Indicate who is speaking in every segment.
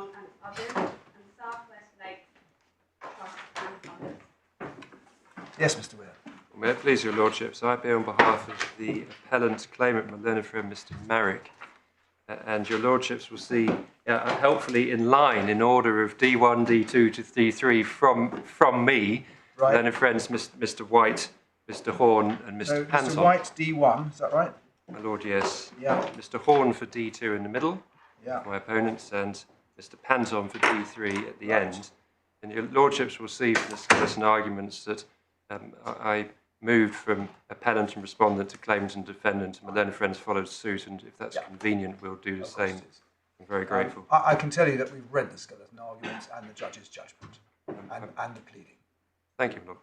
Speaker 1: Brown and others, and South West Lake Trust and others.
Speaker 2: Yes, Mr. Weir.
Speaker 3: May it please your lordships, I appear on behalf of the appellant claimant, my learned friend Mr. Marrick, and your lordships will see, helpfully in line, in order of D1, D2 to D3 from me,
Speaker 2: Right.
Speaker 3: learned friends Mr. White, Mr. Horn and Mr.
Speaker 2: So,
Speaker 3: Panton.
Speaker 2: Mr. White, D1, is that right?
Speaker 3: My lord, yes.
Speaker 2: Yeah.
Speaker 3: Mr. Horn for D2 in the middle,
Speaker 2: Yeah.
Speaker 3: my opponents, and Mr. Panton for D3 at the
Speaker 2: Right.
Speaker 3: end. And your lordships will see from the skeleton arguments that I moved from appellant and respondent to claimant and defendant, and my learned friends followed suit, and if that's convenient, we'll do the same. I'm very grateful.
Speaker 2: I can tell you that we've read the skeleton arguments and the judge's judgment and the pleading.
Speaker 3: Thank you, my lord.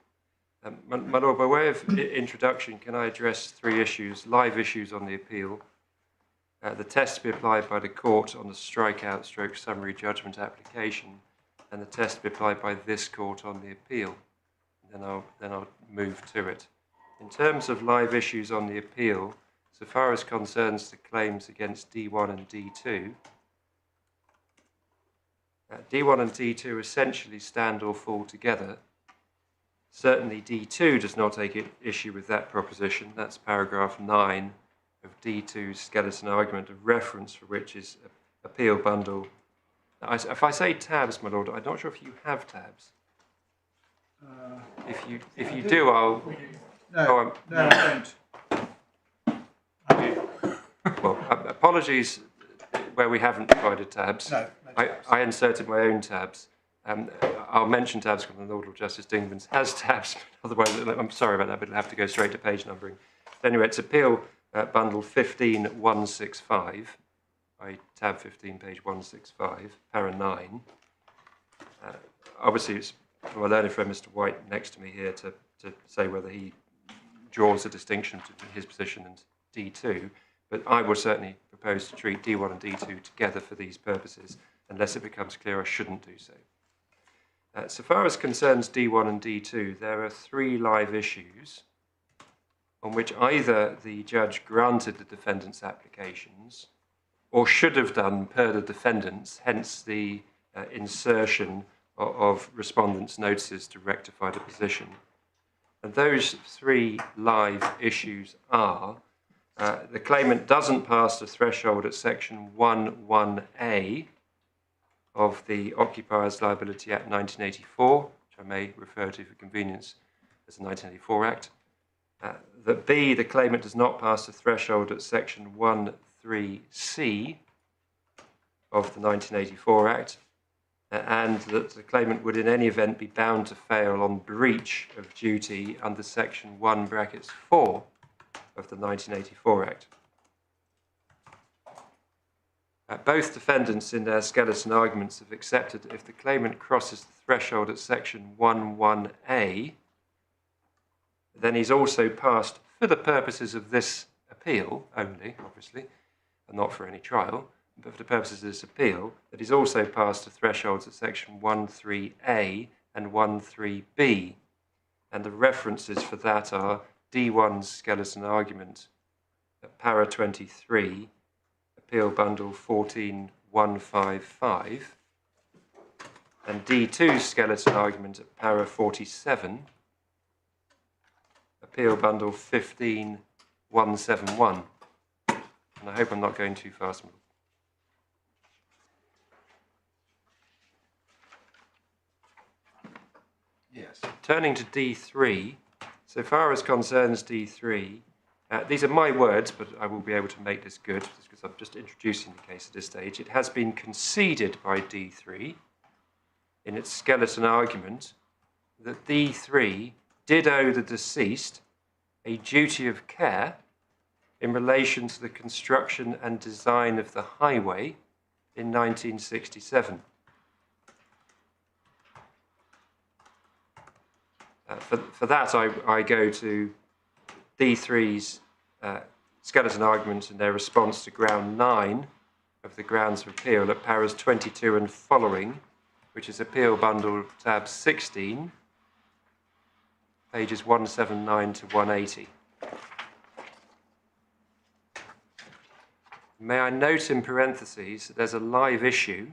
Speaker 3: My lord, by way of introduction, can I address three issues, live issues on the appeal, the test to be applied by the court on the strikeout stroke summary judgment application, and the test to be applied by this court on the appeal. Then I'll move to it. In terms of live issues on the appeal, so far as concerns the claims against D1 and D2, D1 and D2 essentially stand or fall together. Certainly D2 does not take issue with that proposition. That's paragraph 9 of D2's skeleton argument, of reference for which is appeal bundle. Now, if I say tabs, my lord, I'm not sure if you have tabs. If you do, I'll.
Speaker 2: No, no, I don't.
Speaker 3: Well, apologies where we haven't provided tabs.
Speaker 2: No tabs.
Speaker 3: I inserted my own tabs. I'll mention tabs because the Lord Justice Dingemans has tabs. Otherwise, I'm sorry about that, but it'll have to go straight to page numbering. So anyway, it's appeal bundle 15165. Tab 15, page 165, para 9. Obviously, it's from my learned friend Mr. White next to me here to say whether he draws a distinction between his position and D2, but I will certainly propose to treat D1 and D2 together for these purposes, unless it becomes clear I shouldn't do so. So far as concerns D1 and D2, there are three live issues on which either the judge granted the defendant's applications or should have done per the defendants, hence the insertion of respondents' notices to rectify the position. And those three live issues are the claimant doesn't pass the threshold at section 11A of the Occupiers Liability Act 1984, which I may refer to for convenience as the 1984 Act. That B, the claimant does not pass the threshold at section 13C of the 1984 Act, and that the claimant would in any event be bound to fail on breach of duty under section 1(4) of the 1984 Act. Both defendants in their skeleton arguments have accepted that if the claimant crosses the threshold at section 11A, then he's also passed, for the purposes of this appeal only, obviously, and not for any trial, but for the purposes of this appeal, that he's also passed the thresholds at section 13A and 13B. And the references for that are D1's skeleton argument at para 23, appeal bundle 14155, and D2's skeleton argument at para 47, appeal bundle 15171. And I hope I'm not going too fast.
Speaker 2: Yes.
Speaker 3: Turning to D3, so far as concerns D3, these are my words, but I will be able to make this good because I'm just introducing the case at this stage. It has been conceded by D3 in its skeleton argument that D3 did owe the deceased a duty of care in relation to the construction and design of the highway in 1967. For that, I go to D3's skeleton arguments and their response to ground 9 of the grounds of appeal at paras 22 and following, which is appeal bundle tab 16, pages 179 to 180. May I note in parentheses that there's a live issue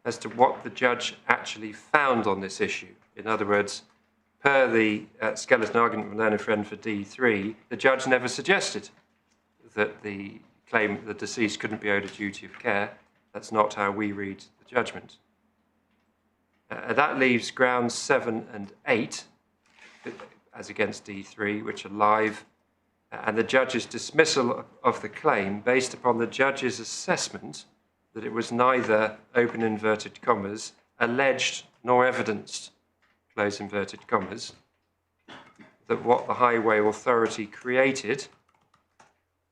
Speaker 3: as to what the judge actually found on this issue. In other words, per the skeleton argument of learned friend for D3, the judge never suggested that the claim the deceased couldn't be owed a duty of care. That's not how we read the judgment. That leaves grounds 7 and 8, as against D3, which are live, and the judge's dismissal of the claim based upon the judge's assessment that it was neither, open inverted commas, alleged nor evidenced, close inverted commas, that what the highway authority created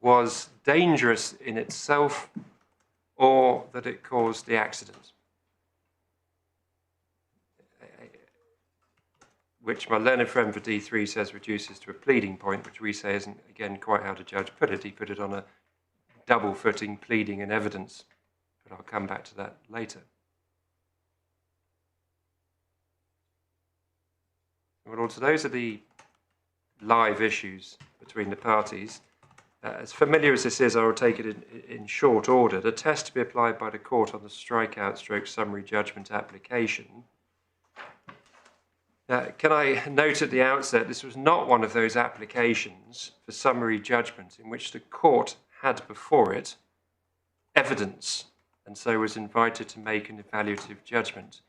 Speaker 3: was dangerous in itself or that it caused the accident. Which my learned friend for D3 says reduces to a pleading point, which we say isn't, again, quite how the judge put it. He put it on a double footing, pleading and evidence. But I'll come back to that later. Well, so those are the live issues between the parties. As familiar as this is, I will take it in short order. The test to be applied by the court on the strikeout stroke summary judgment application. Can I note at the outset, this was not one of those applications for summary judgment in which the court had before it evidence and so was invited to make an evaluative judgment.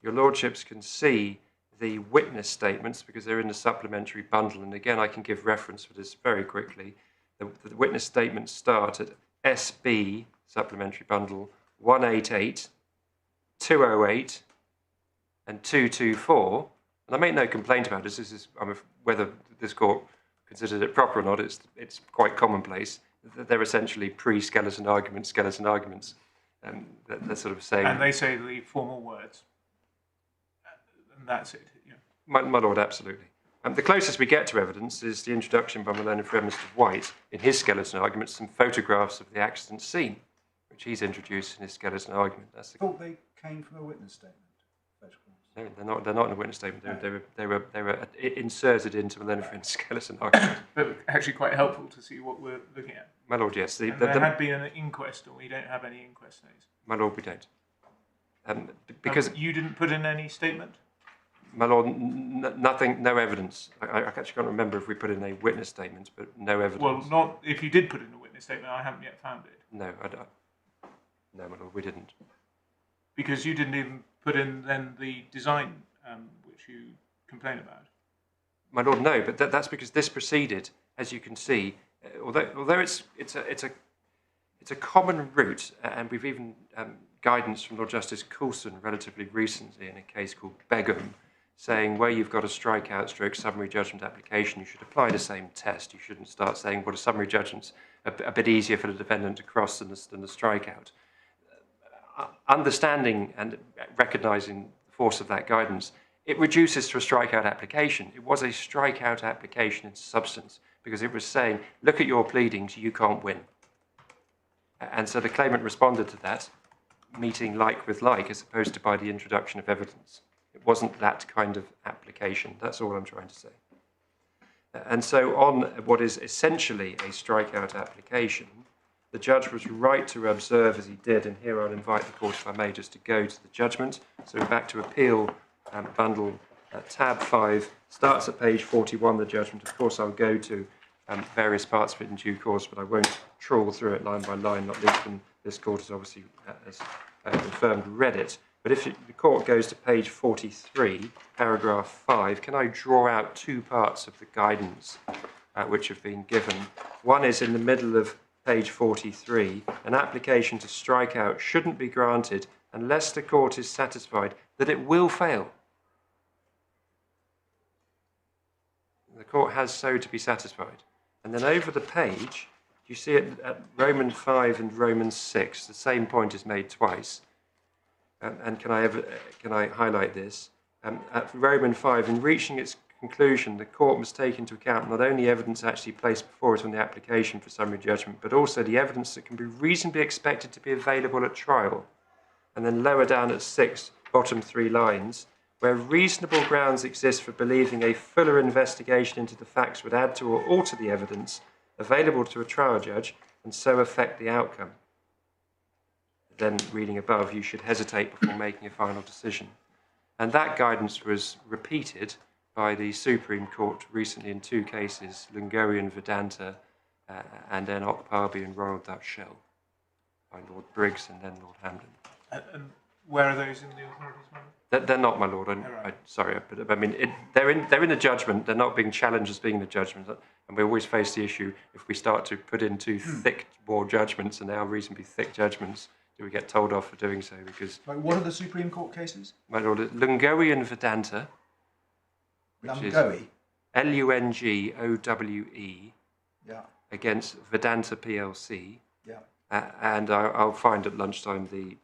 Speaker 3: Your lordships can see the witness statements because they're in the supplementary bundle, and again I can give reference for this very quickly. The witness statements start at SB supplementary bundle 188, 208 and 224. And I make no complaint about this. This is whether this court considers it proper or not. It's quite commonplace. They're essentially pre-skeleton arguments, they're sort of saying.
Speaker 4: And they say the formal words, and that's it. Yeah.
Speaker 3: My lord, absolutely. The closest we get to evidence is the introduction by my learned friend Mr. White in his skeleton argument, some photographs of the accident scene, which he's introduced in his skeleton argument.
Speaker 2: I thought they came from a witness statement.
Speaker 3: No, they're not in a witness statement. They were inserted into the learned friend's skeleton argument.
Speaker 4: But actually quite helpful to see what we're looking at.
Speaker 3: My lord, yes.
Speaker 4: There had been an inquest, and we don't have any inquest notes.
Speaker 3: My lord, we don't. Because
Speaker 4: you didn't put in any statement?
Speaker 3: My lord, nothing, no evidence. I actually can't remember if we put in a witness statement, but no evidence.
Speaker 4: Well, not if you did put in a witness statement. I haven't yet found it.
Speaker 3: No, I don't. No, my lord, we didn't.
Speaker 4: Because you didn't even put in then the design which you complain about.
Speaker 3: My lord, no, but that's because this proceeded, as you can see, although it's a common route, and we've even guidance from Lord Justice Coulson relatively recently in a case called Begum, saying where you've got a strikeout stroke summary judgment application, you should apply the same test. You shouldn't start saying, well, a summary judgment's a bit easier for the defendant to cross than the strikeout. Understanding and recognising the force of that guidance, it reduces to a strikeout application. It was a strikeout application in substance because it was saying, look at your pleadings, you can't win. And so the claimant responded to that, meeting like with like, as opposed to by the introduction of evidence. It wasn't that kind of application. That's all I'm trying to say. And so on what is essentially a strikeout application, the judge was right to observe as he did, and here I'll invite the court, if I may, just to go to the judgment. So back to appeal bundle tab 5, starts at page 41, the judgment. Of course, I'll go to various parts of it in due course, but I won't trawl through it line by line, not least when this court has obviously, as confirmed, read it. But if the court goes to page 43, paragraph 5, can I draw out two parts of the guidance which have been given? One is in the middle of page 43, an application to strike out shouldn't be granted unless the court is satisfied that it will fail. The court has so to be satisfied. And then over the page, you see it at Roman 5 and Roman 6, the same point is made twice. And can I highlight this? At Roman 5, in reaching its conclusion, the court must take into account not only evidence actually placed before it on the application for summary judgment, but also the evidence that can be reasonably expected to be available at trial. And then lower down at 6, bottom 3 lines, where reasonable grounds exist for believing a fuller investigation into the facts would add to or alter the evidence available to a trial judge and so affect the outcome. then reading above, you should hesitate before making a final decision. And that guidance was repeated by the Supreme Court recently in 2 cases, Lungowi and Vedanta, and then Okparby and Royal Dutch Shell, by Lord Briggs and then Lord Hampden.
Speaker 4: And where are those in the authorities, Madam?
Speaker 3: They're not, my lord. Sorry, but I mean, they're in the judgment. They're not being challenged as being the judgment, and we always face the issue if we start to put in too thick more judgments, and they are reasonably thick judgments, do we get told off for doing so? Because
Speaker 2: What are the Supreme Court cases?
Speaker 3: my lord, Lungowi and Vedanta, which
Speaker 2: Lungowi?
Speaker 3: is Lungowe,
Speaker 2: Yeah,
Speaker 3: against Vedanta PLC,
Speaker 2: yeah.
Speaker 3: and I'll find at lunchtime the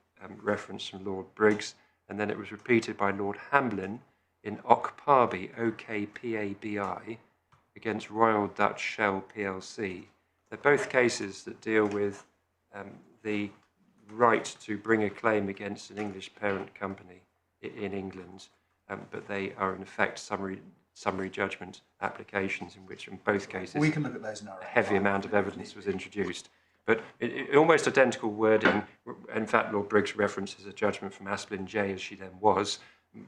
Speaker 3: reference from Lord Briggs, and then it was repeated by Lord Hamblin in Okparby, OKPABI, against Royal Dutch Shell PLC. They're both cases that deal with the right to bring a claim against an English parent company in England, but they are in effect summary judgment applications in which in both cases
Speaker 2: We can look at those in our
Speaker 3: a heavy amount of evidence was introduced. But almost identical wording. In fact, Lord Briggs references a judgment from Asplin J, as she then was,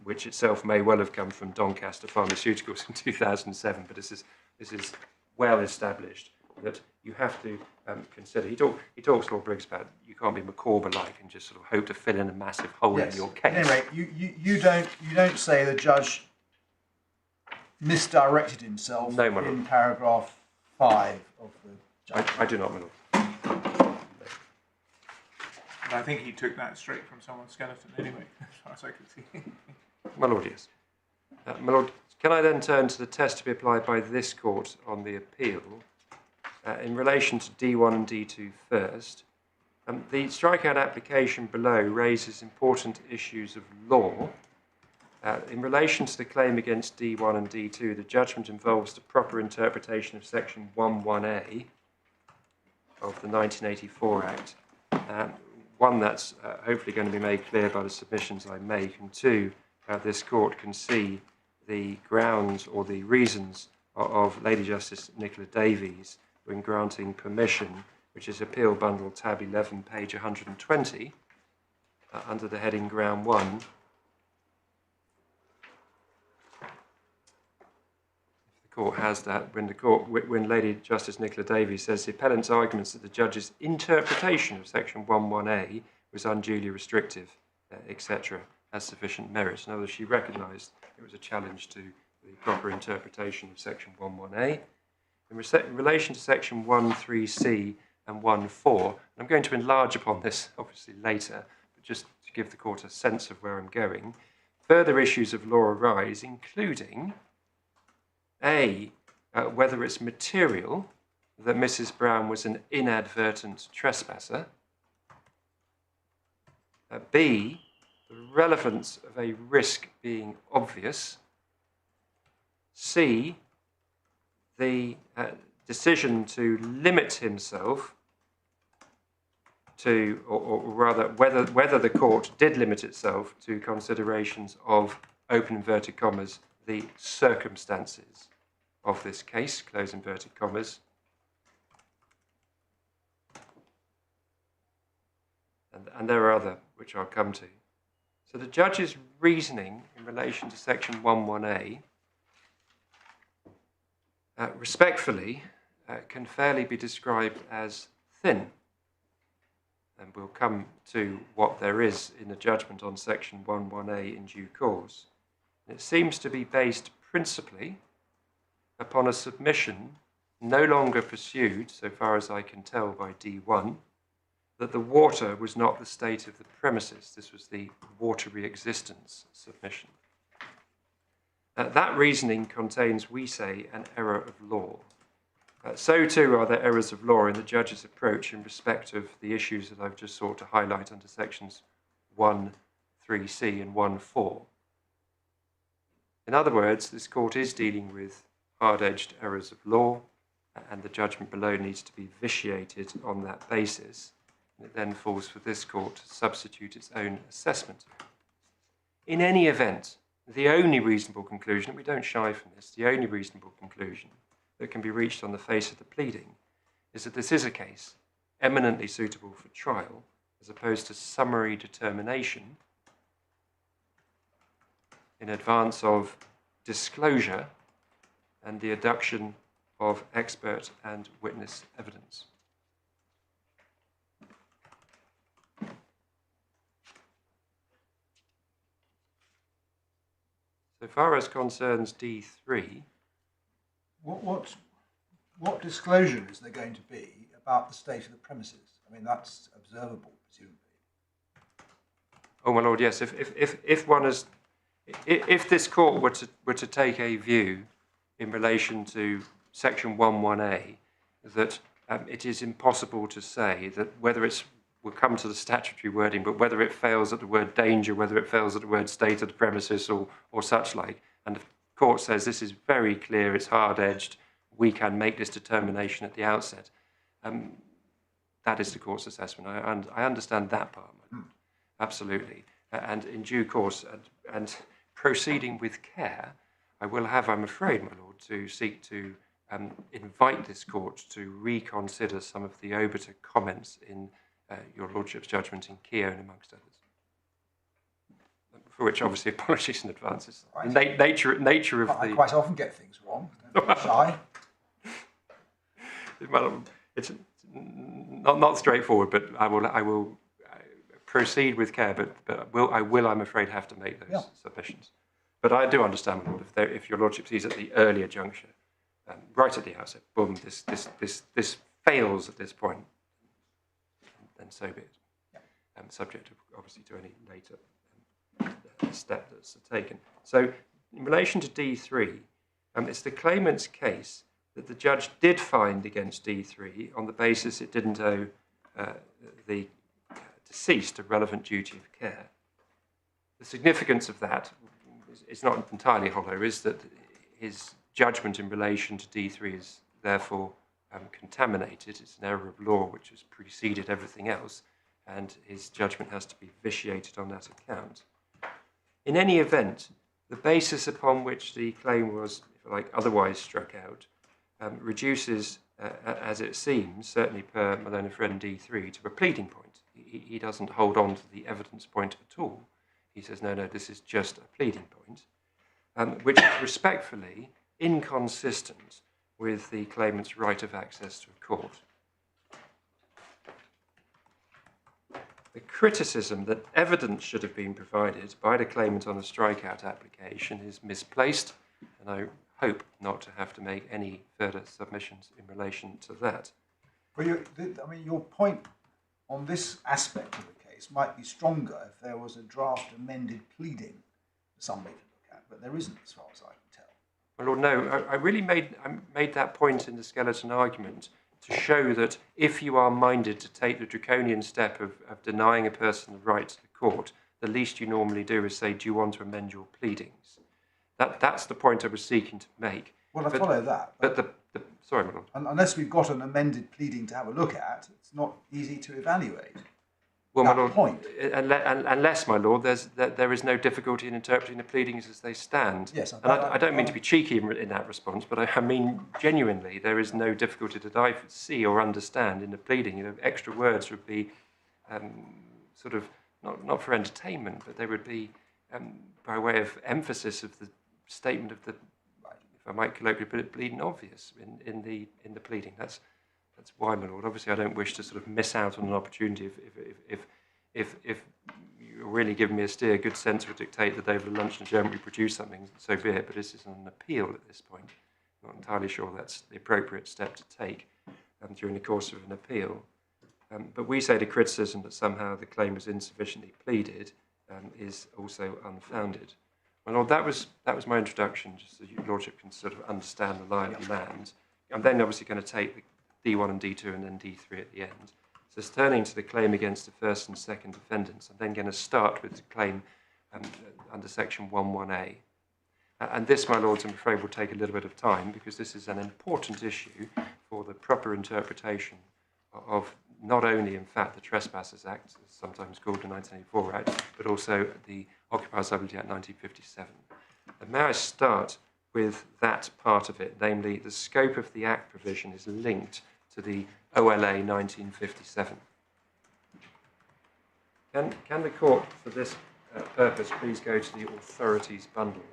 Speaker 3: which itself may well have come from Doncaster Pharmaceuticals in 2007. But this is well established that you have to consider. He talks, Lord Briggs, about you can't be Micawber-like and just sort of hope to fill in a massive hole in your case.
Speaker 2: Anyway, you don't say the judge misdirected himself
Speaker 3: No, my lord.
Speaker 2: in paragraph 5 of the judgment.
Speaker 3: I do not, my lord.
Speaker 4: And I think he took that straight from someone's skeleton anyway, as far as I could see.
Speaker 3: My lord, yes. My lord, can I then turn to the test to be applied by this court on the appeal in relation to D1 and D2 first? The strikeout application below raises important issues of law. In relation to the claim against D1 and D2, the judgment involves the proper interpretation of Section 11A of the 1984 Act. One, that's hopefully going to be made clear by the submissions I make, and 2, this court can see the grounds or the reasons of Lady Justice Nicola Davies when granting permission, which is Appeal Bundle tab 11, page 120, under the heading Ground 1. Court has that when Lady Justice Nicola Davies says the appellant's arguments that the judge's interpretation of Section 11A was unduly restrictive, etc., has sufficient merit. In other words, she recognised it was a challenge to the proper interpretation of Section 11A. In relation to Section 13C and 14, I'm going to enlarge upon this obviously later, but just to give the court a sense of where I'm going, further issues of law arise, including whether it's material that Mrs. Brown was an inadvertent trespasser. B, the relevance of a risk being obvious. C, the decision to limit himself to, or rather, whether the court did limit itself to considerations of, open inverted commas, the circumstances of this case, close inverted commas. And there are other, which I'll come to. So the judge's reasoning in relation to Section 11A, respectfully, can fairly be described as thin. And we'll come to what there is in the judgment on Section 11A in due course. It seems to be based principally upon a submission no longer pursued, so far as I can tell, by D1, that the water was not the state of the premises. This was the watery existence submission. That reasoning contains, we say, an error of law. So too are there errors of law in the judge's approach in respect of the issues that I've just sought to highlight under sections 1.3c and 1.4. In other words, this court is dealing with hard-edged errors of law, and the judgment below needs to be vitiated on that basis. And it then falls for this court to substitute its own assessment. In any event, the only reasonable conclusion, we don't shy from this, the only reasonable conclusion that can be reached on the face of the pleading is that this is a case eminently suitable for trial as opposed to summary determination in advance of disclosure and the adduction of expert and witness evidence. So far as concerns D3,
Speaker 2: what disclosure is there going to be about the state of the premises? I mean, that's observable, presumably.
Speaker 3: oh my lord, yes. If one is, if this court were to take a view in relation to Section 11A that it is impossible to say that whether it's, we'll come to the statutory wording, but whether it fails at the word danger, whether it fails at the word state of the premises or such like, and the court says this is very clear, it's hard-edged, we can make this determination at the outset. That is the court's assessment. I understand that part, absolutely. And in due course, and proceeding with care, I will have, I'm afraid, my lord, to seek to invite this court to reconsider some of the obiter comments in your lordship's judgment in Keown, amongst others. For which, obviously, apologies in advance. It's
Speaker 2: Right.
Speaker 3: nature of
Speaker 2: I
Speaker 3: the...
Speaker 2: quite often get things wrong. Don't be shy.
Speaker 3: Well, it's not straightforward, but I will proceed with care. But I will, I'm afraid, have to make those submissions. But I do understand, my lord, if your lordship sees at the earlier juncture, right at the outset, boom, this fails at this point, then so be it. Subject, obviously, to any later step that's taken. So, in relation to D3, it's the claimant's case that the judge did find against D3 on the basis it didn't owe the deceased a relevant duty of care. The significance of that is not entirely hollow, is that his judgment in relation to D3 is therefore contaminated. It's an error of law which has preceded everything else, and his judgment has to be vitiated on that account. In any event, the basis upon which the claim was, if you like, otherwise struck out reduces, as it seems, certainly per my learned friend D3, to a pleading point. He doesn't hold on to the evidence point at all. He says, no, this is just a pleading point, which is respectfully inconsistent with the claimant's right of access to a court. The criticism that evidence should have been provided by the claimant on a strikeout application is misplaced, and I hope not to have to make any further submissions in relation to that.
Speaker 2: Well, your point on this aspect of the case might be stronger if there was a draft amended pleading for somebody to look at, but there isn't, as far as I can tell.
Speaker 3: My lord, no, I really made that point in the skeleton argument to show that if you are minded to take the draconian step of denying a person the right to the court, the least you normally do is say, do you want to amend your pleadings? That's the point I was seeking to make.
Speaker 2: Well, I follow that.
Speaker 3: But sorry, my lord.
Speaker 2: Unless we've got an amended pleading to have a look at, it's not easy to evaluate.
Speaker 3: Well,
Speaker 2: that
Speaker 3: my lord,
Speaker 2: point.
Speaker 3: Unless, my lord, there is no difficulty in interpreting the pleadings as they stand.
Speaker 2: Yes,
Speaker 3: and I don't mean to be cheeky in that response, but I mean genuinely, there is no difficulty that I see or understand in the pleading. You know, extra words would be sort of not for entertainment, but they would be by way of emphasis of the statement of the, if I might colloquially put it, bleeding obvious in the pleading. That's why, my lord. Obviously, I don't wish to sort of miss out on an opportunity. If you're really giving me a steer, good sense would dictate that over lunch and Germany produce something, so be it. But this is an appeal at this point. I'm not entirely sure that's the appropriate step to take during the course of an appeal. But we say the criticism that somehow the claim was insufficiently pleaded is also unfounded. My lord, that was my introduction, just so your lordship can sort of understand the lie of the land. I'm then obviously going to take the D1 and D2 and then D3 at the end. So it's turning to the claim against the first and second defendants. I'm then going to start with the claim under Section 11A. And this, my lords, I'm afraid will take a little bit of time because this is an important issue for the proper interpretation of not only, in fact, the Trespassers Act, sometimes called the 1984 Act, but also the Occupiers Liability Act 1957. And may I start with that part of it, namely the scope of the Act provision is linked to the OLA 1957. Can the court, for this purpose, please go to the authorities bundle?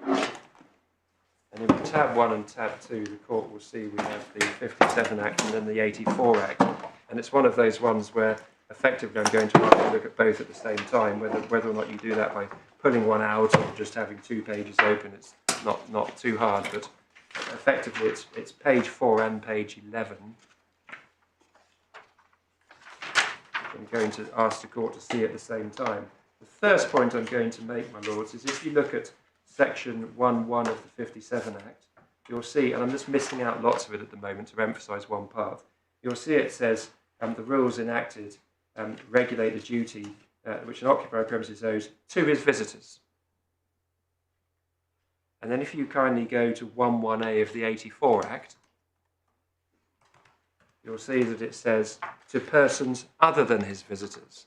Speaker 3: And in tab 1 and tab 2, the court will see we have the 57 Act and then the 84 Act. And it's one of those ones where effectively I'm going to ask you to look at both at the same time, whether or not you do that by pulling one out or just having 2 pages open. It's not too hard, but effectively it's page 4 and page 11. I'm going to ask the court to see at the same time. The first point I'm going to make, my lords, is if you look at section 1.1 of the 57 Act, you'll see, and I'm just missing out lots of it at the moment to emphasise one part, you'll see it says the rules enacted regulate the duty which an occupier of premises owes to his visitors. And then if you kindly go to 1.1a of the 84 Act, you'll see that it says to persons other than his visitors.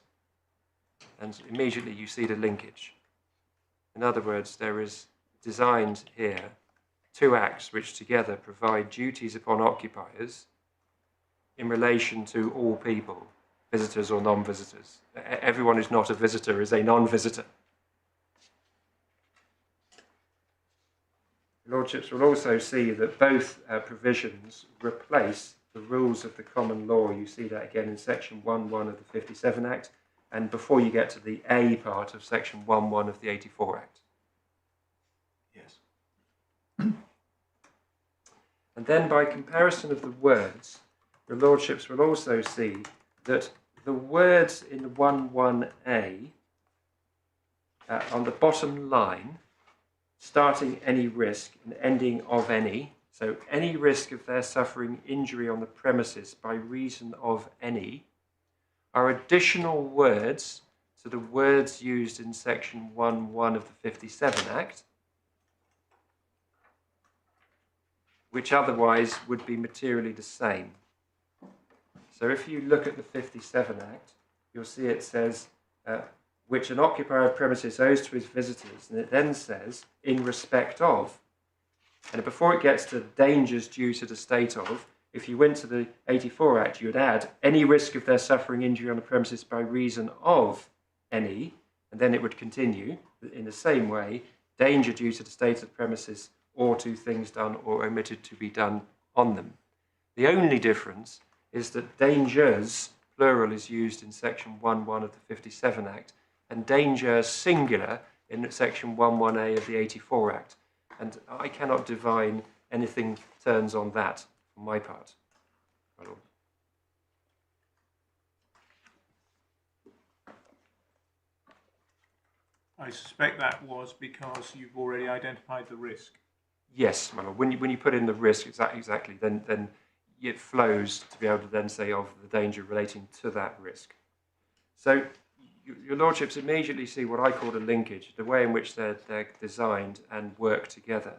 Speaker 3: And immediately you see the linkage. In other words, there is designed here 2 acts which together provide duties upon occupiers in relation to all people, visitors or non-visitors. Everyone who's not a visitor is a non-visitor. Lordships will also see that both provisions replace the rules of the common law. You see that again in section 1.1 of the 57 Act, and before you get to the A part of section 1.1 of the 84 Act.
Speaker 2: Yes.
Speaker 3: And then by comparison of the words, your Lordships will also see that the words in 1.1a on the bottom line, starting any risk and ending of any, so any risk of their suffering injury on the premises by reason of any, are additional words to the words used in section 1.1 of the 57 Act, which otherwise would be materially the same. So if you look at the 57 Act, you'll see it says, which an occupier of premises owes to his visitors, and it then says, in respect of. And before it gets to dangers due to the state of, if you went to the 84 Act, you would add any risk of their suffering injury on the premises by reason of any, and then it would continue in the same way, danger due to the state of the premises or to things done or omitted to be done on them. The only difference is that dangers, plural, is used in section 1.1 of the 57 Act, and danger, singular, in section 1.1a of the 84 Act. And I cannot divine anything turns on that for my part, my lord.
Speaker 4: I suspect that was because you've already identified the risk.
Speaker 3: Yes, my lord. When you put in the risk, exactly, then it flows to be able to then say of the danger relating to that risk. So your lordships immediately see what I call a linkage, the way in which they're designed and work together.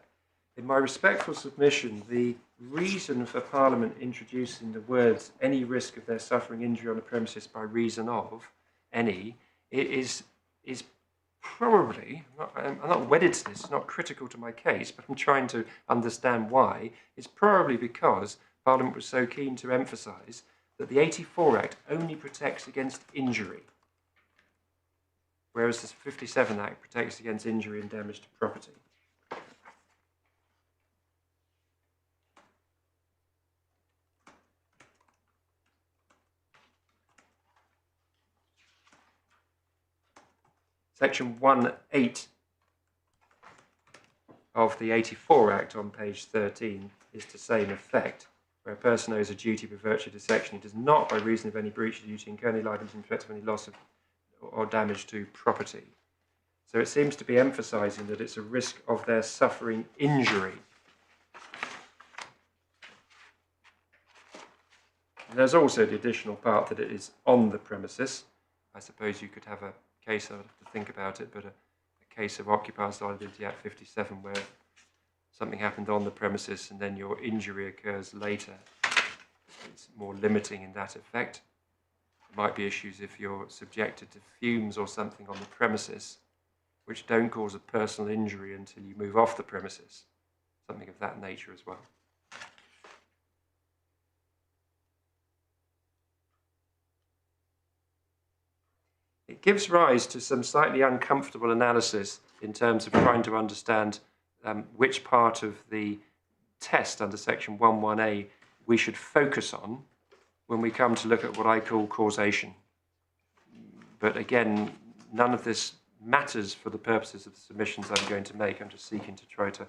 Speaker 3: In my respectful submission, the reason for Parliament introducing the words any risk of their suffering injury on the premises by reason of any is probably, I'm not wedded to this, it's not critical to my case, but I'm trying to understand why. It's probably because Parliament was so keen to emphasise that the 84 Act only protects against injury, whereas the 57 Act protects against injury and damage to property. Section 1.8 of the 84 Act on page 13 is to the same effect, where a person owes a duty by virtue of this section, he does not, by reason of any breach of duty, incur any liability in respect of any loss of or damage to property. So it seems to be emphasising that it's a risk of their suffering injury. And there's also the additional part that it is on the premises. I suppose you could have a case, I'll have to think about it, but a case of Occupiers Liability Act 57 where something happened on the premises and then your injury occurs later. It's more limiting in that effect. There might be issues if you're subjected to fumes or something on the premises which don't cause a personal injury until you move off the premises. Something of that nature as well. it gives rise to some slightly uncomfortable analysis in terms of trying to understand which part of the test under section 11A we should focus on when we come to look at what I call causation. But again, none of this matters for the purposes of the submissions I'm going to make. I'm just seeking to try to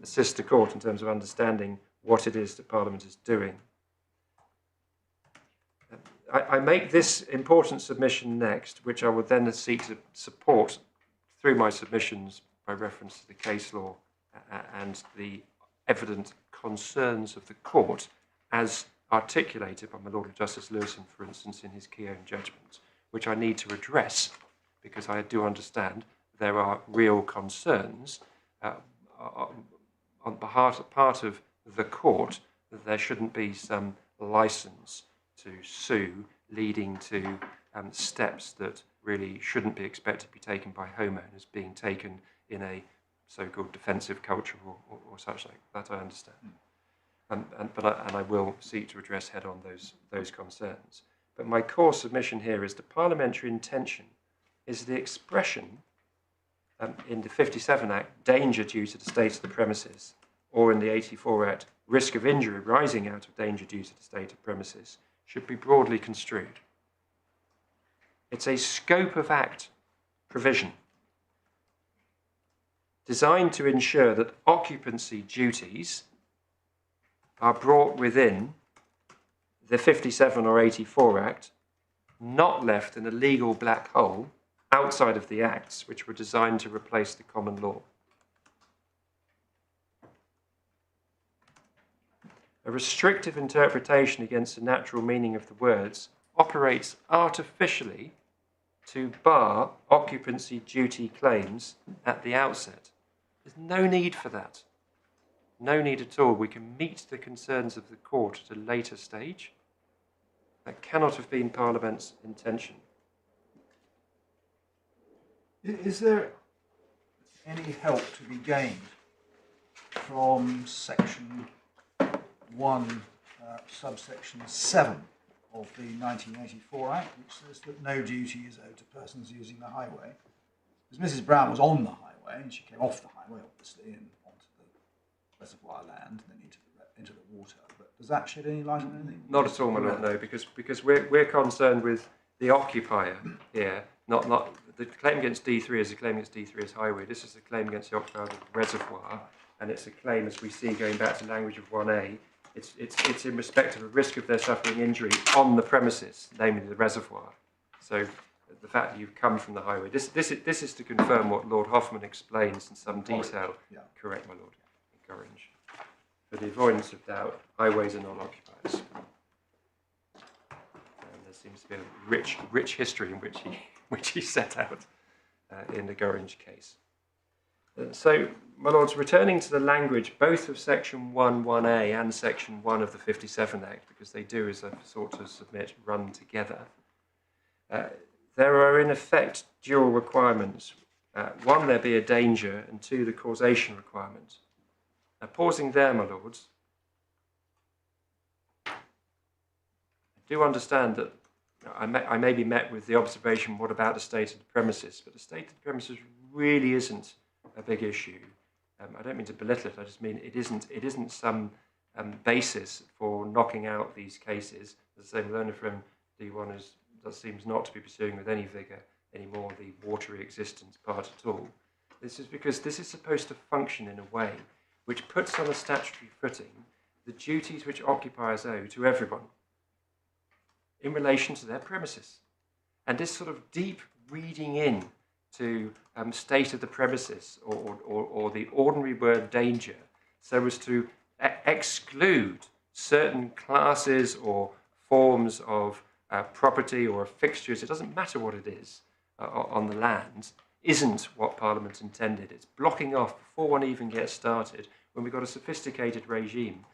Speaker 3: assist the court in terms of understanding what it is that Parliament is doing. I make this important submission next, which I will then seek to support through my submissions by reference to the case law and the evident concerns of the court as articulated by my Lord of Justice Lewison, for instance, in his Keown judgment, which I need to address because I do understand there are real concerns on part of the court that there shouldn't be some license to sue leading to steps that really shouldn't be expected to be taken by homeowners being taken in a so-called defensive culture or such like that. I understand. But I will seek to address head-on those concerns. But my core submission here is the parliamentary intention is the expression in the 57 Act, danger due to the state of the premises, or in the 84 Act, risk of injury arising out of danger due to the state of premises, should be broadly construed. It's a scope of act provision designed to ensure that occupancy duties are brought within the 57 or 84 Act, not left in a legal black hole outside of the Acts which were designed to replace the common law. A restrictive interpretation against the natural meaning of the words operates artificially to bar occupancy duty claims at the outset. There's no need for that. No need at all. We can meet the concerns of the court at a later stage. That cannot have been Parliament's intention.
Speaker 2: Is there any help to be gained from section 1, subsection 7 of the 1984 Act, which says that no duty is owed to persons using the highway? Because Mrs Brown was on the highway, and she came off the highway, obviously, and onto the reservoir land, and then into the water. But does that shed any light on anything?
Speaker 3: Not at all, my lord, no, because we're concerned with the occupier here, not the claim against D3 is a claim against D3 as highway. This is a claim against the occupier of the reservoir, and it's a claim, as we see, going back to language of 1A. It's in respect of a risk of their suffering injury on the premises, namely the reservoir. So the fact that you've come from the highway, this is to confirm what Lord Hoffman explains in some detail.
Speaker 2: Yeah.
Speaker 3: Correct, my lord. Gorringe. For the avoidance of doubt, highways are non-occupiers. And there seems to be a rich history in which he set out in the Gorringe case. So, my lords, returning to the language both of section 1(1)A and section 1 of the 57 Act, because they do, as I've sought to submit, run together, there are in effect dual requirements. One, there be a danger, and two, the causation requirement. Now, pausing there, my lords, I do understand that I may be met with the observation, what about the state of the premises? But the state of the premises really isn't a big issue. I don't mean to belittle it, I just mean it isn't some basis for knocking out these cases. As I say, learner from D1 seems not to be pursuing with any vigour anymore the watery existence part at all. This is because this is supposed to function in a way which puts on a statutory footing the duties which occupiers owe to everyone in relation to their premises. And this sort of deep reading in to state of the premises or the ordinary word danger so as to exclude certain classes or forms of property or fixtures, it doesn't matter what it is on the land, isn't what Parliament intended. It's blocking off before one even gets started when we've got a sophisticated regime,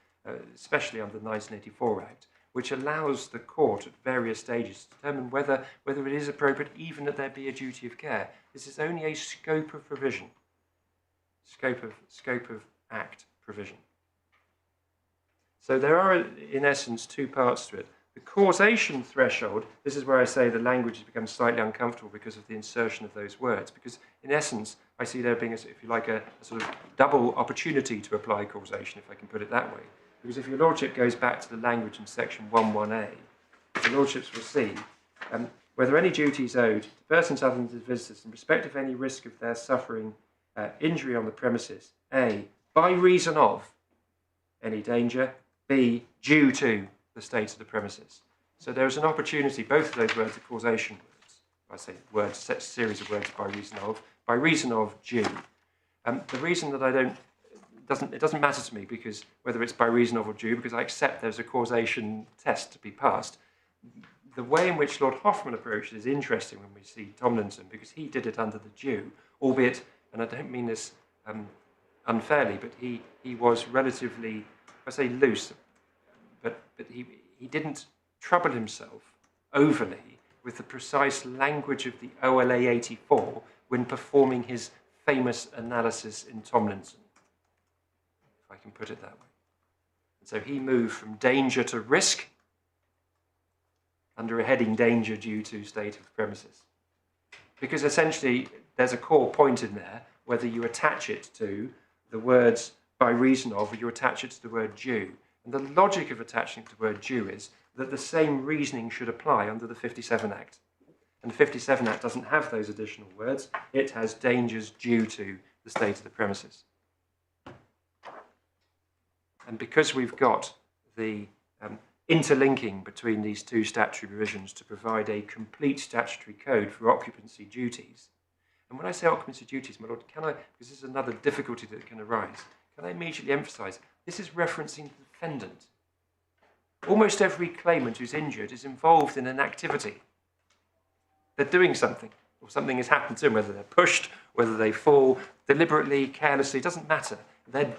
Speaker 3: especially under the 1984 Act, which allows the court at various stages to determine whether it is appropriate even that there be a duty of care. This is only a scope of provision, scope of act provision. So there are, in essence, two parts to it. The causation threshold, this is where I say the language has become slightly uncomfortable because of the insertion of those words, because in essence, I see there being, if you like, a sort of double opportunity to apply causation, if I can put it that way. Because if your Lordship goes back to the language in section 1.1a, the Lordships will see whether any duty is owed to persons other than the visitors in respect of any risk of their suffering injury on the premises, A, by reason of any danger, B, due to the state of the premises. So there is an opportunity, both of those words are causation words. I say words, series of words by reason of due. The reason that it doesn't matter to me because whether it's by reason of or due, because I accept there's a causation test to be passed. The way in which Lord Hoffman approached it is interesting when we see Tomlinson, because he did it under the due, albeit, and I don't mean this unfairly, but he was relatively, I say loose, but he didn't trouble himself overly with the precise language of the OLA 84 when performing his famous analysis in Tomlinson, if I can put it that way. And so he moved from danger to risk under a heading danger due to state of premises. Because essentially there's a core point in there, whether you attach it to the words by reason of or you attach it to the word due. And the logic of attaching to the word due is that the same reasoning should apply under the 57 Act. And the 57 Act doesn't have those additional words. It has dangers due to the state of the premises. And because we've got the interlinking between these two statutory provisions to provide a complete statutory code for occupancy duties, and when I say occupancy duties, my Lord, because this is another difficulty that can arise, can I immediately emphasise, this is referencing the defendant. Almost every claimant who's injured is involved in an activity. They're doing something, or something has happened to them, whether they're pushed, whether they fall, deliberately, carelessly, it doesn't matter. They're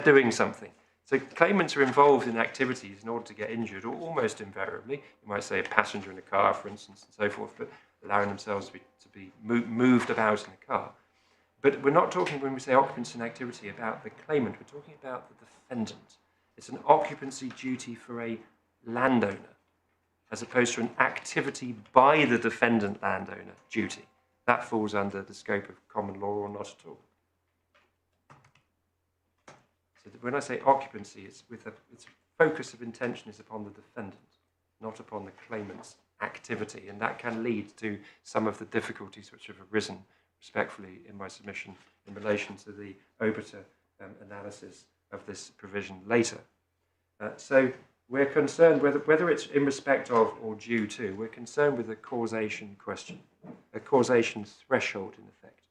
Speaker 3: doing something. So claimants are involved in activities in order to get injured, or almost invariably. You might say a passenger in a car, for instance, and so forth, but allowing themselves to be moved about in a car. But we're not talking, when we say occupancy and activity, about the claimant. We're talking about the defendant. It's an occupancy duty for a landowner, as opposed to an activity by the defendant landowner duty. That falls under the scope of common law or not at all. So when I say occupancy, it's focus of intention is upon the defendant, not upon the claimant's activity, and that can lead to some of the difficulties which have arisen, respectfully, in my submission in relation to the obiter analysis of this provision later. So we're concerned whether it's in respect of or due to, we're concerned with a causation question, a causation threshold in effect.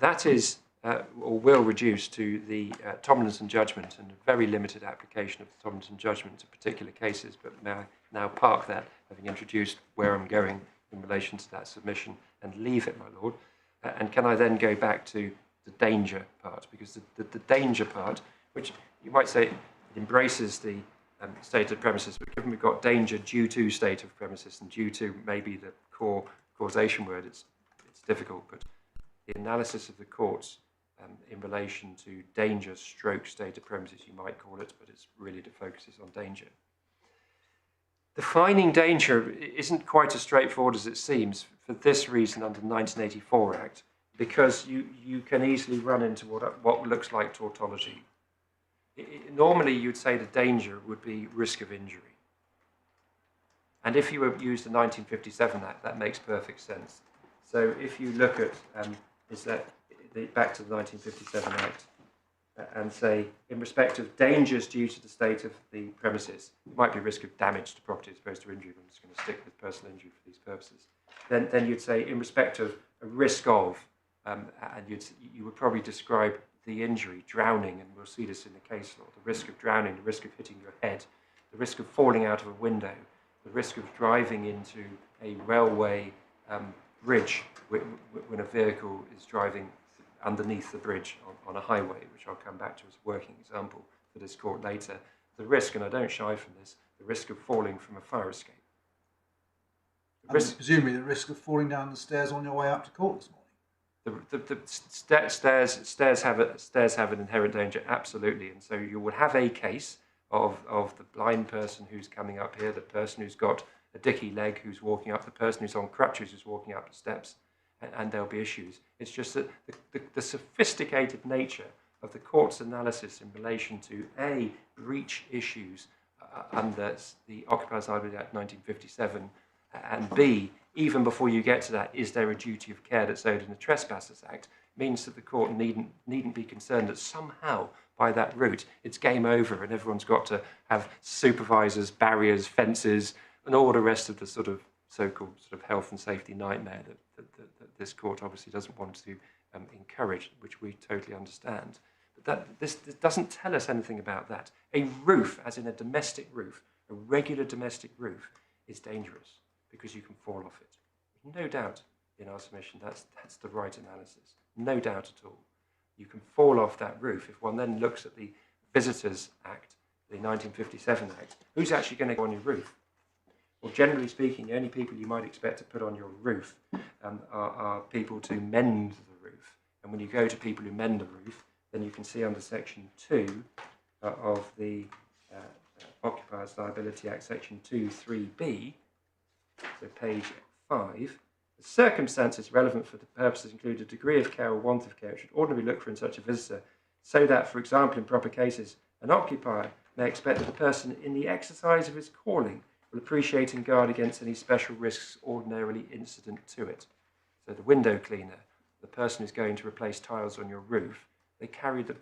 Speaker 3: That is, or will reduce to the Tomlinson judgment and a very limited application of the Tomlinson judgment to particular cases, but may I now park that, having introduced where I'm going in relation to that submission, and leave it, my Lord. And can I then go back to the danger part? Because the danger part, which you might say embraces the state of premises, but given we've got danger due to state of premises and due to maybe the core causation word, it's difficult, but the analysis of the courts in relation to danger stroke state of premises, you might call it, but it's really the focus is on danger. Defining danger isn't quite as straightforward as it seems for this reason under the 1984 Act, because you can easily run into what looks like tautology. Normally you'd say the danger would be risk of injury. And if you use the 1957 Act, that makes perfect sense. So if you look at back to the 1957 Act and say, in respect of dangers due to the state of the premises, it might be risk of damage to property as opposed to injury, but I'm just going to stick with personal injury for these purposes. Then you'd say, in respect of a risk of, and you would probably describe the injury, drowning, and we'll see this in the case law, the risk of drowning, the risk of hitting your head, the risk of falling out of a window, the risk of driving into a railway bridge when a vehicle is driving underneath the bridge on a highway, which I'll come back to as a working example for this court later. The risk, and I don't shy from this, the risk of falling from a fire escape.
Speaker 2: Presumably the risk of falling down the stairs on your way up to court this morning.
Speaker 3: Stairs have an inherent danger, absolutely, and so you would have a case of the blind person who's coming up here, the person who's got a dicky leg who's walking up, the person who's on crutches who's walking up the steps, and there'll be issues. It's just that the sophisticated nature of the court's analysis in relation to A, breach issues under the Occupiers Liability Act 1957, and B, even before you get to that, is there a duty of care that's owed in the Trespassers Act, means that the court needn't be concerned that somehow by that route it's game over and everyone's got to have supervisors, barriers, fences, and all the rest of the sort of so-called sort of health and safety nightmare that this court obviously doesn't want to encourage, which we totally understand. But this doesn't tell us anything about that. A roof, as in a domestic roof, a regular domestic roof, is dangerous because you can fall off it. No doubt in our submission that's the right analysis. No doubt at all. You can fall off that roof. If one then looks at the Visitors Act, the 1957 Act, who's actually going to go on your roof? Well, generally speaking, the only people you might expect to put on your roof are people to mend the roof. And when you go to people who mend the roof, then you can see under Section 2 of the Occupiers Liability Act, Section 2(3)(b), so page 5, the circumstances relevant for the purposes include a degree of care or want of care which should ordinarily look for in such a visitor, so that, for example, in proper cases, an occupier may expect that the person in the exercise of his calling will appreciate and guard against any special risks ordinarily incident to it. So the window cleaner, the person who's going to replace tiles on your roof, they carry the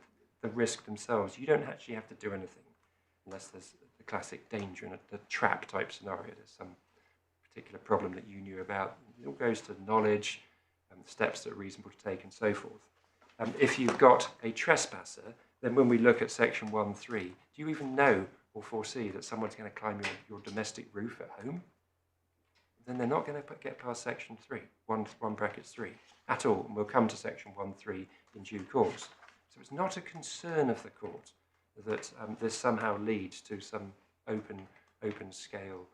Speaker 3: risk themselves. You don't actually have to do anything unless there's the classic danger in the trap type scenario. There's some particular problem that you knew about. It all goes to knowledge and the steps that are reasonable to take and so forth. If you've got a trespasser, then when we look at Section 1(3), do you even know or foresee that someone's going to climb your domestic roof at home? Then they're not going to get past Section 3, 1(3) at all, and we'll come to Section 1(3) in due course. So it's not a concern of the court that this somehow leads to some open scale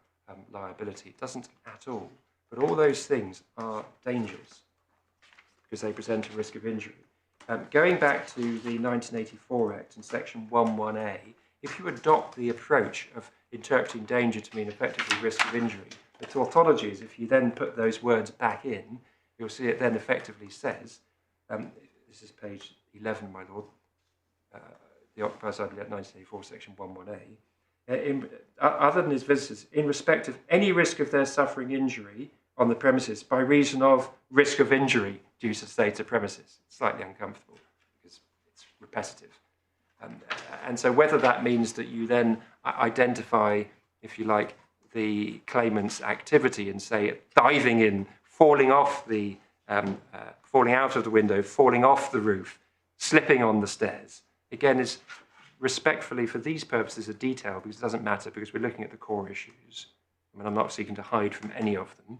Speaker 3: liability. It doesn't at all. But all those things are dangerous because they present a risk of injury. Going back to the 1984 Act in Section 1(1)(a), if you adopt the approach of interpreting danger to mean effectively risk of injury, the tautology is if you then put those words back in, you'll see it then effectively says, this is page 11, my lord, the Occupiers Liability Act 1984, Section 1(1)(a), other than his visitors, in respect of any risk of their suffering injury on the premises by reason of risk of injury due to state of premises. It's slightly uncomfortable because it's repetitive. And so whether that means that you then identify, if you like, the claimant's activity and say diving in, falling off the, falling out of the window, falling off the roof, slipping on the stairs, again is respectfully for these purposes a detail because it doesn't matter because we're looking at the core issues. I mean, I'm not seeking to hide from any of them.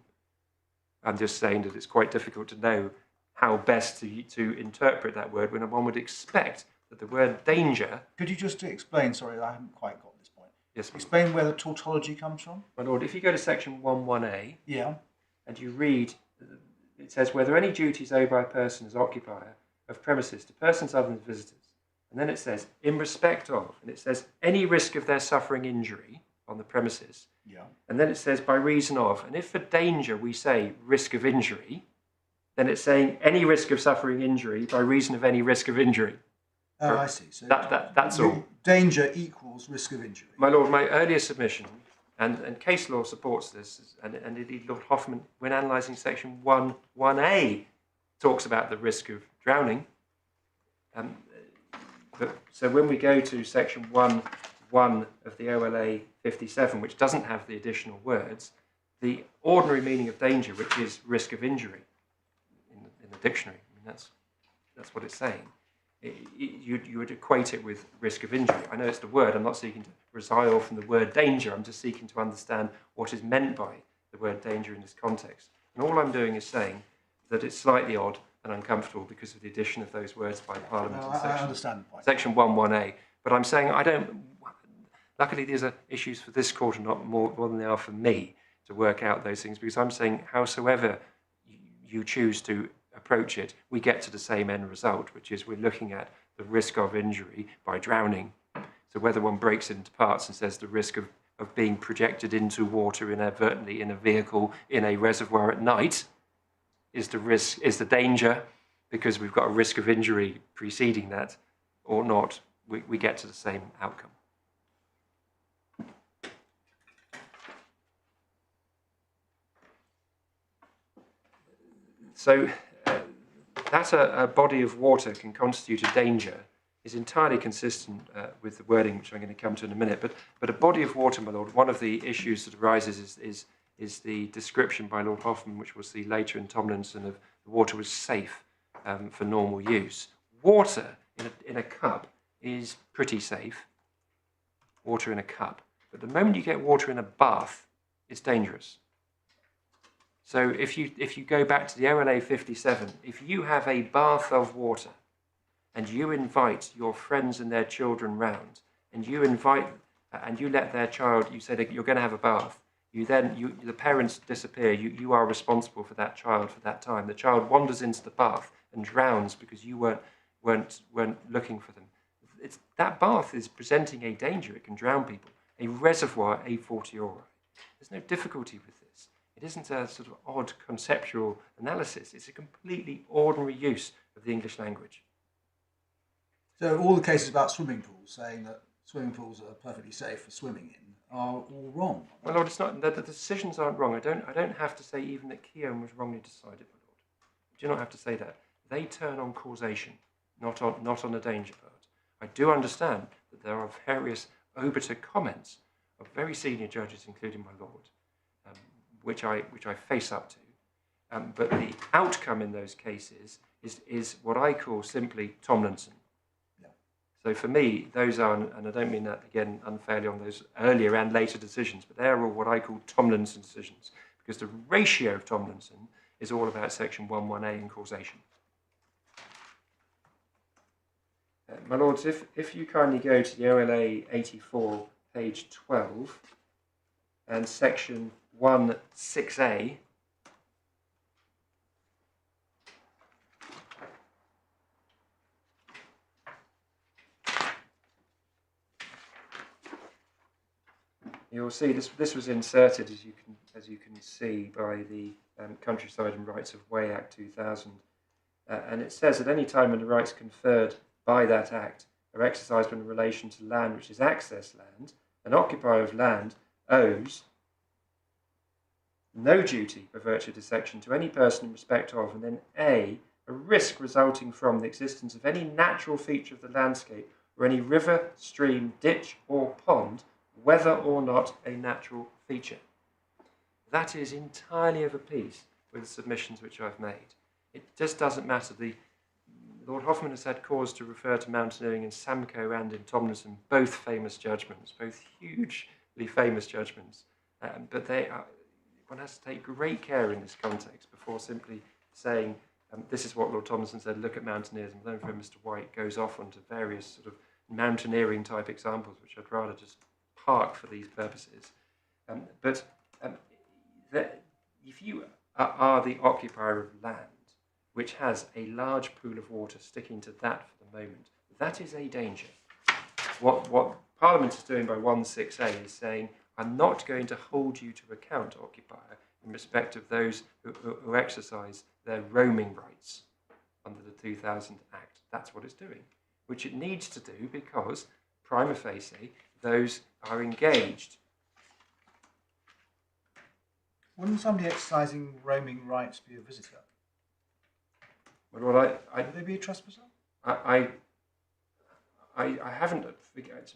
Speaker 3: I'm just saying that it's quite difficult to know how best to interpret that word when one would expect that the word danger...
Speaker 2: Could you just explain, sorry, I haven't quite got this point.
Speaker 3: Yes,
Speaker 2: explain where the tautology comes from?
Speaker 3: My lord, if you go to Section 1(1)(a,
Speaker 2: yeah,
Speaker 3: and you read, it says, whether any duties owed by a person as occupier of premises to persons other than visitors. And then it says, in respect of, and it says, any risk of their suffering injury on the premises.
Speaker 2: Yeah.
Speaker 3: And then it says, by reason of, and if for danger we say risk of injury, then it's saying any risk of suffering injury by reason of any risk of injury.
Speaker 2: Oh, I see. So
Speaker 3: that's all.
Speaker 2: Danger equals risk of injury.
Speaker 3: My lord, my earlier submission, and case law supports this, and indeed Lord Hoffman, when analysing Section 1(1)(a, talks about the risk of drowning. So when we go to Section 1(1) of the OLA 57, which doesn't have the additional words, the ordinary meaning of danger, which is risk of injury in the dictionary, I mean, that's what it's saying. You would equate it with risk of injury. I know it's the word. I'm not seeking to resile from the word danger. I'm just seeking to understand what is meant by the word danger in this context. And all I'm doing is saying that it's slightly odd and uncomfortable because of the addition of those words by Parliament in
Speaker 2: I understand the point.
Speaker 3: Section 1(1)(a. But I'm saying I don't... Luckily, these are issues for this court and not more than they are for me to work out those things, because I'm saying howsoever you choose to approach it, we get to the same end result, which is we're looking at the risk of injury by drowning. So whether one breaks it into parts and says the risk of being projected into water inadvertently in a vehicle in a reservoir at night is the danger, because we've got a risk of injury preceding that, or not, we get to the same outcome. So that a body of water can constitute a danger is entirely consistent with the wording, which I'm going to come to in a minute. But a body of water, my Lord, one of the issues that arises is the description by Lord Hoffman, which we'll see later in Tomlinson, of the water was safe for normal use. Water in a cup is pretty safe. Water in a cup. But the moment you get water in a bath, it's dangerous. So if you go back to the OLA 57, if you have a bath of water and you invite your friends and their children round, and you let their child, you say that you're going to have a bath, the parents disappear, you are responsible for that child for that time. The child wanders into the bath and drowns because you weren't looking for them. That bath is presenting a danger. It can drown people. A reservoir, a fortiori. There's no difficulty with this. It isn't a sort of odd conceptual analysis. It's a completely ordinary use of the English language.
Speaker 2: So all the cases about swimming pools saying that swimming pools are perfectly safe for swimming in are all wrong.
Speaker 3: Well, Lord, it's not. The decisions aren't wrong. I don't have to say even that Keown was wrongly decided, my Lord. I do not have to say that. They turn on causation, not on the danger part. I do understand that there are various obiter comments of very senior judges, including my Lord, which I face up to. But the outcome in those cases is what I call simply Tomlinson.
Speaker 2: Yeah.
Speaker 3: So for me, those are, and I don't mean that again unfairly on those earlier and later decisions, but they are all what I call Tomlinson decisions, because the ratio of Tomlinson is all about section 1.1a and causation. My Lords, if you kindly go to the OLA 84, page 12, and section 1.6a, you'll see this was inserted, as you can see, by the Countryside and Rights of Way Act 2000, and it says at any time when the rights conferred by that act are exercised in relation to land which is access land, an occupier of land owes no duty by virtue of this section to any person in respect of, and then a risk resulting from the existence of any natural feature of the landscape or any river, stream, ditch or pond, whether or not a natural feature. That is entirely of a piece with the submissions which I've made. It just doesn't matter. Lord Hoffman has had cause to refer to mountaineering in Samco and in Tomlinson, both famous judgments, both hugely famous judgments. But one has to take great care in this context before simply saying, this is what Lord Tomlinson said, look at mountaineers. And then for Mr. White goes off onto various sort of mountaineering type examples, which I'd rather just park for these purposes. If you are the occupier of land, which has a large pool of water sticking to that for the moment, that is a danger. What Parliament is doing by 1.6a is saying, I'm not going to hold you to account, occupier, in respect of those who exercise their roaming rights under the 2000 Act. That's what it's doing, which it needs to do because, prima facie, those are engaged.
Speaker 2: Wouldn't somebody exercising roaming rights be a visitor?
Speaker 3: Well,
Speaker 2: Would they be a trespasser?
Speaker 3: I haven't,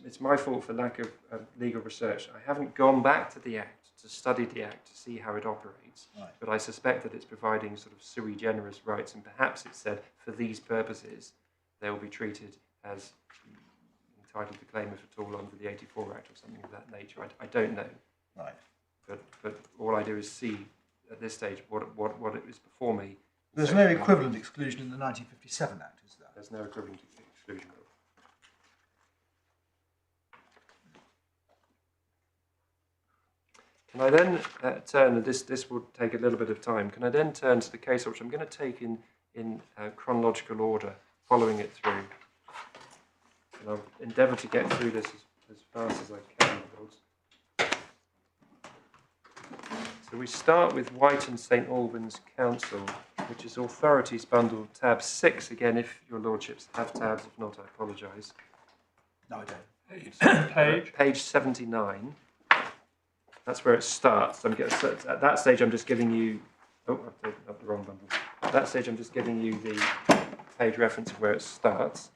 Speaker 3: it's my fault for lack of legal research. I haven't gone back to the Act to study the Act to see how it operates.
Speaker 2: Right.
Speaker 3: But I suspect that it's providing sort of sui generis rights, and perhaps it said for these purposes they will be treated as entitled to claim, if at all, under the 84 Act or something of that nature. I don't know.
Speaker 2: Right.
Speaker 3: But all I do is see at this stage what it is before me.
Speaker 2: There's no equivalent exclusion in the 1957 Act, is there?
Speaker 3: There's no equivalent exclusion. Can I then turn, and this will take a little bit of time, can I then turn to the case which I'm going to take in in chronological order, following it through. And I'll endeavour to get through this as fast as I can, Lords. So we start with White and St Albans Council, which is Authorities Bundle, tab 6. Again, if your Lordships have tabs, if not, I apologise.
Speaker 2: No, I don't.
Speaker 3: Page 79. That's where it starts. At that stage, I'm just giving you... Oh, I've taken up the wrong bundle. At that stage, I'm just giving you the page reference of where it starts.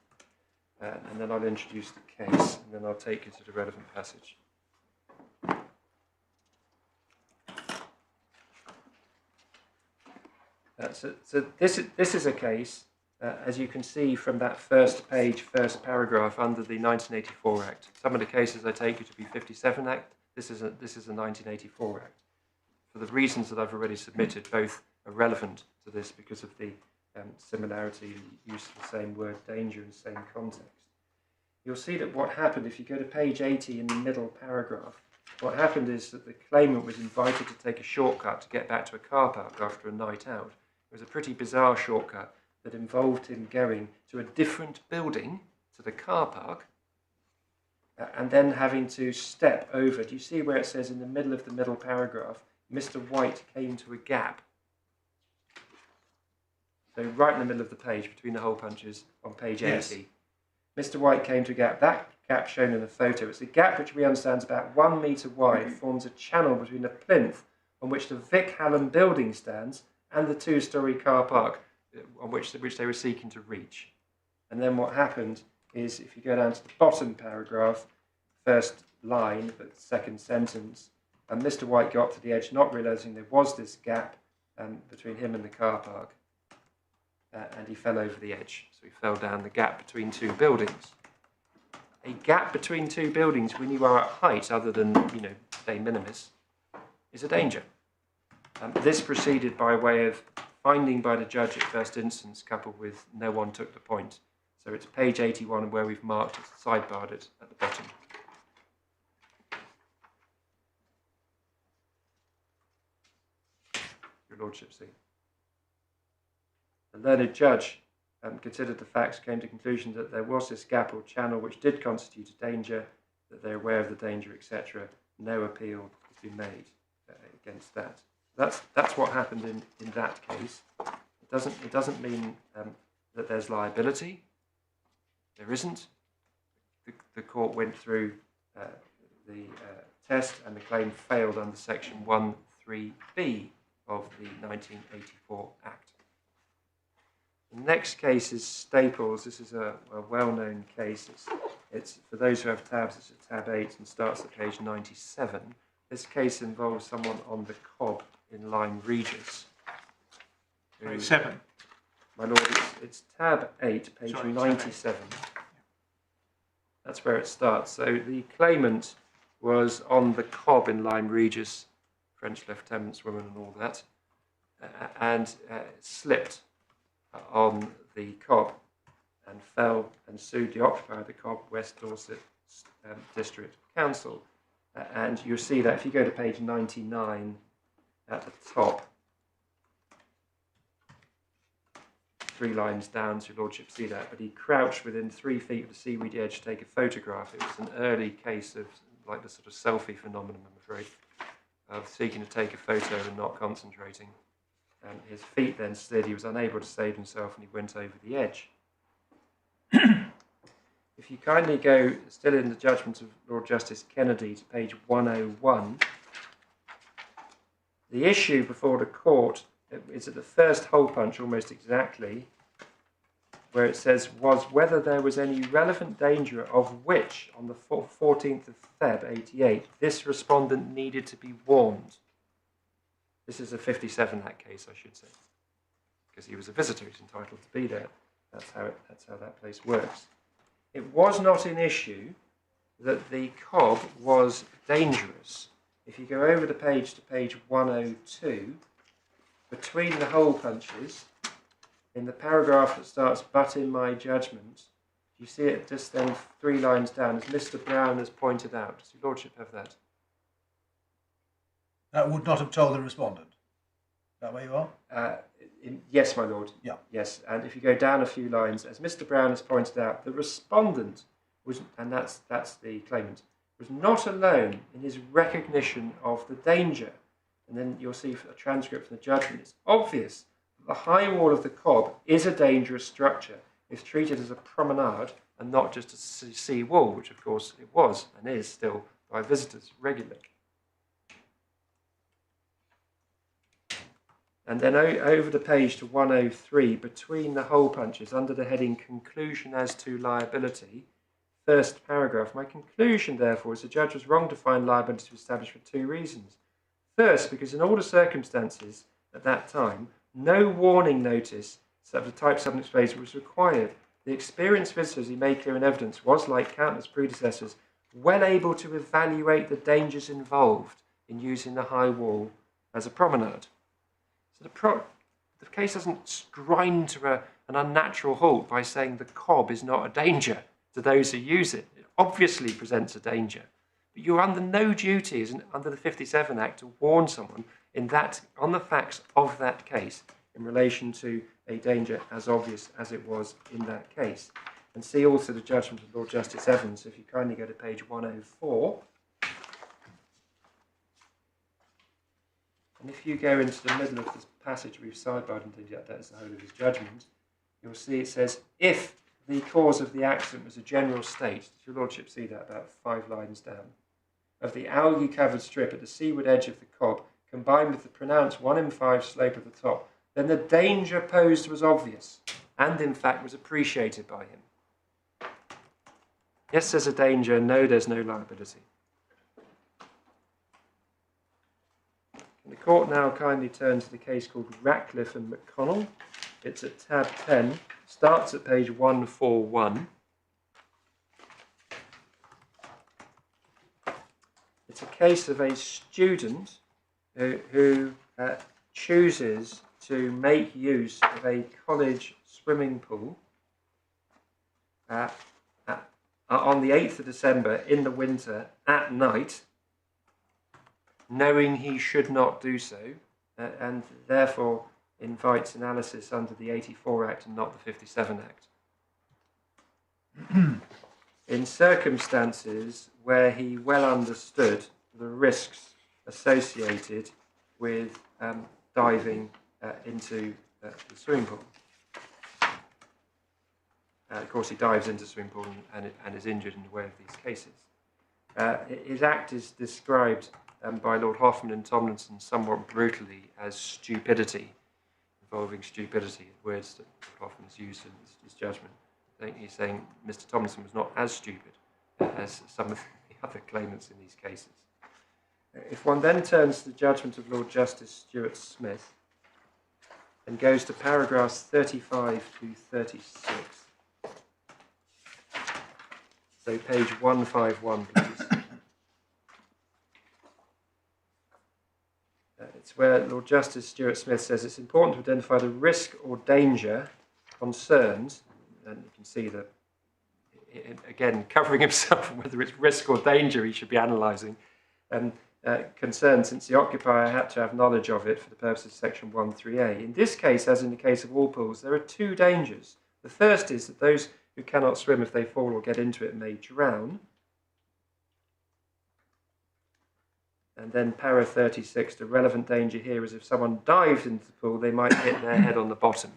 Speaker 3: And then I'll introduce the case, and then I'll take you to the relevant passage. So this is a case, as you can see from that first page, first paragraph under the 1984 Act. Some of the cases I take you to be 57 Act. This is a 1984 Act. For the reasons that I've already submitted, both are relevant to this because of the similarity, use of the same word, danger, in the same context. You'll see that what happened, if you go to page 80 in the middle paragraph, what happened is that the claimant was invited to take a shortcut to get back to a car park after a night out. It was a pretty bizarre shortcut that involved him going to a different building, to the car park, and then having to step over. Do you see where it says in the middle of the middle paragraph, Mr. White came to a gap? So right in the middle of the page, between the hole punches, on page 80. Yes. Mr. White came to a gap. That gap shown in the photo, it's a gap which we understand is about 1 metre wide, forms a channel between the plinth on which the Vic Hallam building stands and the two-storey car park on which they were seeking to reach. And then what happened is, if you go down to the bottom paragraph, first line, but second sentence, and Mr. White got to the edge, not realising there was this gap between him and the car park, and he fell over the edge. So he fell down the gap between two buildings. A gap between two buildings when you are at height other than, de minimis, is a danger. This proceeded by way of finding by the judge at first instance, coupled with no one took the point. So it's page 81 where we've marked it, sidebarred it at the bottom. Your Lordship, see. The learned judge considered the facts, came to the conclusion that there was this gap or channel which did constitute a danger, that they're aware of the danger, etc. No appeal has been made against that. That's what happened in that case. It doesn't mean that there's liability. There isn't. The court went through the test, and the claim failed under section 1(3)(b) of the 1984 Act. The next case is Staples. This is a well-known case. It's for those who have tabs, it's at tab 8 and starts at page 97. This case involves someone on the cob in Lyme Regis.
Speaker 4: 97.
Speaker 3: My lord, it's tab 8, page 97. That's where it starts. So the claimant was on the cob in Lyme Regis, French lieutenant's woman and all that, and slipped on the cob and fell and sued the occupier of the cob, West Dorset District Council. And you'll see that if you go to page 99 at the top, 3 lines down, so your Lordship see that, but he crouched within 3 feet of the seaweed edge to take a photograph. It was an early case of like the sort of selfie phenomenon, I'm afraid, of seeking to take a photo and not concentrating. His feet then slid, he was unable to save himself, and he went over the edge. If you kindly go, still in the judgment of Lord Justice Kennedy, to page 101, the issue before the court is at the first hole punch almost exactly, where it says, was whether there was any relevant danger of which, on the 14th of Feb 88, this respondent needed to be warned. This is a 57 Act case, I should say, because he was a visitor, he's entitled to be there. That's how that place works. It was not an issue that the cob was dangerous. If you go over the page to page 102, between the hole punches, in the paragraph that starts, but in my judgment, you see it just then 3 lines down, as Mr. Brown has pointed out. Does your Lordship have that?
Speaker 2: That would not have told the respondent. Is that where you are?
Speaker 3: Yes, my lord.
Speaker 2: Yeah.
Speaker 3: Yes, and if you go down a few lines, as Mr. Brown has pointed out, the respondent was, and that's the claimant, was not alone in his recognition of the danger. And then you'll see a transcript from the judgment. It's obvious that the high wall of the Cobb is a dangerous structure if treated as a promenade and not just a sea wall, which of course it was and is still by visitors regularly. And then over the page to 103, between the hole punches, under the heading Conclusion as to Liability, first paragraph. My conclusion, therefore, is the judge was wrong to find liability to establish for two reasons. First, because in all the circumstances at that time, no warning notice of the type subject explains was required. The experienced visitor, as he made clear in evidence, was, like countless predecessors, well able to evaluate the dangers involved in using the high wall as a promenade. So the case doesn't grind to an unnatural halt by saying the Cobb is not a danger to those who use it. It obviously presents a danger. But you're under no duty under the 57 Act to warn someone on the facts of that case in relation to a danger as obvious as it was in that case. And see also the judgment of Lord Justice Evans, if you kindly go to page 104. And if you go into the middle of this passage we've sidebarred and things like that as the whole of his judgment, you'll see it says, if the cause of the accident was a general state, does your lordship see that about 5 lines down, of the algae-covered strip at the seaward edge of the Cobb, combined with the pronounced 1 in 5 slope at the top, then the danger posed was obvious, and in fact was appreciated by him. Yes, there's a danger, no, there's no liability. And the court now kindly turns to the case called Ratcliffe and Mcconnell. It's at tab 10, starts at page 141. It's a case of a student who chooses to make use of a college swimming pool on the 8th of December in the winter at night, knowing he should not do so, and therefore invites analysis under the 84 Act and not the 57 Act. In circumstances where he well understood the risks associated with diving into the swimming pool. Of course, he dives into the swimming pool and is injured in the way of these cases. His act is described by Lord Hoffman and Tomlinson somewhat brutally as stupidity, involving stupidity, words that Hoffman has used in his judgment. I think he's saying Mr. Tomlinson was not as stupid as some of the other claimants in these cases. If one then turns to the judgment of Lord Justice Stuart Smith and goes to paragraphs 35 to 36, so page 151, please. It's where Lord Justice Stuart Smith says it's important to identify the risk or danger concerned, and you can see that, again, covering himself on whether it's risk or danger he should be analysing, concerned since the occupier had to have knowledge of it for the purposes of section 13A. In this case, as in the case of all pools, there are two dangers. The first is that those who cannot swim if they fall or get into it may drown. And then para 36, the relevant danger here is if someone dives into the pool, they might hit their head on the bottom.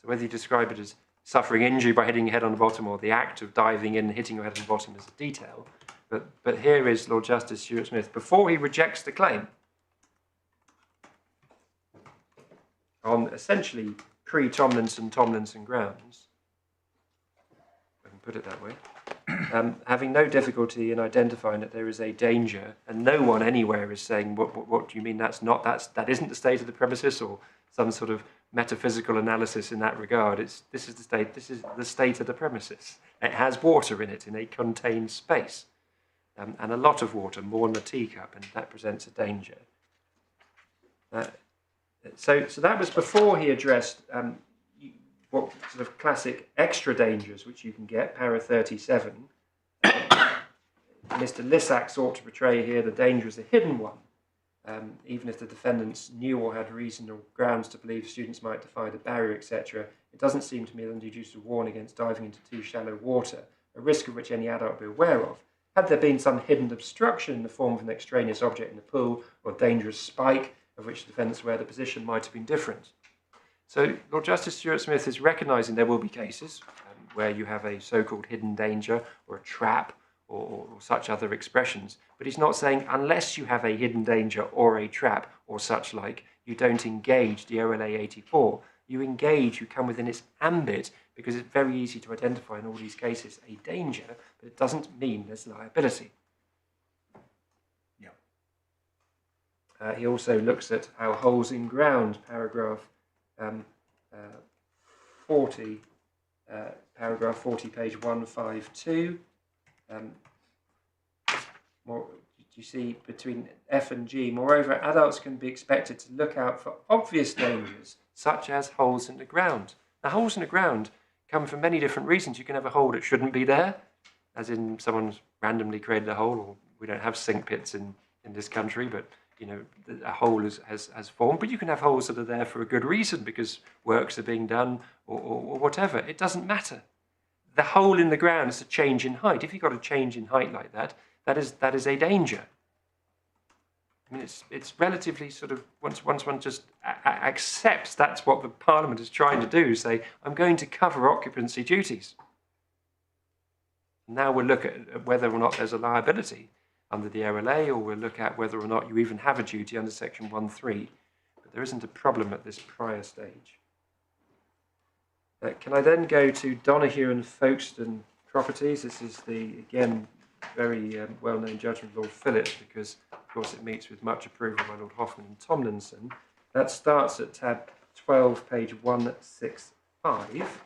Speaker 3: So whether you describe it as suffering injury by hitting your head on the bottom or the act of diving in and hitting your head on the bottom is a detail. But here is Lord Justice Stuart Smith, before he rejects the claim, on essentially pre-Tomlinson grounds, if I can put it that way, having no difficulty in identifying that there is a danger, and no one anywhere is saying, what do you mean that isn't the state of the premises, or some sort of metaphysical analysis in that regard. This is the state of the premises. It has water in it in a contained space. And a lot of water, more than a teacup, and that presents a danger. So that was before he addressed what sort of classic extra dangers which you can get, para 37. Mr. Lissack sought to portray here the danger as a hidden one, even if the defendants knew or had reason or grounds to believe students might defy the barrier, etc., it doesn't seem to me an undue duty to warn against diving into too shallow water, a risk of which any adult would be aware of. Had there been some hidden obstruction in the form of an extraneous object in the pool or a dangerous spike, of which the defendants were aware, the position might have been different. So Lord Justice Stuart Smith is recognising there will be cases where you have a so-called hidden danger or a trap or such other expressions, but he's not saying unless you have a hidden danger or a trap or such like, you don't engage the OLA 84. You engage, you come within its ambit, because it's very easy to identify in all these cases a danger, but it doesn't mean there's liability.
Speaker 2: Yeah.
Speaker 3: He also looks at how holes in ground, paragraph 40, page 152. You see between F and G, moreover, adults can be expected to look out for obvious dangers, such as holes in the ground. Now, holes in the ground come from many different reasons. You can have a hole that shouldn't be there, as in someone's randomly created a hole, or we don't have sink pits in this country, but you know, a hole has formed. But you can have holes that are there for a good reason, because works are being done or whatever. It doesn't matter. The hole in the ground is a change in height. If you've got a change in height like that, that is a danger. I mean, it's relatively sort of, once one just accepts that's what the Parliament is trying to do, say, I'm going to cover occupancy duties. Now we'll look at whether or not there's a liability under the OLA, or we'll look at whether or not you even have a duty under section 1.3, but there isn't a problem at this prior stage. Can I then go to Donoghue and Folkestone properties? This is the, again, very well-known judgment of Lord Phillips, because, of course, it meets with much approval by Lord Hoffman and Tomlinson. That starts at tab 12, page 165.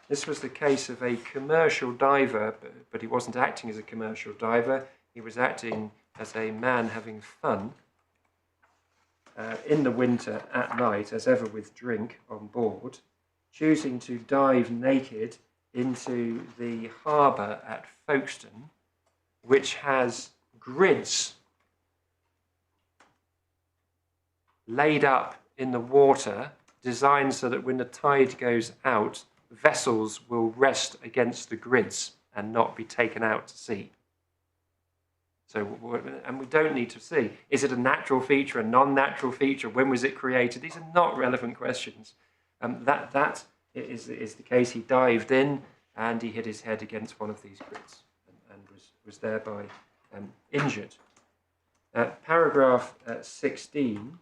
Speaker 3: This was the case of a commercial diver, but he wasn't acting as a commercial diver. He was acting as a man having fun in the winter at night, as ever with drink on board, choosing to dive naked into the harbour at Folkestone, which has grids laid up in the water, designed so that when the tide goes out, vessels will rest against the grids and not be taken out to sea. So, and we don't need to see, is it a natural feature, a non-natural feature? When was it created? These are not relevant questions. That is the case. He dived in and he hit his head against one of these grids and was thereby injured. Paragraph 16,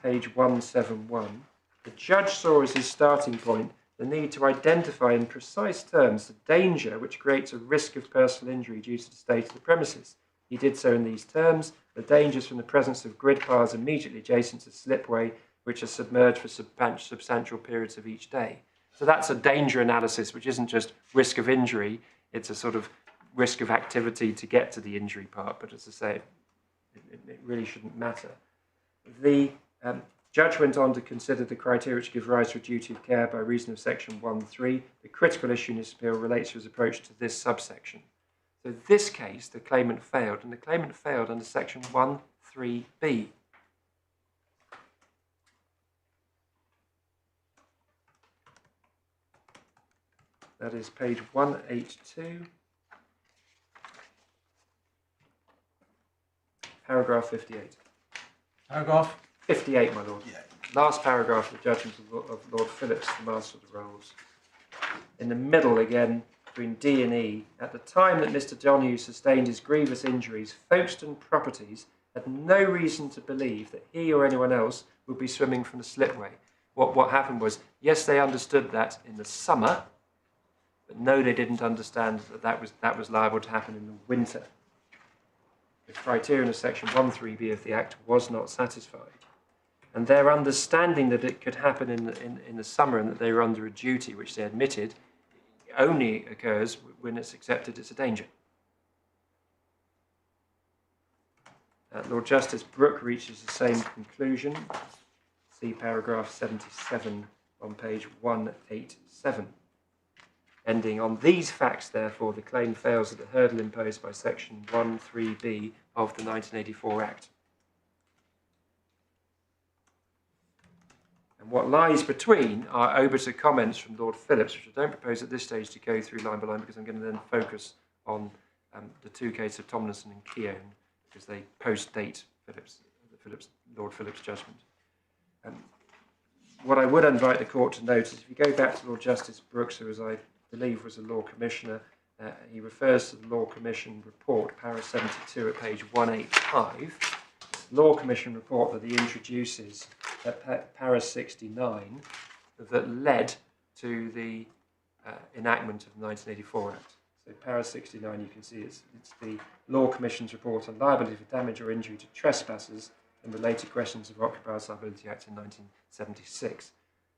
Speaker 3: page 171. The judge saw as his starting point the need to identify in precise terms the danger which creates a risk of personal injury due to the state of the premises. He did so in these terms: the dangers from the presence of grid piles immediately adjacent to slipway, which are submerged for substantial periods of each day. So that's a danger analysis, which isn't just risk of injury, it's a sort of risk of activity to get to the injury part, but as I say, it really shouldn't matter. The judge went on to consider the criteria which give rise to a duty of care by reason of section 1.3. The critical issue in this appeal relates to his approach to this subsection. So in this case, the claimant failed, and the claimant failed under section 1.3b. That is page 182, paragraph 58.
Speaker 4: Paragraph?
Speaker 3: 58, my lord.
Speaker 2: Yeah.
Speaker 3: Last paragraph of the judgment of Lord Phillips, the Master of the Rolls. In the middle again, between D and E, at the time that Mr. Donoghue sustained his grievous injuries, Folkestone Properties had no reason to believe that he or anyone else would be swimming from the slipway. What happened was, yes, they understood that in the summer, but no, they didn't understand that was liable to happen in the winter. The criterion of section 1.3b of the Act was not satisfied. And their understanding that it could happen in the summer and that they were under a duty, which they admitted, only occurs when it's accepted it's a danger. Lord Justice Brooke reaches the same conclusion. See paragraph 77 on page 187. ending on these facts, therefore, the claim fails at the hurdle imposed by Section 1(3)(b) of the 1984 Act. And what lies between are obiter comments from Lord Phillips, which I don't propose at this stage to go through line by line because I'm going to then focus on the two cases of Tomlinson and Keown because they post-date Lord Phillips' judgment. What I would invite the court to note is if you go back to Lord Justice Brooks, who, as I believe, was a Law Commissioner, he refers to the Law Commission report, para 72 at page 185. Law Commission report that he introduces at para 69 that led to the enactment of the 1984 Act. So para 69, you can see it's the Law Commission's report on liability for damage or injury to trespassers and related questions of Occupiers Liability Act in 1976.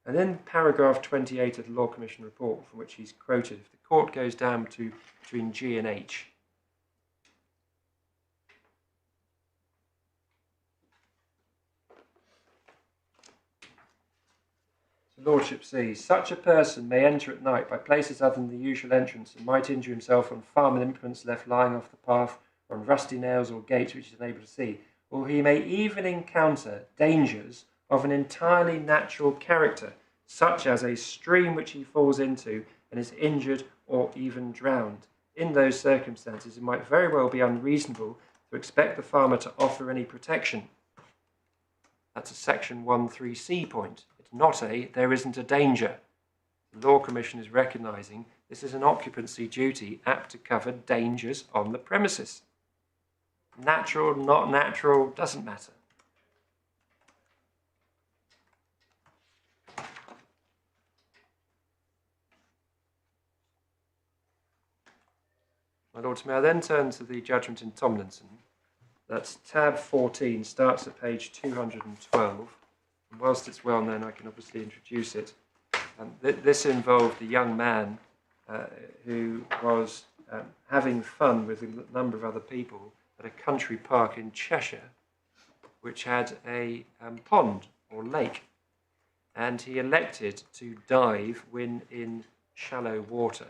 Speaker 3: And then paragraph 28 of the Law Commission report, from which he's quoted, if the court goes down to between G and H, the Lordship sees, such a person may enter at night by places other than the usual entrance and might injure himself on farm implements left lying off the path or on rusty nails or gates which he is unable to see, or he may even encounter dangers of an entirely natural character, such as a stream which he falls into and is injured or even drowned. In those circumstances, it might very well be unreasonable to expect the farmer to offer any protection. That's a Section 1(3)(c) point. It's not there isn't a danger. The Law Commission is recognising this is an occupancy duty apt to cover dangers on the premises. Natural, not natural, doesn't matter. My Lords, may I then turn to the judgment in Tomlinson? That's tab 14, starts at page 212. And whilst it's well known, I can obviously introduce it. This involved a young man who was having fun with a number of other people at a country park in Cheshire, which had a pond or lake. And he elected to dive when in shallow water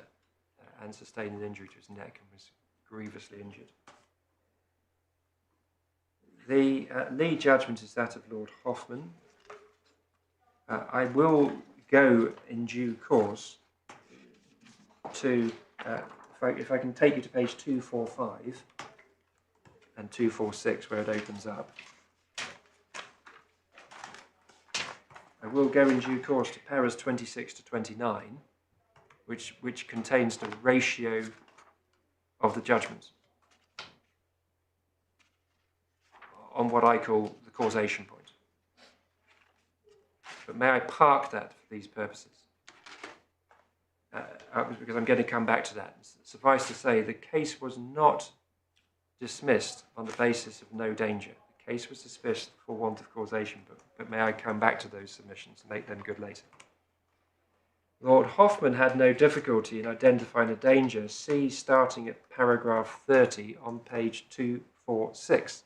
Speaker 3: and sustained an injury to his neck and was grievously injured. The lead judgment is that of Lord Hoffman. I will go in due course to, if I can take you to page 245 and 246 where it opens up. I will go in due course to paras 26 to 29, which contains the ratio of the judgments on what I call the causation point. But may I park that for these purposes? Because I'm going to come back to that. Suffice to say, the case was not dismissed on the basis of no danger. The case was dismissed for want of causation, but may I come back to those submissions and make them good later. Lord Hoffman had no difficulty in identifying a danger, see starting at paragraph 30 on page 246.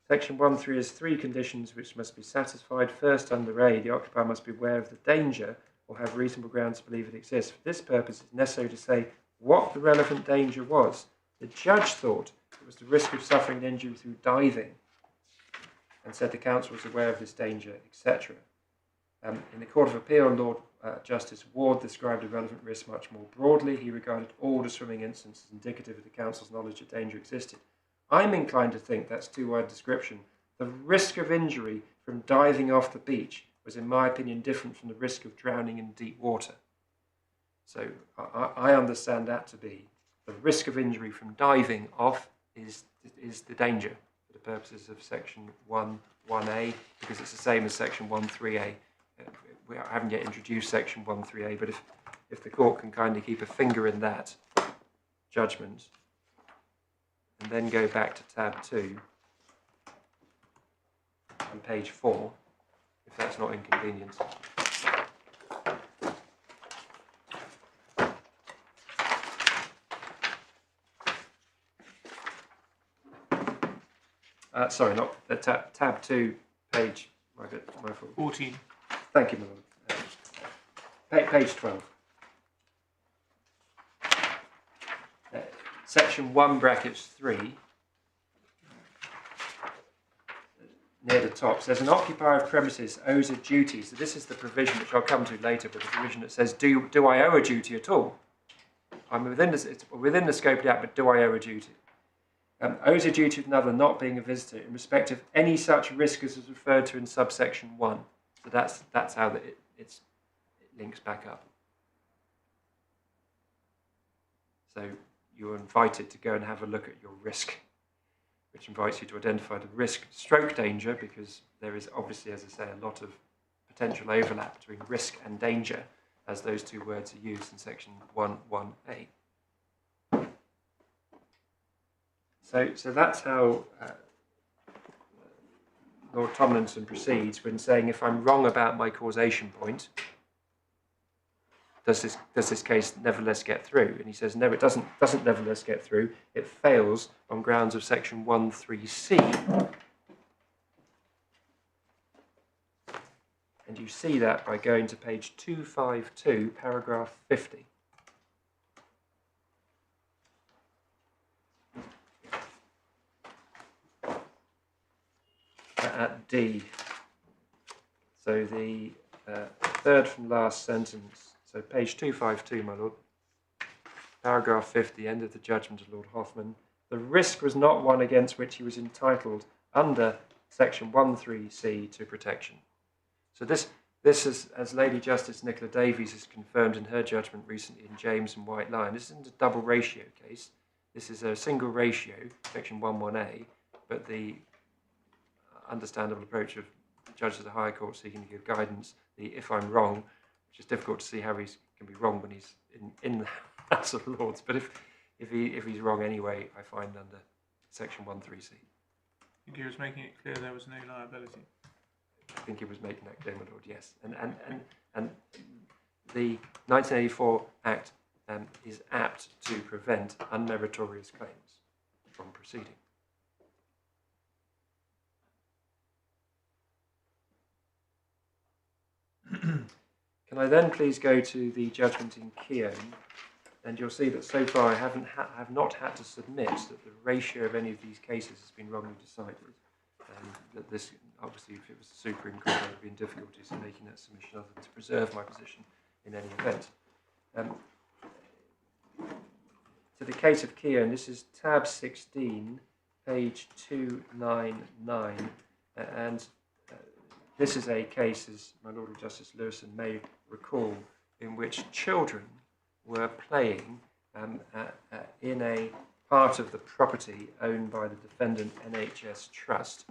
Speaker 3: Section 1(3) has three conditions which must be satisfied. First, under A, the occupier must be aware of the danger or have reasonable grounds to believe it exists. For this purpose, it's necessary to say what the relevant danger was. The judge thought it was the risk of suffering an injury through diving and said the counsel was aware of this danger, etc. In the Court of Appeal, Lord Justice Ward described a relevant risk much more broadly. He regarded all the swimming incidents as indicative of the counsel's knowledge that danger existed. I'm inclined to think that's too wide a description. The risk of injury from diving off the beach was, in my opinion, different from the risk of drowning in deep water. So I understand that to be the risk of injury from diving off is the danger for the purposes of Section 1(1)(a), because it's the same as Section 1(3)(a). We haven't yet introduced Section 1(3)(a), but if the court can kindly keep a finger in that judgment, and then go back to tab 2 on page 4, if that's not inconvenient. Sorry, not tab 2, page, my fault.
Speaker 4: 14.
Speaker 3: Thank you, my lord. Page 12. section 1 brackets 3, near the top, says an occupier of premises owes a duty. So this is the provision which I'll come to later, but the provision that says, do I owe a duty at all? I'm within the scope of the act, but do I owe a duty? Owes a duty to another not being a visitor in respect of any such risk as is referred to in subsection 1. So that's how it links back up. So you're invited to go and have a look at your risk, which invites you to identify the risk stroke danger, because there is obviously, as I say, a lot of potential overlap between risk and danger as those two words are used in section 1(1)(a). So that's how Lord Tomlinson proceeds when saying, if I'm wrong about my causation point, does this case nevertheless get through? And he says, no, it doesn't nevertheless get through. It fails on grounds of section 1(3)(c). And you see that by going to page 252, paragraph 50. At D. So the third from last sentence. So page 252, my lord. Paragraph 50, end of the judgment of Lord Hoffman. The risk was not one against which he was entitled under section 1(3)(c) to protection. So this is, as Lady Justice Nicola Davies has confirmed in her judgment recently in James and White Lion, this isn't a double ratio case. This is a single ratio, section 1(1)(a), but the understandable approach of judges of the higher court seeking to give guidance, the if I'm wrong, which is difficult to see how he can be wrong when he's in the House of Lords, but if he's wrong anyway, I find under section 1(3)(c).
Speaker 4: I think he was making it clear there was no liability.
Speaker 3: I think he was making that clear, my lord, yes. And the 1984 Act is apt to prevent unmeritorious claims from proceeding. Can I then please go to the judgment in Keown? And you'll see that so far I have not had to submit that the ratio of any of these cases has been wrongly decided. That this, obviously, if it was the Supreme Court, I would be in difficulties in making that submission other than to preserve my position in any event. To the case of Keown, this is tab 16, page 299, and this is a case, as my Lord Justice Lewison may recall, in which children were playing in a part of the property owned by the defendant NHS Trust,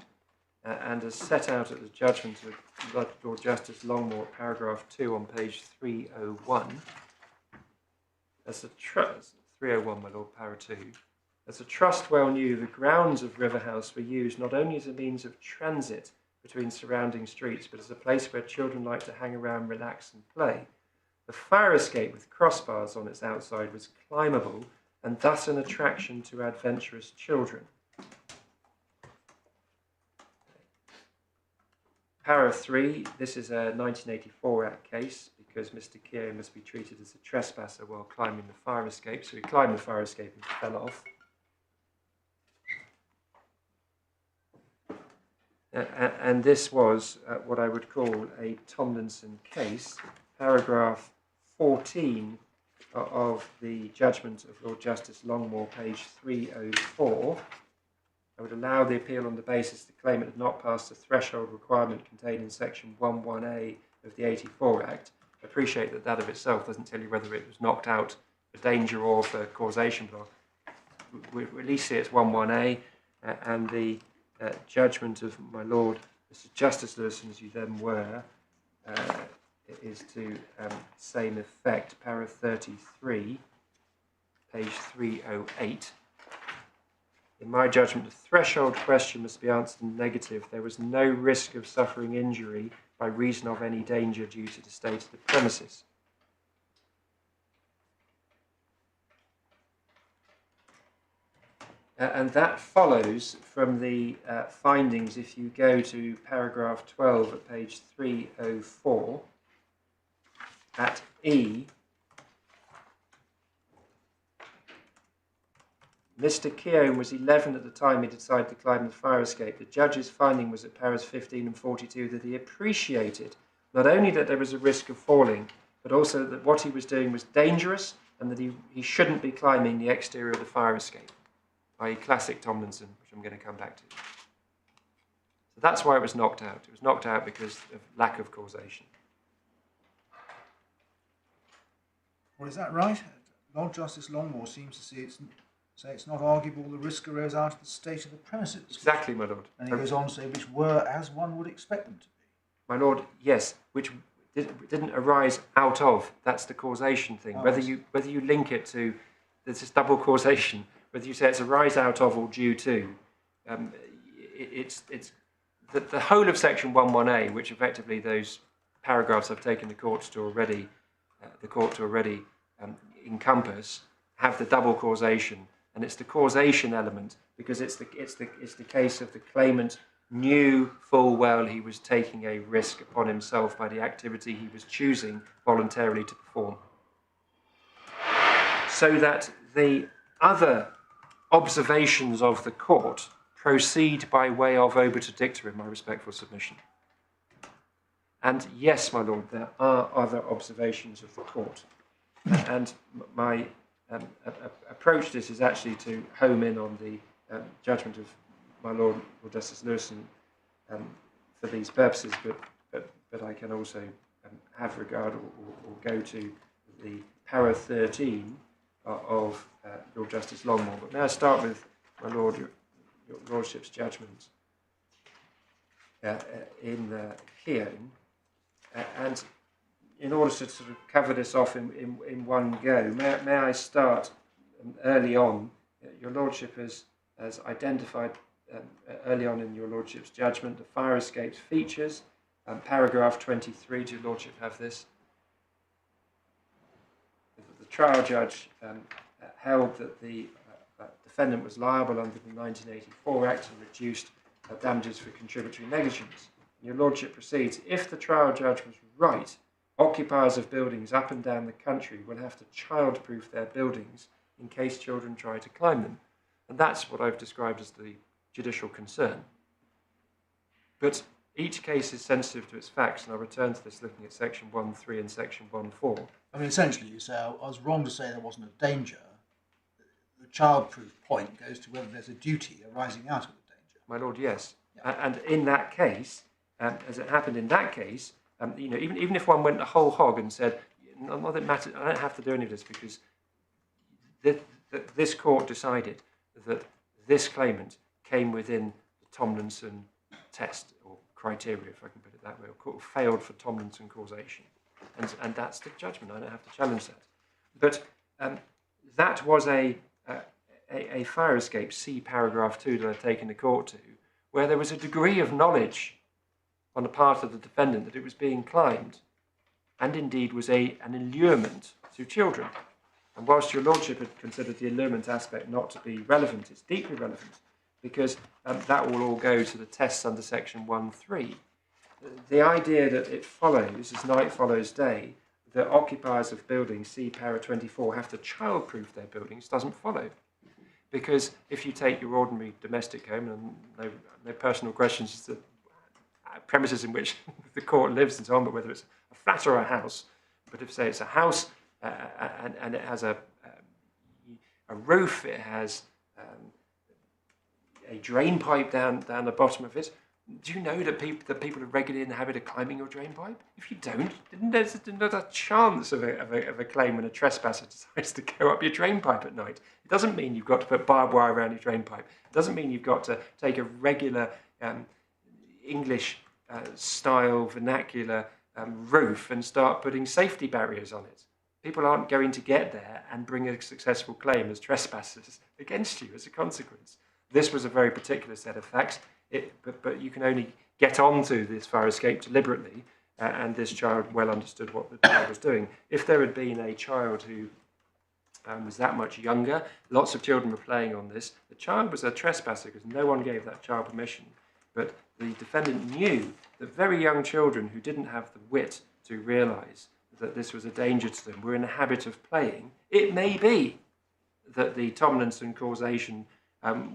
Speaker 3: and as set out at the judgment of Lord Justice Longmore, paragraph 2 on page 301, as the trust, 301, my Lord, para 2, as the trust well knew, the grounds of Riverhouse were used not only as a means of transit between surrounding streets, but as a place where children like to hang around, relax and play. The fire escape with crossbars on its outside was climbable and thus an attraction to adventurous children. Para 3, this is a 1984 Act case because Mr. Keown must be treated as a trespasser while climbing the fire escape, so he climbed the fire escape and fell off. And this was what I would call a Tomlinson case. Paragraph 14 of the judgment of Lord Justice Longmore, page 304. I would allow the appeal on the basis the claimant had not passed the threshold requirement contained in section 1(1)(a) of the 84 Act. I appreciate that of itself doesn't tell you whether it was knocked out for danger or for causation, but we at least see it's 1(1)(a), and the judgment of my Lord Mr. Justice Lewison, as you then were, is to same effect, para 33, page 308. In my judgment, the threshold question must be answered in the negative. There was no risk of suffering injury by reason of any danger due to the state of the premises. And that follows from the findings if you go to paragraph 12 at page 304 at E. Mr. Keown was 11 at the time he decided to climb the fire escape. The judge's finding was at paras 15 and 42 that he appreciated not only that there was a risk of falling, but also that what he was doing was dangerous and that he shouldn't be climbing the exterior of the fire escape, i.e. classic Tomlinson, which I'm going to come back to. So that's why it was knocked out. It was knocked out because of lack of causation.
Speaker 2: Well, is that right? Lord Justice Longmore seems to say it's not arguable the risk arose out of the state of the premises.
Speaker 3: Exactly, my lord.
Speaker 2: And he goes on to say, which were as one would expect them to be.
Speaker 3: My lord, yes, which didn't arise out of. That's the causation thing.
Speaker 2: Oh,
Speaker 3: whether you link it to this double causation, whether you say it's arise out of or due to, it's the whole of section 11A, which effectively those paragraphs I've taken the court to already encompass, have the double causation, and it's the causation element because it's the case of the claimant knew full well he was taking a risk upon himself by the activity he was choosing voluntarily to perform. So that the other observations of the court proceed by way of obiter dicta in my respectful submission. And yes, my lord, there are other observations of the court. And my approach to this is actually to home in on the judgment of my Lord Justice Lewison for these purposes, but I can also have regard or go to the para 13 of Lord Justice Longmore. But may I start with my Lord, your Lordship's judgment in Keown, and in order to sort of cover this off in one go, may I start early on? Your Lordship has identified early on in your Lordship's judgment the fire escape's features. Paragraph 23, do your Lordship have this? The trial judge held that the defendant was liable under the 1984 Act and reduced damages for contributory negligence. Your Lordship proceeds, if the trial judge was right, occupiers of buildings up and down the country will have to child-proof their buildings in case children try to climb them. And that's what I've described as the judicial concern. But each case is sensitive to its facts, and I'll return to this looking at section 1.3 and section 1.4.
Speaker 2: I mean, essentially, you say I was wrong to say there wasn't a danger. The child-proof point goes to whether there's a duty arising out of the danger.
Speaker 3: My lord, yes.
Speaker 2: Yeah.
Speaker 3: And in that case, as it happened in that case, even if one went the whole hog and said, none of it matters, I don't have to do any of this because this court decided that this claimant came within the Tomlinson test or criteria, if I can put it that way, or failed for Tomlinson causation. And that's the judgment. I don't have to challenge that. But that was a fire escape, see paragraph 2 that I've taken the court to, where there was a degree of knowledge on the part of the defendant that it was being climbed, and indeed was an allurement to children. And whilst your Lordship had considered the allurement aspect not to be relevant, it's deeply relevant, because that will all go to the tests under section 1.3. The idea that it follows, as night follows day, that occupiers of buildings, see para 24, have to child-proof their buildings, doesn't follow. Because if you take your ordinary domestic home, and no personal questions as to premises in which the court lives and so on, but whether it's a flat or a house, but if, say, it's a house and it has a roof, it has a drain pipe down the bottom of it, do you know that people are regularly in the habit of climbing your drain pipe? If you don't, there's not a chance of a claim when a trespasser decides to go up your drain pipe at night. It doesn't mean you've got to put barbed wire around your drain pipe. It doesn't mean you've got to take a regular English style vernacular roof and start putting safety barriers on it. People aren't going to get there and bring a successful claim as trespassers against you as a consequence. This was a very particular set of facts, but you can only get onto this fire escape deliberately, and this child well understood what the child was doing. If there had been a child who was that much younger, lots of children were playing on this, the child was a trespasser because no one gave that child permission. But the defendant knew that very young children who didn't have the wit to realise that this was a danger to them were in the habit of playing. It may be that the Tomlinson causation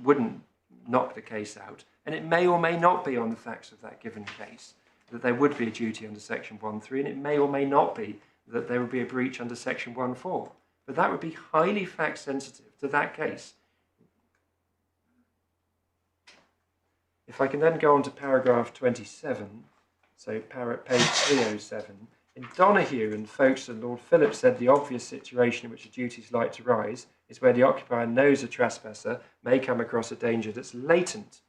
Speaker 3: wouldn't knock the case out, and it may or may not be on the facts of that given case that there would be a duty under Section 1.3, and it may or may not be that there would be a breach under Section 1.4. But that would be highly fact sensitive to that case. If I can then go on to paragraph 27, so page 307, in Donahue and Folkestone, Lord Phillips said the obvious situation in which a duty is like to rise is where the occupier knows a trespasser may come across a danger that's latent.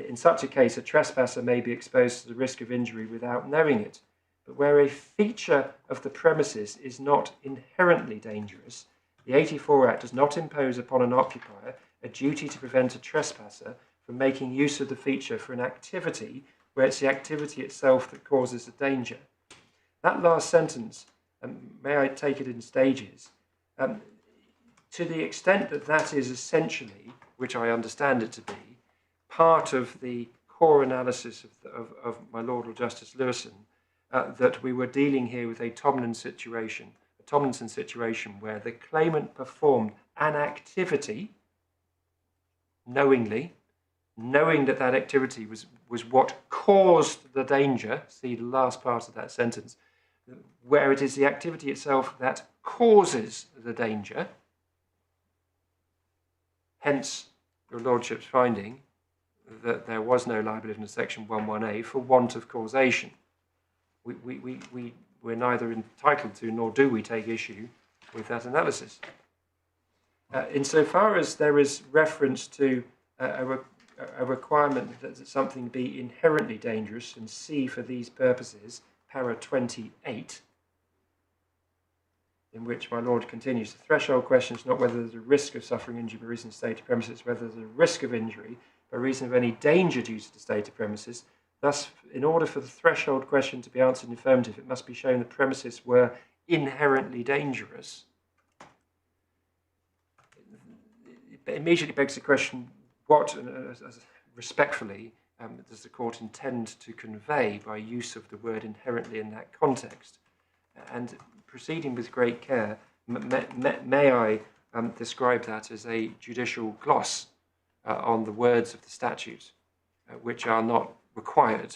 Speaker 3: In such a case, a trespasser may be exposed to the risk of injury without knowing it. But where a feature of the premises is not inherently dangerous, the 84 Act does not impose upon an occupier a duty to prevent a trespasser from making use of the feature for an activity where it's the activity itself that causes the danger. That last sentence, may I take it in stages, to the extent that that is essentially, which I understand it to be, part of the core analysis of my Lord Justice Lewison, that we were dealing here with a Tomlinson situation where the claimant performed an activity knowingly, knowing that that activity was what caused the danger, see the last part of that sentence, where it is the activity itself that causes the danger, hence your Lordship's finding that there was no liability under Section 1.1a for want of causation. We're neither entitled to nor do we take issue with that analysis. Insofar as there is reference to a requirement that something be inherently dangerous, and C for these purposes, para 28, in which my Lord continues, the threshold question is not whether there's a risk of suffering injury by reason of state of premises, whether there's a risk of injury by reason of any danger due to the state of premises. Thus, in order for the threshold question to be answered in the affirmative, it must be shown the premises were inherently dangerous. It immediately begs the question, what, respectfully, does the court intend to convey by use of the word inherently in that context? And proceeding with great care, may I describe that as a judicial gloss on the words of the statute, which are not required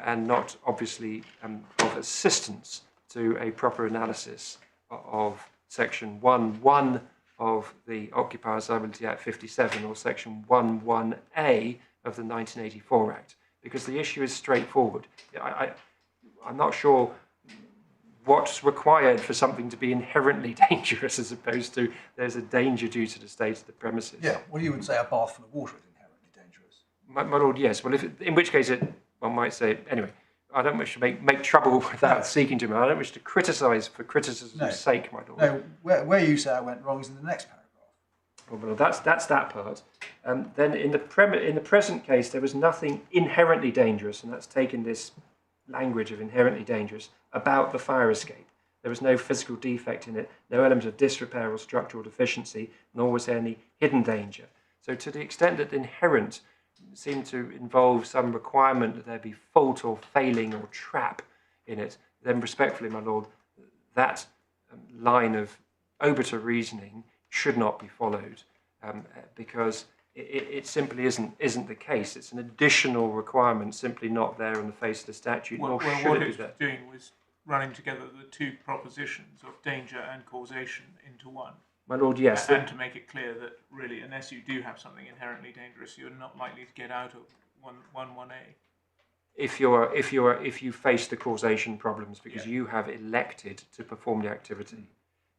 Speaker 3: and not obviously of assistance to a proper analysis of Section 1.1 of the Occupiers Liability Act 57 or Section 1.1a of the 1984 Act, because the issue is straightforward. I'm not sure what's required for something to be inherently dangerous as opposed to there's a danger due to the state of the premises.
Speaker 2: Yeah, well, you would say a bath full of water is inherently dangerous.
Speaker 3: My Lord, yes. Well, in which case one might say, anyway, I don't wish to make trouble without seeking to. I don't wish to criticise for criticism's sake, my Lord.
Speaker 2: No, where you say I went wrong is in the next paragraph.
Speaker 3: Well, that's that part. Then in the present case, there was nothing inherently dangerous, and that's taken this language of inherently dangerous about the fire escape. There was no physical defect in it, no element of disrepair or structural deficiency, nor was there any hidden danger. So to the extent that inherent seemed to involve some requirement that there be fault or failing or trap in it, then respectfully, my Lord, that line of obiter reasoning should not be followed, because it simply isn't the case. It's an additional requirement, simply not there on the face of the statute.
Speaker 4: Well,
Speaker 3: nor
Speaker 4: what
Speaker 3: should
Speaker 4: it
Speaker 3: it
Speaker 4: was
Speaker 3: be there.
Speaker 4: doing was running together the two propositions of danger and causation into one.
Speaker 3: My Lord, yes.
Speaker 4: And to make it clear that really, unless you do have something inherently dangerous, you're not likely to get out of 1.1a.
Speaker 3: If you face the causation problems because you have elected to perform the activity,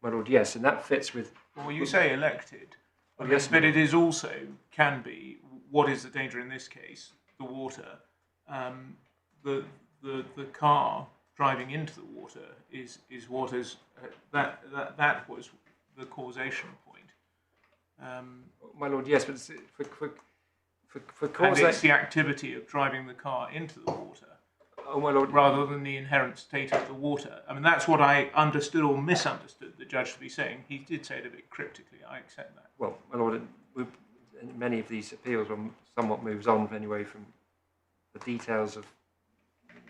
Speaker 3: my Lord, yes, and that fits with.
Speaker 4: Well, you say elected,
Speaker 3: Well, yes,
Speaker 4: but it is also can be. What is the danger in this case? The water. The car driving into the water is what is that was the causation point.
Speaker 3: My Lord, yes, but for
Speaker 4: And
Speaker 3: causation.
Speaker 4: it's the activity of driving the car into the water,
Speaker 3: Oh, my Lord.
Speaker 4: rather than the inherent state of the water. I mean, that's what I understood or misunderstood the judge to be saying. He did say it a bit cryptically. I accept that.
Speaker 3: Well, my Lord, in many of these appeals, one somewhat moves on anyway from the details of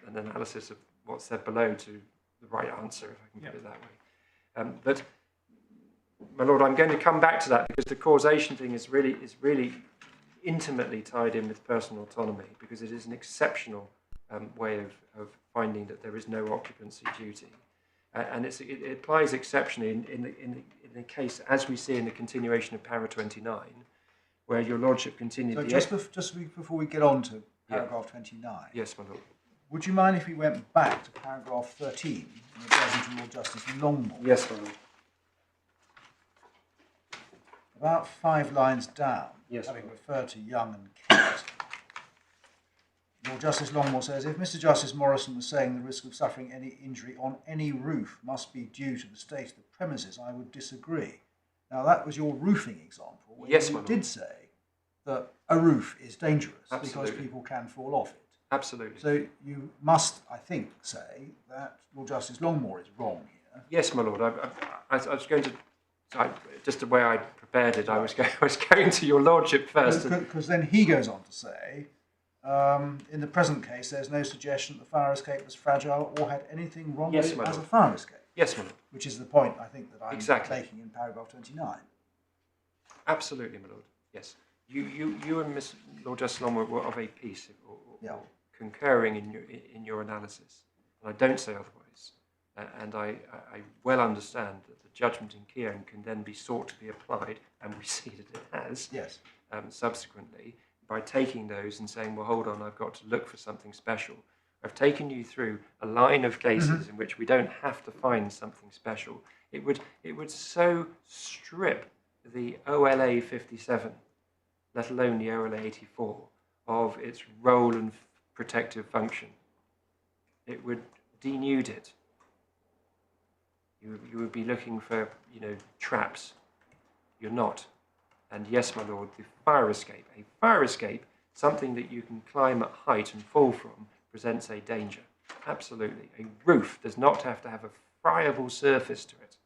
Speaker 3: an analysis of what's said below to the right answer, if I can put it that way. But my lord, I'm going to come back to that because the causation thing is really intimately tied in with personal autonomy, because it is an exceptional way of finding that there is no occupancy duty, and it applies exceptionally in the case as we see in the continuation of para 29, where your lordship continued.
Speaker 2: So just before we get on to paragraph 29.
Speaker 3: Yes, my lord.
Speaker 2: Would you mind if we went back to paragraph 13 in relation to Lord Justice Longmore?
Speaker 3: Yes, my lord.
Speaker 2: About 5 lines down,
Speaker 3: Yes,
Speaker 2: having
Speaker 3: my lord.
Speaker 2: referred to Young and Kent, Lord Justice Longmore says, if Mr Justice Morrison was saying the risk of suffering any injury on any roof must be due to the state of the premises, I would disagree. Now, that was your roofing example, where
Speaker 3: Yes,
Speaker 2: you
Speaker 3: my lord.
Speaker 2: did say that a roof is dangerous
Speaker 3: Absolutely.
Speaker 2: because people can fall off it.
Speaker 3: Absolutely.
Speaker 2: So you must, I think, say that Lord Justice Longmore is wrong here.
Speaker 3: Yes, my lord. I was going to, just the way I prepared it, I was going to your lordship first.
Speaker 2: Because then he goes on to say, in the present case, there's no suggestion that the fire escape was fragile or had anything wrong
Speaker 3: Yes,
Speaker 2: with it
Speaker 3: my
Speaker 2: as a
Speaker 3: lord.
Speaker 2: fire escape.
Speaker 3: Yes, my lord.
Speaker 2: Which is the point, I think, that I'm
Speaker 3: Exactly.
Speaker 2: making in paragraph 29.
Speaker 3: Absolutely, my lord. Yes. You and Miss Lord Justice Longmore were of a piece, or concurring in your analysis, and I don't say otherwise. And I well understand that the judgment in Keown can then be sought to be applied, and we see that it has.
Speaker 2: Yes.
Speaker 3: Subsequently, by taking those and saying, well, hold on, I've got to look for something special. I've taken you through a line of cases in which we don't have to find something special. It would so strip the OLA 57, let alone the OLA 84, of its role and protective function. It would denude it. You would be looking for, traps. You're not. And yes, my lord, the fire escape. A fire escape, something that you can climb at height and fall from, presents a danger. Absolutely. A roof does not have to have a friable surface to it.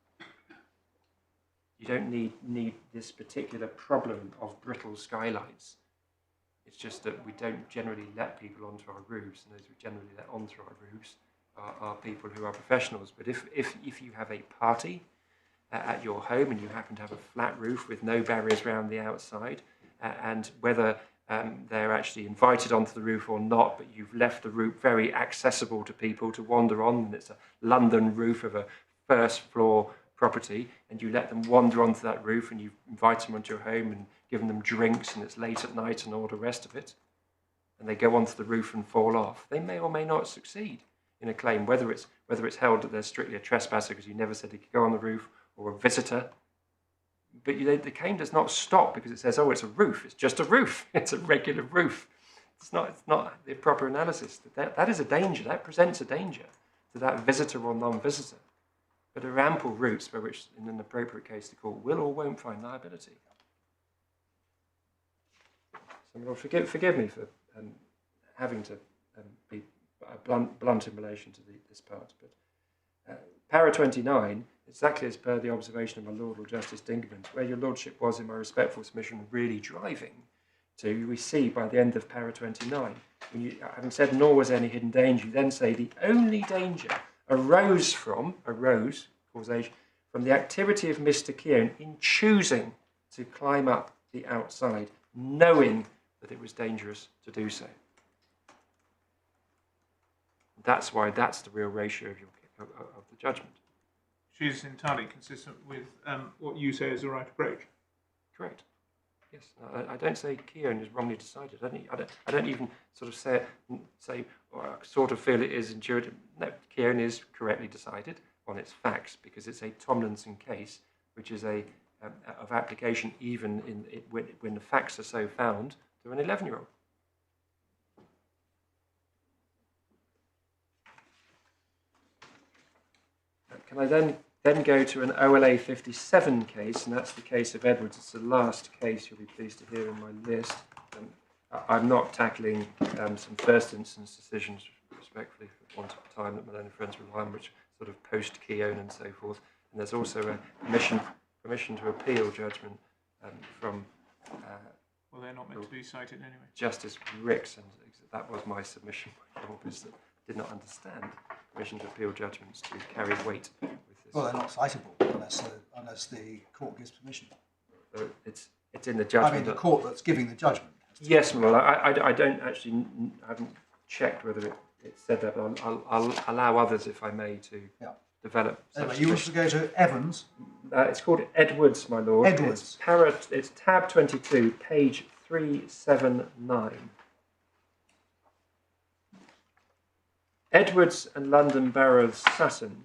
Speaker 3: You don't need this particular problem of brittle skylights. It's just that we don't generally let people onto our roofs, and those we generally let onto our roofs are people who are professionals. But if you have a party at your home and you happen to have a flat roof with no barriers around the outside, and whether they're actually invited onto the roof or not, but you've left the roof very accessible to people to wander on, and it's a London roof of a first floor property, and you let them wander onto that roof and you invite them onto your home and given them drinks, and it's late at night and all the rest of it, and they go onto the roof and fall off, they may or may not succeed in a claim, whether it's held that they're strictly a trespasser because you never said they could go on the roof, or a visitor. But the claim does not stop because it says, oh, it's a roof. It's just a roof. It's a regular roof. It's not the proper analysis. That is a danger. That presents a danger to that visitor or non-visitor. But there are ample routes by which, in an appropriate case, the court will or won't find liability. So, well, forgive me for having to be blunt in relation to this part. But para 29, exactly as per the observation of my Lord or Justice Dingemans, where your Lordship was, in my respectful submission, really driving to, we see by the end of para 29, when you, having said nor was any hidden danger, you then say the only danger arose, causation, from the activity of Mr. Keown in choosing to climb up the outside, knowing that it was dangerous to do so. That's why that's the real ratio of the judgment.
Speaker 4: Which is entirely consistent with what you say is the right approach.
Speaker 3: Correct. Yes. I don't say Keown is wrongly decided. I don't even sort of say or I sort of feel it is intuitive. No, Keown is correctly decided on its facts because it's a Tomlinson case, which is of application even when the facts are so found to an 11-year-old. Can I then go to an OLA 57 case, and that's the case of Edwards. It's the last case you'll be pleased to hear in my list. I'm not tackling some first instance decisions, respectfully, for want of time that my learned friends rely on, which sort of post-Keown and so forth. And there's also a permission to appeal judgment from...
Speaker 4: well, they're not meant to be cited anyway.
Speaker 3: Justice Ricks, and that was my submission, my Lord, is that I did not understand permission to appeal judgments to carry weight with
Speaker 2: Well, they're not citable unless the court gives permission.
Speaker 3: It's in the
Speaker 2: I
Speaker 3: judgment.
Speaker 2: mean, the court that's giving the judgment.
Speaker 3: Yes, well, I don't actually, I haven't checked whether it said that, but I'll allow others, if I may, to develop.
Speaker 2: Anyway, you want to go to Evans?
Speaker 3: It's called Edwards, my lord.
Speaker 2: Edwards.
Speaker 3: It's tab 22, page 379. Edwards and London Borough of Sutton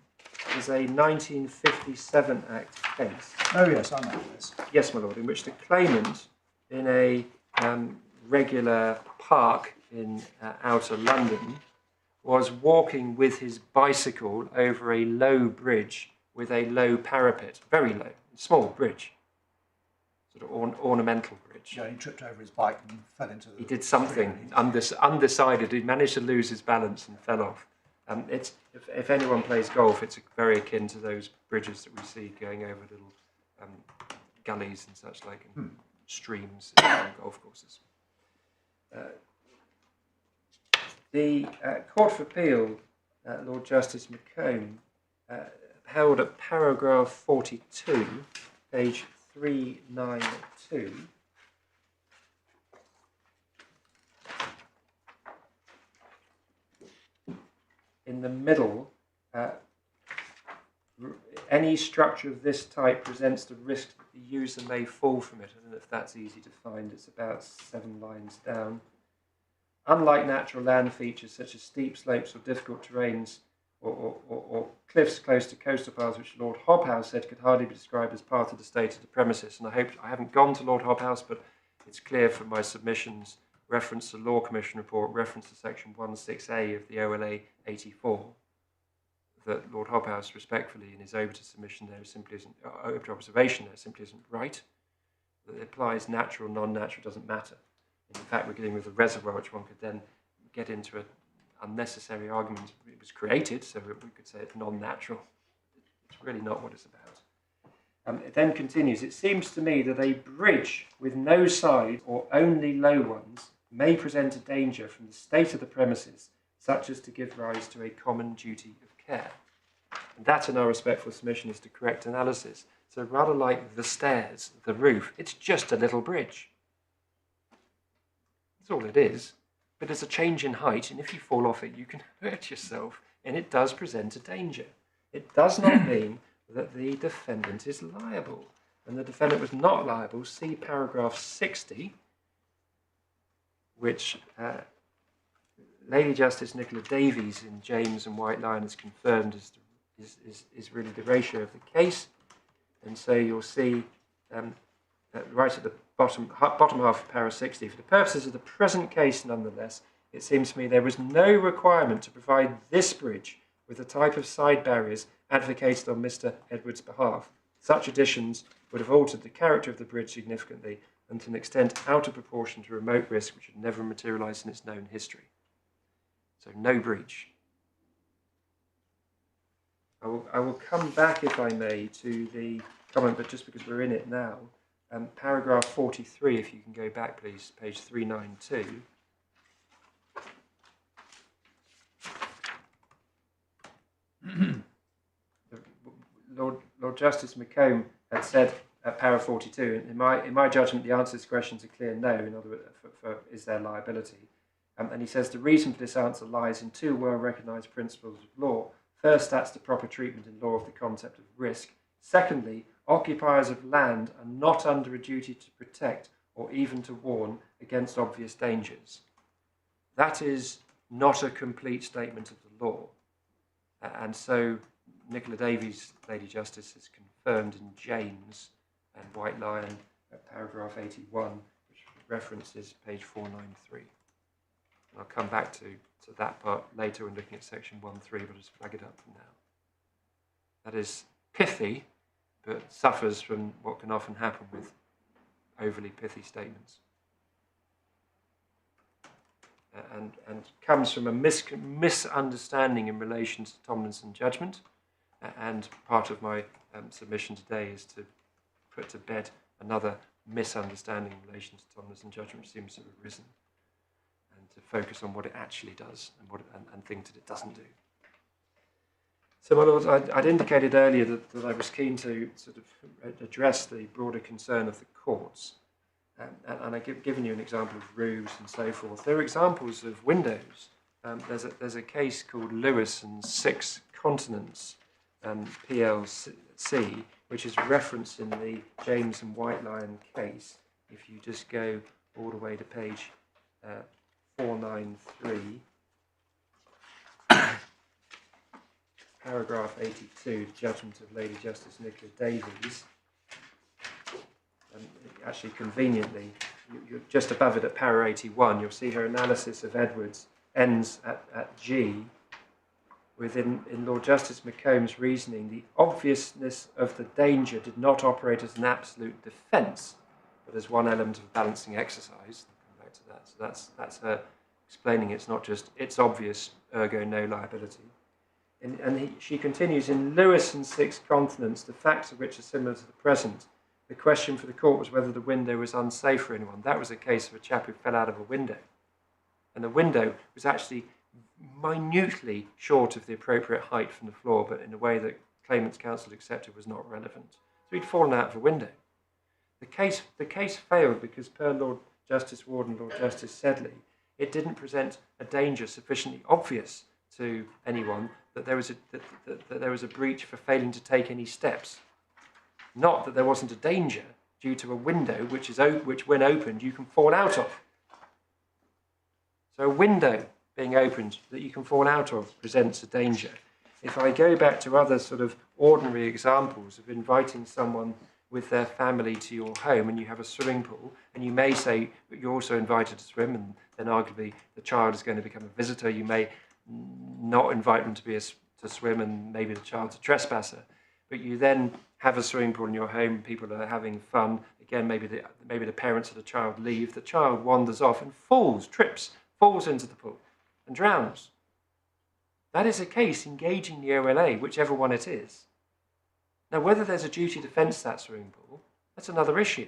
Speaker 3: is a 1957 Act case.
Speaker 2: Oh yes, I know this.
Speaker 3: Yes, my lord, in which the claimant in a regular park in outer London was walking with his bicycle over a low bridge with a low parapet, very low, small bridge, sort of ornamental bridge.
Speaker 2: Yeah, he tripped over his bike and fell into the...
Speaker 3: He did something undecided. He managed to lose his balance and fell off. If anyone plays golf, it's very akin to those bridges that we see going over little gullies and such like, and streams and golf courses. The Court of Appeal, Lord Justice McComb, held at paragraph 42, page 392, in the middle, any structure of this type presents the risk that the user may fall from it. I don't know if that's easy to find. It's about 7 lines down. Unlike natural land features such as steep slopes or difficult terrains or cliffs close to coastal paths, which Lord Hobhouse said could hardly be described as part of the state of the premises. And I haven't gone to Lord Hobhouse, but it's clear from my submissions, reference to Law Commission report, reference to section 16A of the OLA 84, that Lord Hobhouse respectfully in his obiter submission there simply isn't, obiter observation there simply isn't right. That it applies natural, non-natural, doesn't matter. In fact, we're dealing with a reservoir, which one could then get into an unnecessary argument. It was created, so we could say it's non-natural. It's really not what it's about. It then continues, it seems to me that a bridge with no side or only low ones may present a danger from the state of the premises, such as to give rise to a common duty of care. And that, in our respectful submission, is the correct analysis. So rather like the stairs, the roof, it's just a little bridge. That's all it is. But there's a change in height, and if you fall off it, you can hurt yourself, and it does present a danger. It does not mean that the defendant is liable. And the defendant was not liable. See paragraph 60, which Lady Justice Nicola Davies in James and White Lion has confirmed is really the ratio of the case. And so you'll see right at the bottom half of para 60, for the purposes of the present case nonetheless, it seems to me there was no requirement to provide this bridge with the type of side barriers advocated on Mr. Edwards' behalf. Such additions would have altered the character of the bridge significantly and to an extent out of proportion to remote risk which had never materialised in its known history. So no bridge. I will come back, if I may, to the comment, but just because we're in it now, paragraph 43, if you can go back, please, page 392. Lord Justice McComb had said at para 42, in my judgment, the answer to this question is a clear no. In other words, for is there liability? And he says the reason for this answer lies in two well-recognised principles of law. First, that's the proper treatment in law of the concept of risk. Secondly, occupiers of land are not under a duty to protect or even to warn against obvious dangers. That is not a complete statement of the law. And so Nicola Davies, Lady Justice, has confirmed in James and White Lion at paragraph 81, which references page 493. And I'll come back to that part later when looking at section 1.3, but I'll just flag it up for now. That is pithy, but suffers from what can often happen with overly pithy statements. And comes from a misunderstanding in relation to Tomlinson judgment. And part of my submission today is to put to bed another misunderstanding in relation to Tomlinson judgment, which seems to have arisen, and to focus on what it actually does and things that it doesn't do. So, my Lord, I'd indicated earlier that I was keen to sort of address the broader concern of the courts. And I've given you an example of roofs and so forth. There are examples of windows. There's a case called Lewison 6 Continents, PLC, which is referenced in the James and White Lion case. If you just go all the way to page 493, paragraph 82, the judgment of Lady Justice Nicola Davies. Actually, conveniently, you're just above it at para 81, you'll see her analysis of Edwards ends at G, within in Lord Justice McComb's reasoning, the obviousness of the danger did not operate as an absolute defence, but as one element of balancing exercise. I'll come back to that. So that's her explaining it's not just it's obvious, ergo no liability. She continues, in Lewis and 6 Continents, the facts of which are similar to the present, the question for the court was whether the window was unsafe for anyone. That was a case of a chap who fell out of a window. And the window was actually minutely short of the appropriate height from the floor, but in a way that claimant's counsel accepted was not relevant. So he'd fallen out of a window. The case failed because, per Lord Justice Ward and Lord Justice Sedley, it didn't present a danger sufficiently obvious to anyone that there was a breach for failing to take any steps. Not that there wasn't a danger due to a window which when opened you can fall out of. So a window being opened that you can fall out of presents a danger. If I go back to other sort of ordinary examples of inviting someone with their family to your home and you have a swimming pool, and you may say that you're also invited to swim, and then arguably the child is going to become a visitor, you may not invite them to swim, and maybe the child's a trespasser, but you then have a swimming pool in your home, people are having fun, again maybe the parents of the child leave, the child wanders off and falls into the pool and drowns. That is a case engaging the OLA, whichever one it is. Now, whether there's a duty to fence that swimming pool, that's another issue.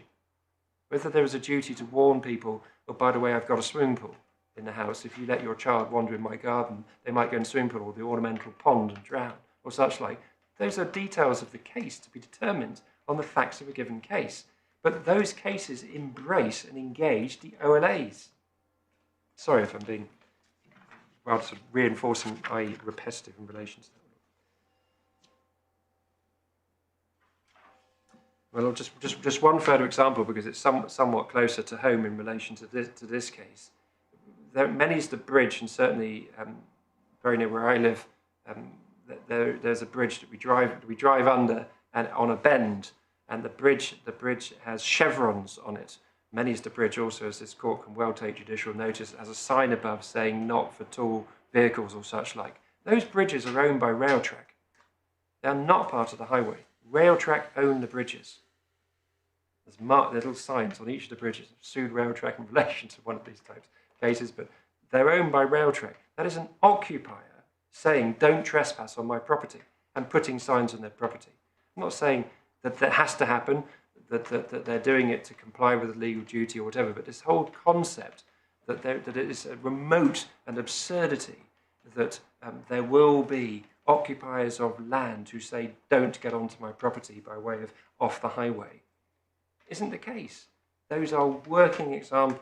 Speaker 3: Whether there is a duty to warn people, oh, by the way, I've got a swimming pool in the house. If you let your child wander in my garden, they might go in the swimming pool or the ornamental pond and drown, or such like. Those are details of the case to be determined on the facts of a given case. But those cases embrace and engage the OLAs. Sorry if I'm being rather sort of reinforcing, i.e. repetitive in relation to that. Well, just one further example, because it's somewhat closer to home in relation to this case. Many's the bridge, and certainly very near where I live, there's a bridge that we drive under and on a bend, and the bridge has chevrons on it. Many's the bridge also, as this court can well take judicial notice, has a sign above saying not for tall vehicles or such like. Those bridges are owned by Railtrack. They are not part of the highway. Railtrack own the bridges. There's marked little signs on each of the bridges. I've sued Railtrack in relation to one of these types of cases, but they're owned by Railtrack. That is an occupier saying, don't trespass on my property, and putting signs on their property. I'm not saying that that has to happen, that they're doing it to comply with a legal duty or whatever, but this whole concept that it is a remote and absurdity that there will be occupiers of land who say, don't get onto my property by way of off the highway, isn't the case. Those are working examples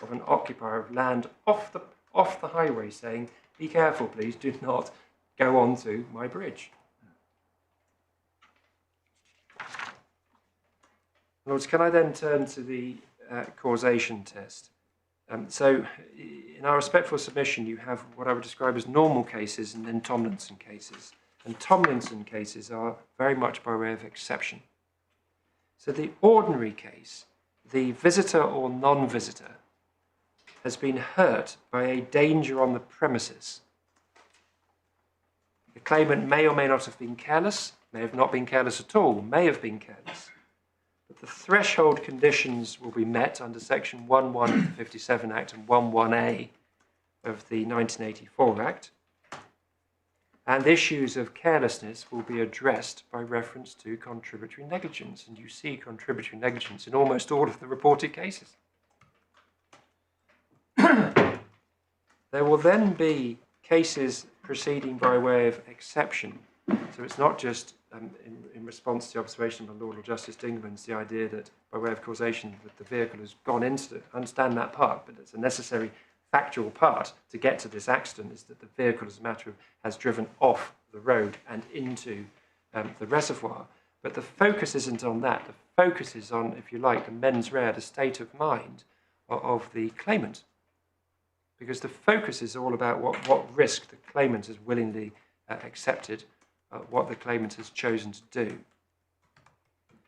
Speaker 3: of an occupier of land off the highway saying, be careful please, do not go onto my bridge. Lords, can I then turn to the causation test? So in our respectful submission, you have what I would describe as normal cases and then Tomlinson cases. And Tomlinson cases are very much by way of exception. So the ordinary case, the visitor or non-visitor has been hurt by a danger on the premises. The claimant may or may not have been careless, may have not been careless at all, may have been careless. But the threshold conditions will be met under Section 1.1 of the 57 Act and 1.1a of the 1984 Act. And issues of carelessness will be addressed by reference to contributory negligence. And you see contributory negligence in almost all of the reported cases. There will then be cases proceeding by way of exception So it's not just in response to the observation of Lord Justice Dingemans, the idea that by way of causation that the vehicle has gone into it. I understand that part, but it's a necessary factual part to get to this accident is that the vehicle, as a matter of, has driven off the road and into the reservoir. But the focus isn't on that. The focus is on, if you like, the mens rea, the state of mind of the claimant. Because the focus is all about what risk the claimant has willingly accepted, what the claimant has chosen to do.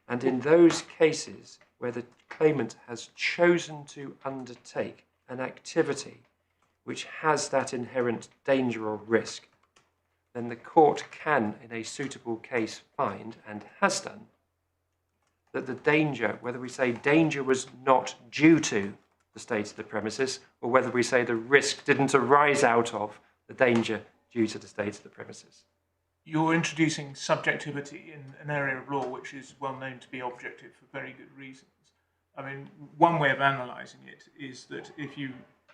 Speaker 3: And in those cases where the claimant has chosen to undertake an activity which has that inherent danger or risk, then the court can, in a suitable case, find, and has done, that the danger, whether we say danger was not due to the state of the premises, or whether we say the risk didn't arise out of the danger due to the state of the premises.
Speaker 4: You're introducing subjectivity in an area of law which is well known to be objective for very good reasons. I mean, one way of analysing it is that if you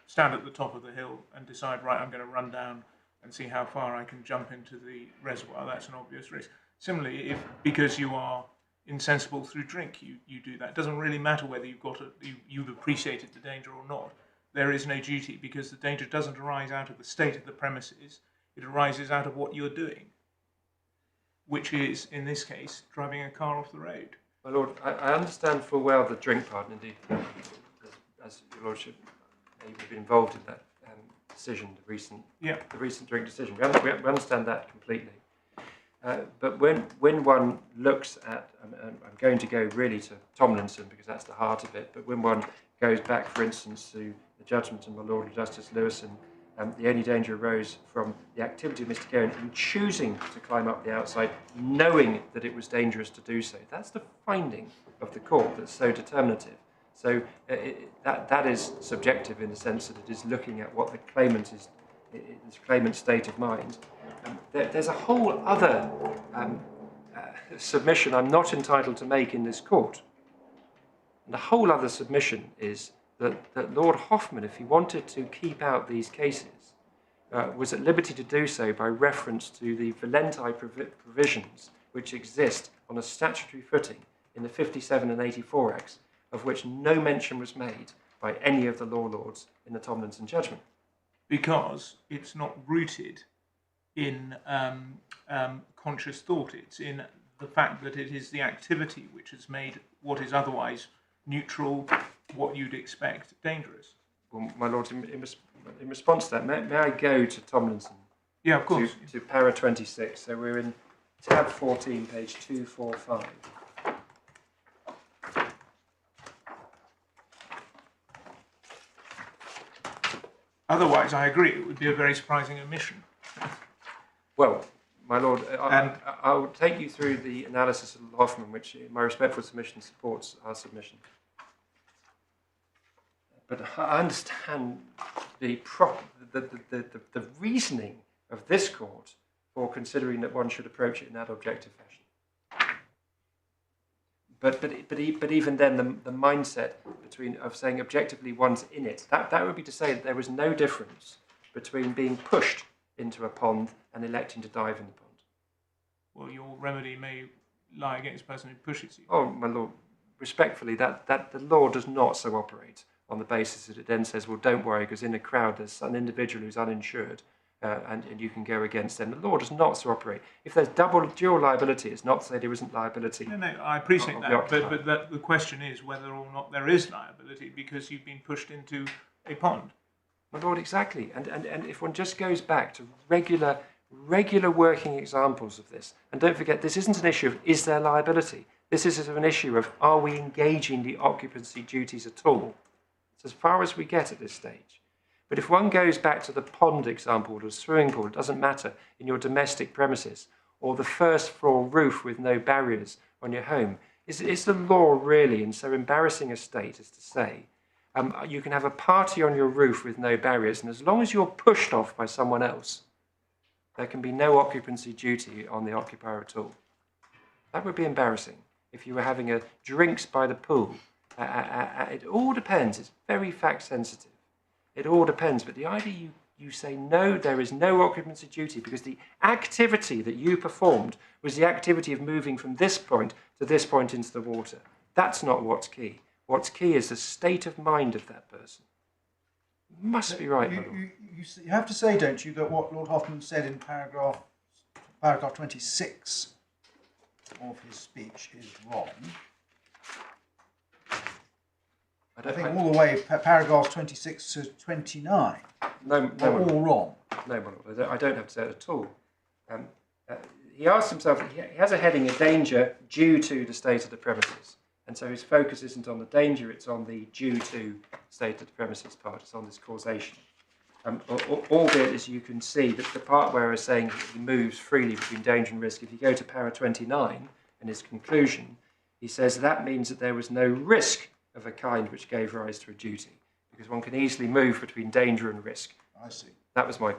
Speaker 4: stand at the top of the hill and decide, right, I'm going to run down and see how far I can jump into the reservoir, that's an obvious risk. Similarly, if because you are insensible through drink, you do that. It doesn't really matter whether you've appreciated the danger or not. There is no duty because the danger doesn't arise out of the state of the premises. It arises out of what you're doing, which is, in this case, driving a car off the road.
Speaker 3: My Lord, I understand full well the drink part, and indeed, as Your Lordship may have been involved in that decision, the recent drink decision. We understand that completely. But when one looks at, I'm going to go really to Tomlinson because that's the heart of it, but when one goes back, for instance, to the judgment of my Lord Justice Lewison, the only danger arose from the activity of Mr. Garen in choosing to climb up the outside, knowing that it was dangerous to do so. That's the finding of the court that's so determinative. So that is subjective in the sense that it is looking at what the claimant is, his claimant's state of mind. There's a whole other submission I'm not entitled to make in this court. And the whole other submission is that Lord Hoffman, if he wanted to keep out these cases, was at liberty to do so by reference to the Valenti provisions which exist on a statutory footing in the 57 and 84 Acts, of which no mention was made by any of the law lords in the Tomlinson judgment.
Speaker 4: Because it's not rooted in conscious thought. It's in the fact that it is the activity which has made what is otherwise neutral, what you'd expect, dangerous.
Speaker 3: Well, my Lord, in response to that, may I go to Tomlinson?
Speaker 4: Yeah, of course.
Speaker 3: To para 26. So we're in tab 14, page 245.
Speaker 4: Otherwise, I agree, it would be a very surprising omission.
Speaker 3: Well, my Lord, I'll take you through the analysis of Hoffman, which, in my respectful submission, supports our submission. But I understand the reasoning of this court for considering that one should approach it in that objective fashion. But even then, the mindset of saying objectively one's in it, that would be to say that there was no difference between being pushed into a pond and electing to dive in the pond.
Speaker 4: Well, your remedy may lie against the person who pushes you.
Speaker 3: Oh, my Lord, respectfully, that the law does not so operate on the basis that it then says, well, don't worry, because in a crowd there's an individual who's uninsured and you can go against them. The law does not so operate. If there's dual liability, it's not to say there isn't liability.
Speaker 4: No, I appreciate that, but the question is whether or not there is liability because you've been pushed into a pond.
Speaker 3: My Lord, exactly. And if one just goes back to regular working examples of this, and don't forget, this isn't an issue of is there liability. This is an issue of are we engaging the occupancy duties at all. It's as far as we get at this stage. But if one goes back to the pond example or the swimming pool, it doesn't matter, in your domestic premises, or the first floor roof with no barriers on your home, is the law really in so embarrassing a state as to say you can have a party on your roof with no barriers, and as long as you're pushed off by someone else, there can be no occupancy duty on the occupier at all. That would be embarrassing. If you were having a drinks by the pool, it all depends. It's very fact sensitive. It all depends. But the idea you you say, no, there is no occupancy duty because the activity that you performed was the activity of moving from this point to this point into the water. That's not what's key. What's key is the state of mind of that person. Must be right, my lord.
Speaker 2: You have to say, don't you, that what Lord Hoffman said in paragraph 26 of his speech is wrong. I think all the way paragraphs 26 to 29
Speaker 3: No,
Speaker 2: are all wrong.
Speaker 3: No, my lord, I don't have to say it at all. He asks himself, he has a heading, a danger due to the state of the premises. And so his focus isn't on the danger, it's on the due to state of the premises part, it's on this causation. Albeit, as you can see, that the part where I was saying he moves freely between danger and risk, if you go to para 29 and his conclusion, he says that means that there was no risk of a kind which gave rise to a duty, because one can easily move between danger and risk.
Speaker 2: I see.
Speaker 3: That was my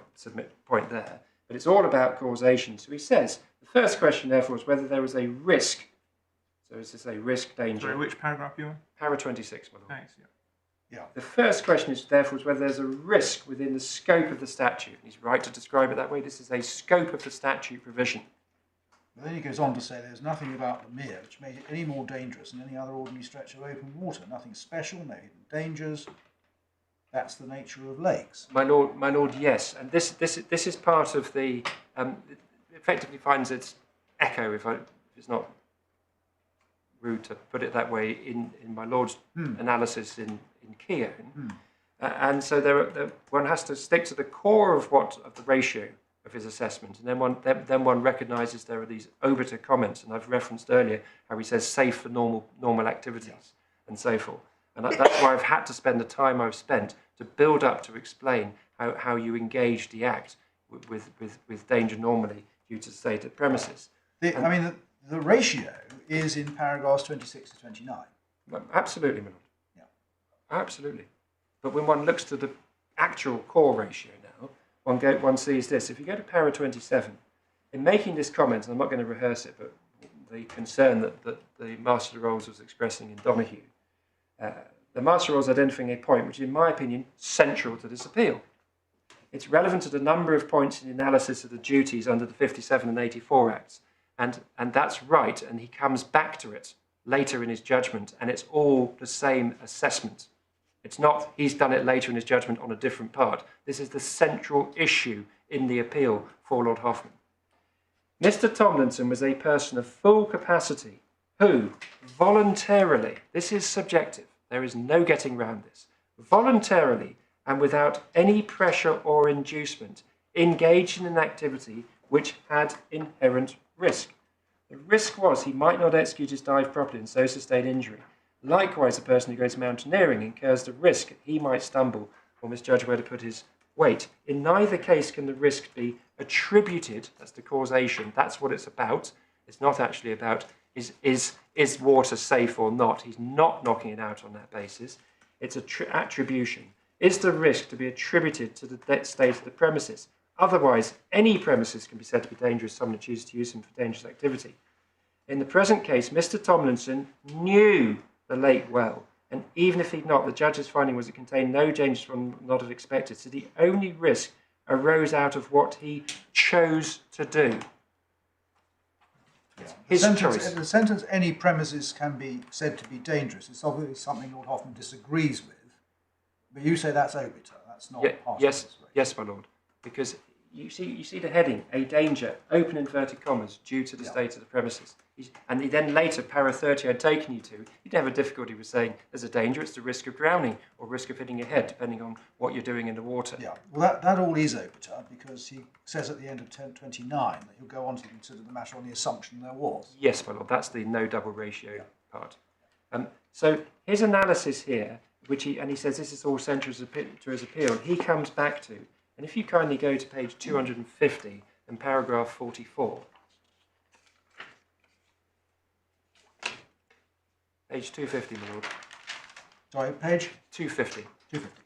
Speaker 3: point there. But it's all about causation. So he says, the first question, therefore, is whether there was a risk. So is this a risk, danger?
Speaker 4: Sorry, which paragraph are you on?
Speaker 3: Para 26, my lord.
Speaker 4: Thanks, yeah.
Speaker 3: The first question is, therefore, is whether there's a risk within the scope of the statute. And he's right to describe it that way. This is a scope of the statute provision.
Speaker 2: But then he goes on to say there's nothing about the mere which made it any more dangerous than any other ordinary stretch of open water. Nothing special, no hidden dangers. That's the nature of lakes.
Speaker 3: My lord, yes. And this is part of the, it effectively finds its echo, if it's not rude to put it that way, in my lord's analysis in Keown. And so one has to stick to the core of the ratio of his assessment, and then one recognises there are these obiter comments, and I've referenced earlier how he says safe for normal activities and so forth. And that's why I've had to spend the time I've spent to build up to explain how you engage the act with danger normally due to the state of premises.
Speaker 2: The ratio is in paragraphs 26 to 29.
Speaker 3: Absolutely, my lord.
Speaker 2: Yeah.
Speaker 3: Absolutely. But when one looks to the actual core ratio now, one sees this. If you go to para 27, in making this comment, and I'm not going to rehearse it, but the concern that the Master of the Rolls was expressing in Donoghue, the Master of the Rolls identifying a point which, in my opinion, is central to this appeal. It's relevant to the number of points in the analysis of the duties under the 57 and 84 Acts, and that's right, and he comes back to it later in his judgment, and it's all the same assessment. It's not he's done it later in his judgment on a different part. This is the central issue in the appeal for Lord Hoffman. Mr. Tomlinson was a person of full capacity who voluntarily, this is subjective, there is no getting round this, voluntarily and without any pressure or inducement engaged in an activity which had inherent risk. The risk was he might not execute his dive properly and so sustain injury. Likewise, a person who goes mountaineering incurs the risk that he might stumble or misjudge where to put his weight. In neither case can the risk be attributed, that's the causation, that's what it's about. It's not actually about is water safe or not. He's not knocking it out on that basis. It's attribution. Is the risk to be attributed to the state of the premises? Otherwise, any premises can be said to be dangerous if someone chooses to use them for dangerous activity. In the present case, Mr. Tomlinson knew the lake well, and even if he'd not, the judge's finding was it contained no dangers one would not have expected, so the only risk arose out of what he chose to do. His choice.
Speaker 2: The sentence, any premises can be said to be dangerous, is obviously something Lord Hoffman disagrees with, but you say that's obiter, that's not part of this.
Speaker 3: Yes, my lord, because you see the heading, a danger, open inverted commas, due to the state of the premises. And then later, para 30 I'd taken you to, you'd have a difficulty with saying there's a danger, it's the risk of drowning or risk of hitting your head, depending on what you're doing in the water.
Speaker 2: Yeah, well that all is obiter, because he says at the end of 1029 that he'll go on to consider the matter on the assumption there was.
Speaker 3: Yes, my lord, that's the no double ratio part. So his analysis here, and he says this is all central to his appeal, he comes back to, and if you kindly go to page 250 and paragraph 44, page 250, my lord.
Speaker 2: Sorry, page?
Speaker 3: 250.
Speaker 2: 250.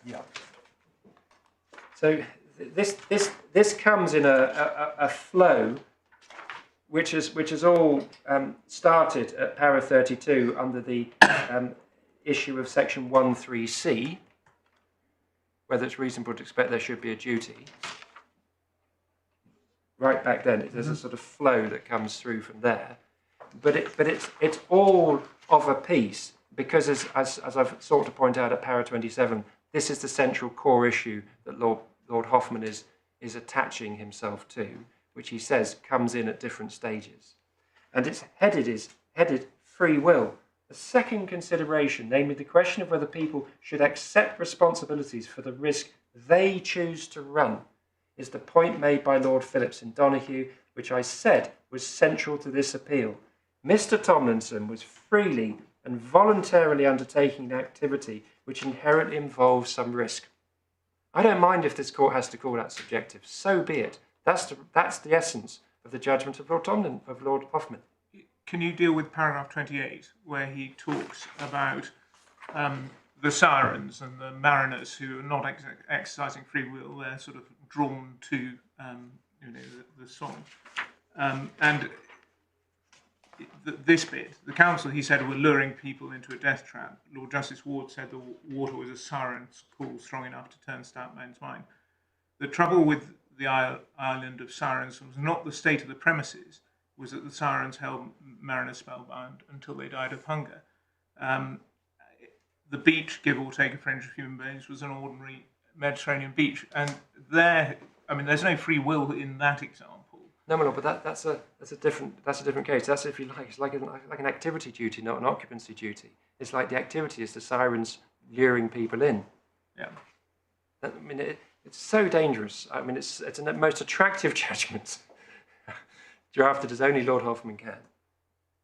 Speaker 2: Yeah.
Speaker 3: So this comes in a flow which is all started at para 32 under the issue of section 13C, whether it's reasonable to expect there should be a duty. Right back then, there's a sort of flow that comes through from there, but it's all of a piece, because as I've sought to point out at para 27, this is the central core issue that Lord Hoffman is attaching himself to, which he says comes in at different stages, and it's headed free will. The second consideration, namely the question of whether people should accept responsibilities for the risk they choose to run, is the point made by Lord Phillips in Donoghue, which I said was central to this appeal. Mr. Tomlinson was freely and voluntarily undertaking an activity which inherently involves some risk. I don't mind if this court has to call that subjective. So be it. That's the essence of the judgment of Lord Hoffman.
Speaker 4: Can you deal with paragraph 28, where he talks about the sirens and the mariners who are not exercising free will? They're sort of drawn to the song. And this bit, the council, he said, were luring people into a death trap. Lord Justice Ward said the water was a siren's call strong enough to turn stout men's mind. The trouble with the island of sirens was not the state of the premises, was that the sirens held mariners spellbound until they died of hunger. The beach, give or take a fringe of human beings, was an ordinary Mediterranean beach, and there's no free will in that example.
Speaker 3: No, but that's a different case. That's, if you like, it's like an activity duty, not an occupancy duty. It's like the activity is the sirens luring people in.
Speaker 4: Yeah.
Speaker 3: I mean, it's so dangerous. I mean, it's the most attractive judgment drafted as only Lord Hoffman can,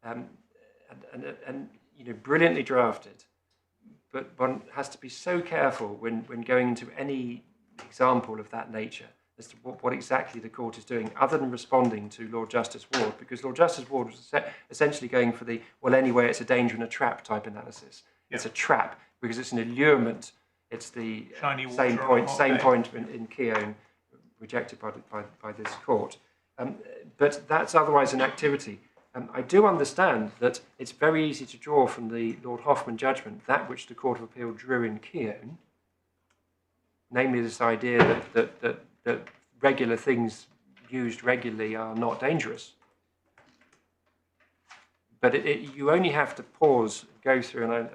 Speaker 3: and brilliantly drafted. But one has to be so careful when going into any example of that nature as to what exactly the court is doing, other than responding to Lord Justice Ward, because Lord Justice Ward was essentially going for the, well, anyway, it's a danger and a trap type analysis. Yeah. It's a trap because it's an allurement. It's the same point in Keown, rejected by this court. But that's otherwise an activity. I do understand that it's very easy to draw from the Lord Hoffman judgment that which the Court of Appeal drew in Keown, namely this idea that regular things used regularly are not dangerous. But you only have to pause, go through, and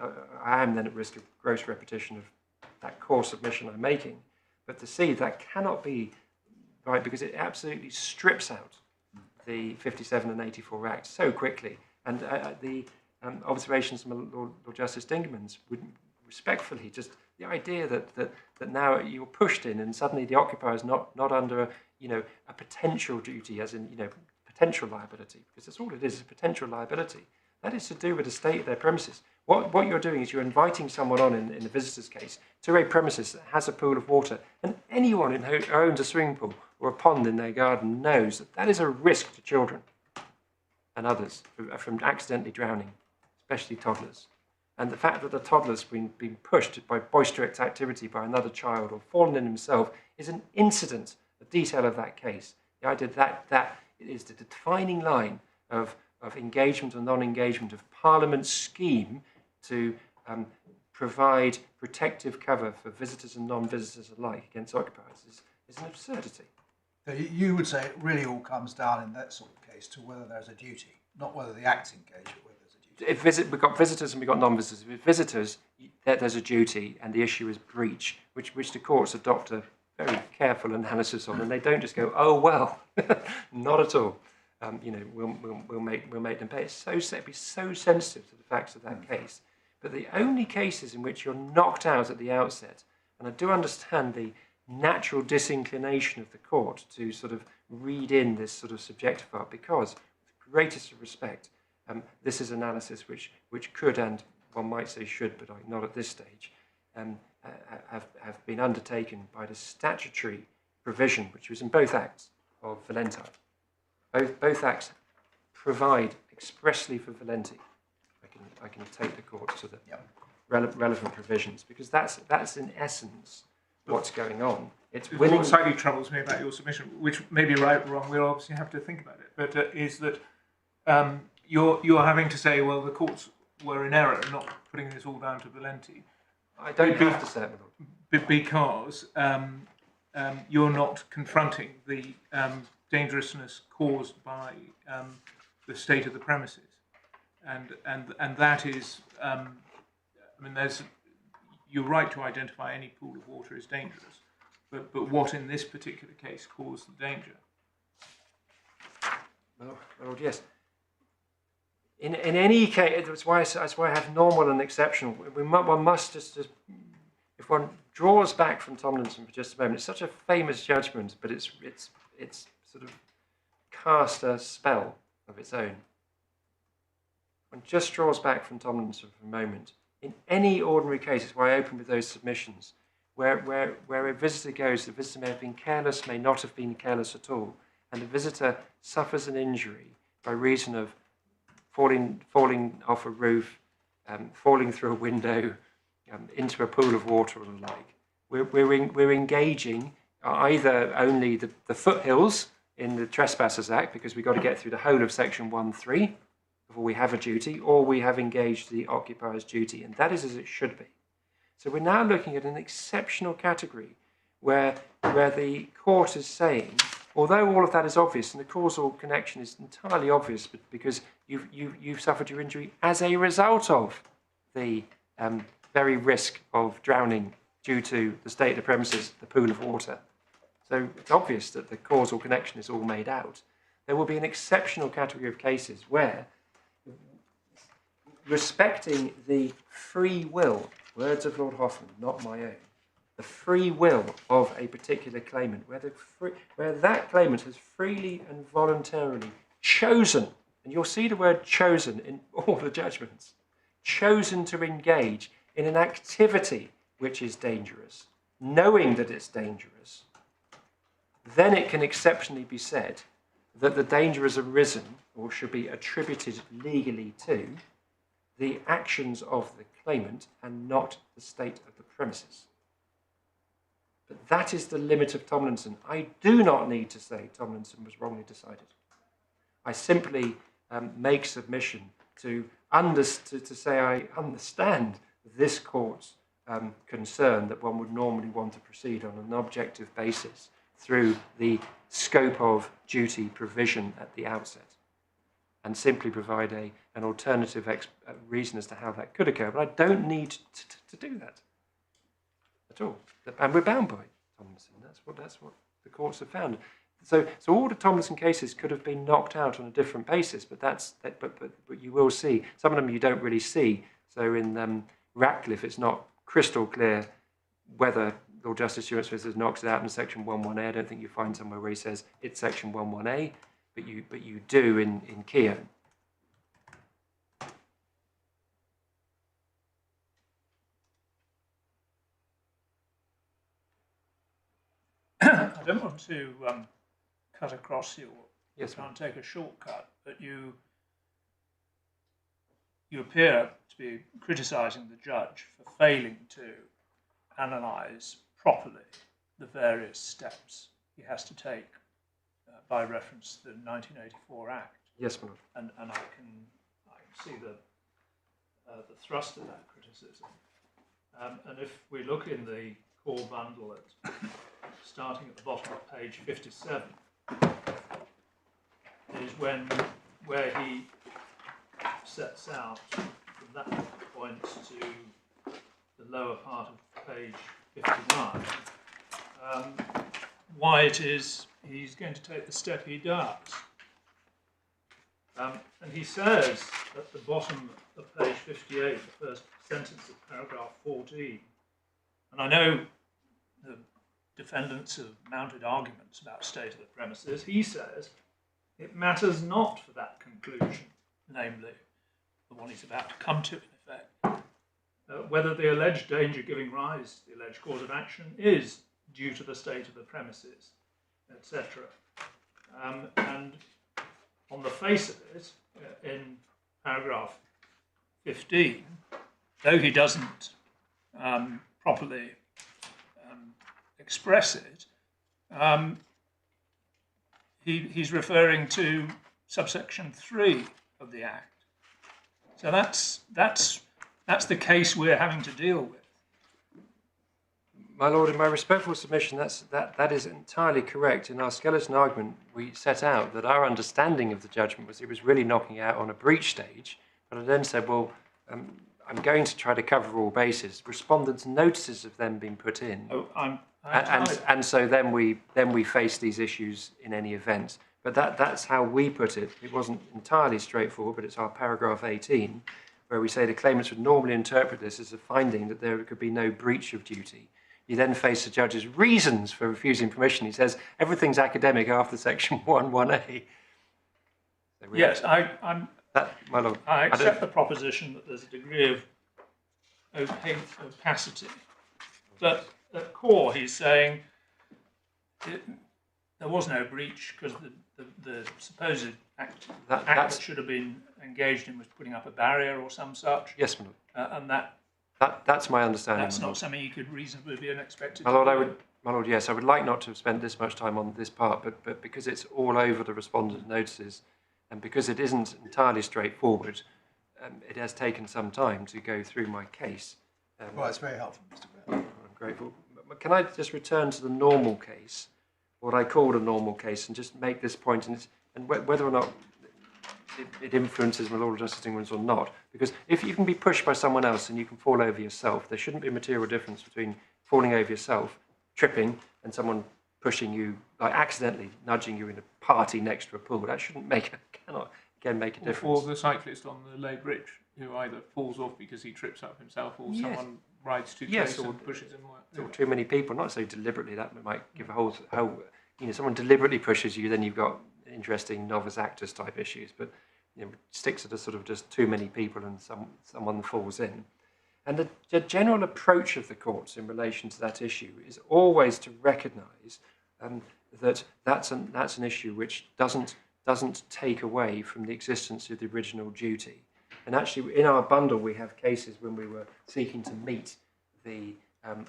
Speaker 3: I am then at risk of gross repetition of that core submission I'm making, but to see that cannot be right, because it absolutely strips out the 57 and 84 Acts so quickly. And the observations from Lord Justice Dingemans would respectfully, just the idea that now you're pushed in and suddenly the occupier is not under a potential duty, as in potential liability, because that's all it is a potential liability. That is to do with the state of their premises. What you're doing is you're inviting someone on, in the visitor's case, to a premises that has a pool of water, and anyone who owns a swimming pool or a pond in their garden knows that that is a risk to children and others from accidentally drowning, especially toddlers. And the fact that the toddler's been pushed by boisterous activity by another child or fallen in himself is an incident, a detail of that case. The idea that is the defining line of engagement or non-engagement, of Parliament's scheme to provide protective cover for visitors and non-visitors alike against occupiers is an absurdity.
Speaker 2: So you would say it really all comes down in that sort of case to whether there's a duty, not whether the act's engaged, but whether there's a duty.
Speaker 3: We've got visitors and we've got non-visitors. With visitors, there's a duty, and the issue is breach, which the courts adopt a very careful analysis on, and they don't just go, oh well, not at all. We'll make them pay. It'd be so sensitive to the facts of that case. But the only cases in which you're knocked out at the outset, and I do understand the natural disinclination of the court to sort of read in this sort of subjective part, because, with the greatest of respect, this is analysis which could, and one might say should, but not at this stage, have been undertaken by the statutory provision, which was in both acts of Valenti. Both acts provide expressly for Valenti. I can take the court to the relevant provisions, because that's in essence what's going on. It's winning.
Speaker 4: What slightly troubles me about your submission, which may be right or wrong, we'll obviously have to think about it, but is that you're having to say, well, the courts were in error not putting this all down to Valenti.
Speaker 3: I don't have to say it, my lord.
Speaker 4: Because you're not confronting the dangerousness caused by the state of the premises, and that is, I mean, you're right to identify any pool of water as dangerous, but what in this particular case caused the danger?
Speaker 3: Well, my lord, yes. In any case, that's why I have normal and exceptional. One must just, if one draws back from Tomlinson for just a moment, it's such a famous judgment, but it's sort of cast a spell of its own. One just draws back from Tomlinson for a moment. In any ordinary case, it's why I open with those submissions, where a visitor goes, the visitor may have been careless, may not have been careless at all, and the visitor suffers an injury by reason of falling off a roof, falling through a window, into a pool of water or the like. We're engaging either only the foothills in the Trespassers Act, because we've got to get through the whole of Section 1.3 before we have a duty, or we have engaged the occupier's duty, and that is as it should be. So we're now looking at an exceptional category where the court is saying, although all of that is obvious, and the causal connection is entirely obvious, but because you've suffered your injury as a result of the very risk of drowning due to the state of the premises, the pool of water. So it's obvious that the causal connection is all made out. There will be an exceptional category of cases where, respecting the free will, words of Lord Hoffman, not my own, the free will of a particular claimant, where that claimant has freely and voluntarily chosen, and you'll see the word chosen in all the judgments, chosen to engage in an activity which is dangerous, knowing that it's dangerous, then it can exceptionally be said that the danger has arisen or should be attributed legally to the actions of the claimant and not the state of the premises. But that is the limit of Tomlinson. I do not need to say Tomlinson was wrongly decided. I simply make submission to say I understand this court's concern that one would normally want to proceed on an objective basis through the scope of duty provision at the outset, and simply provide an alternative reason as to how that could occur. But I don't need to do that at all. And we're bound by Tomlinson. That's what the courts have found. So all the Tomlinson cases could have been knocked out on a different basis, but but you will see some of them you don't really see. So in Ratcliffe, it's not crystal clear whether Lord Justice Stewart Smith has knocked it out in Section 1.1a. I don't think you find somewhere where he says it's Section 1.1a, but you do in Keogh.
Speaker 4: I don't want to cut across you or try and take a shortcut, but you appear to be criticising the judge for failing to analyse properly the various steps he has to take by reference to the 1984 Act.
Speaker 3: Yes, my lord.
Speaker 4: And I can see the thrust of that criticism. And if we look in the core bundle starting at the bottom of page 57, is where he sets out from that point to the lower part of page 59 why it is he's going to take the step he does. And he says at the bottom of page 58, the first sentence of paragraph 14, and I know the defendants have mounted arguments about state of the premises, he says, it matters not for that conclusion, namely, the one he's about to come to in effect, whether the alleged danger giving rise to the alleged cause of action is due to the state of the premises, etc. And on the face of it, in paragraph 15, though he doesn't properly express it, he's referring to subsection 3 of the Act. So that's the case we're having to deal with.
Speaker 3: My Lord, in my respectful submission, that is entirely correct. In our skeleton argument, we set out that our understanding of the judgment was it was really knocking out on a breach stage. But I then said, well, I'm going to try to cover all bases. Respondents' notices have then been put in, and so then we face these issues in any event. But that's how we put it. It wasn't entirely straightforward, but it's our paragraph 18, where we say the claimants would normally interpret this as a finding that there could be no breach of duty. You then face the judge's reasons for refusing permission. He says everything's academic after section 1(1)(a). So
Speaker 5: yes,
Speaker 3: my Lord,
Speaker 5: I accept the proposition that there's a degree of opacity. But at core, he's saying there was no breach because the supposed act that should have been engaged in was putting up a barrier or some such.
Speaker 3: Yes, my Lord.
Speaker 5: And
Speaker 3: that's my understanding.
Speaker 5: that's not something you could reasonably be expected
Speaker 3: My Lord,
Speaker 5: to do.
Speaker 3: My Lord, yes, I would like not to have spent this much time on this part, but because it's all over the respondent notices, and because it isn't entirely straightforward, it has taken some time to go through my case.
Speaker 2: Well, it's very helpful, Mr. Brown.
Speaker 3: I'm grateful. But can I just return to the normal case, what I called a normal case, and just make this point, and whether or not it influences my Lord Justice Dingemans or not? Because if you can be pushed by someone else and you can fall over yourself, there shouldn't be a material difference between falling over yourself, tripping, and someone pushing you, like accidentally nudging you in a party next to a pool. That cannot again make a difference.
Speaker 4: Or the cyclist on the Lay Bridge who either falls off because he trips up himself, or someone rides too close and pushes him.
Speaker 3: Or too many people, not so deliberately. That might give a whole. Someone deliberately pushes you, then you've got interesting novice actors type issues. But sticks at a sort of just too many people and someone falls in. And the general approach of the courts in relation to that issue is always to recognise that that's an issue which doesn't take away from the existence of the original duty. And actually, in our bundle, we have cases when we were seeking to meet the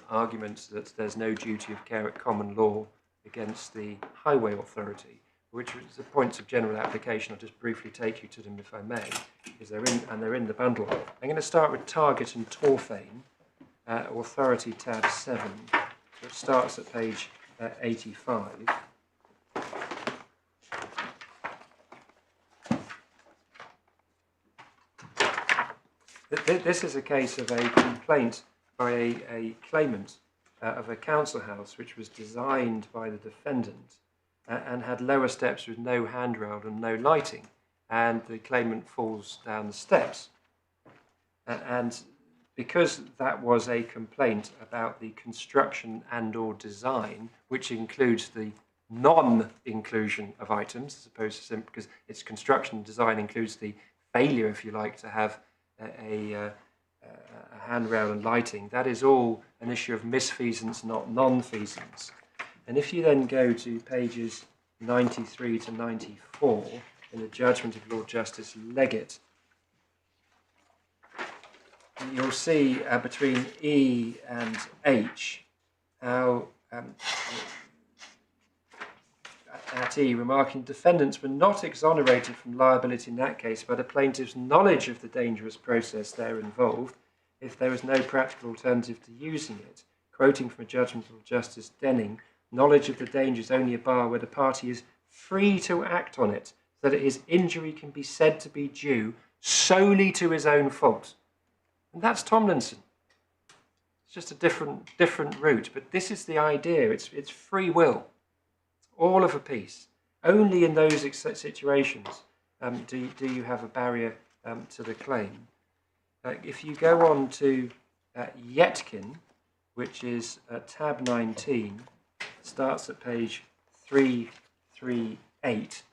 Speaker 3: arguments that there's no duty of care at common law against the highway authority, which is the points of general application. I'll just briefly take you to them if I may, because they're in the bundle. I'm going to start with Target and Torfane, Authority tab 7, which starts at page 85. This is a case of a complaint by a claimant of a council house which was designed by the defendant and had lower steps with no handrail and no lighting, and the claimant falls down the steps. And because that was a complaint about the construction and or design, which includes the non-inclusion of items, as opposed to simple, because its construction and design includes the failure, if you like, to have a handrail and lighting, that is all an issue of misfeasance, not non-feasance. And if you then go to pages 93 to 94 in the judgment of Lord Justice Leggett, you'll see between E and H how at E, remarking defendants were not exonerated from liability in that case by the plaintiff's knowledge of the dangerous process there involved if there was no practical alternative to using it. Quoting from a judgment of Justice Denning, knowledge of the danger is only a bar where the party is free to act on it, so that his injury can be said to be due solely to his own fault. And that's Tomlinson. It's just a different route, but this is the idea. It's free will. It's all of a piece. Only in those situations do you have a barrier to the claim. If you go on to Yetkin, which is tab 19, starts at page 338.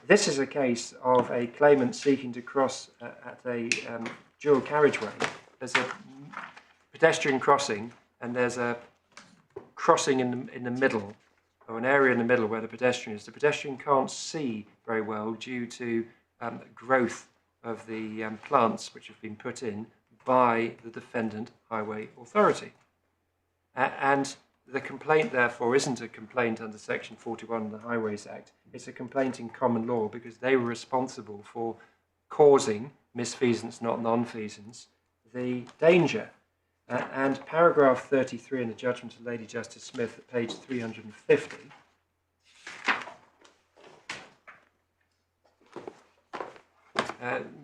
Speaker 3: This is a case of a claimant seeking to cross at a dual carriageway. There's a pedestrian crossing, and there's a crossing in the middle, or an area in the middle where the pedestrian is. The pedestrian can't see very well due to growth of the plants which have been put in by the defendant highway authority. And the complaint, therefore, isn't a complaint under Section 41 of the Highways Act. It's a complaint in common law because they were responsible for causing, misfeasance, not non-feasance, the danger. And paragraph 33 in the judgment of Lady Justice Smith at page 350.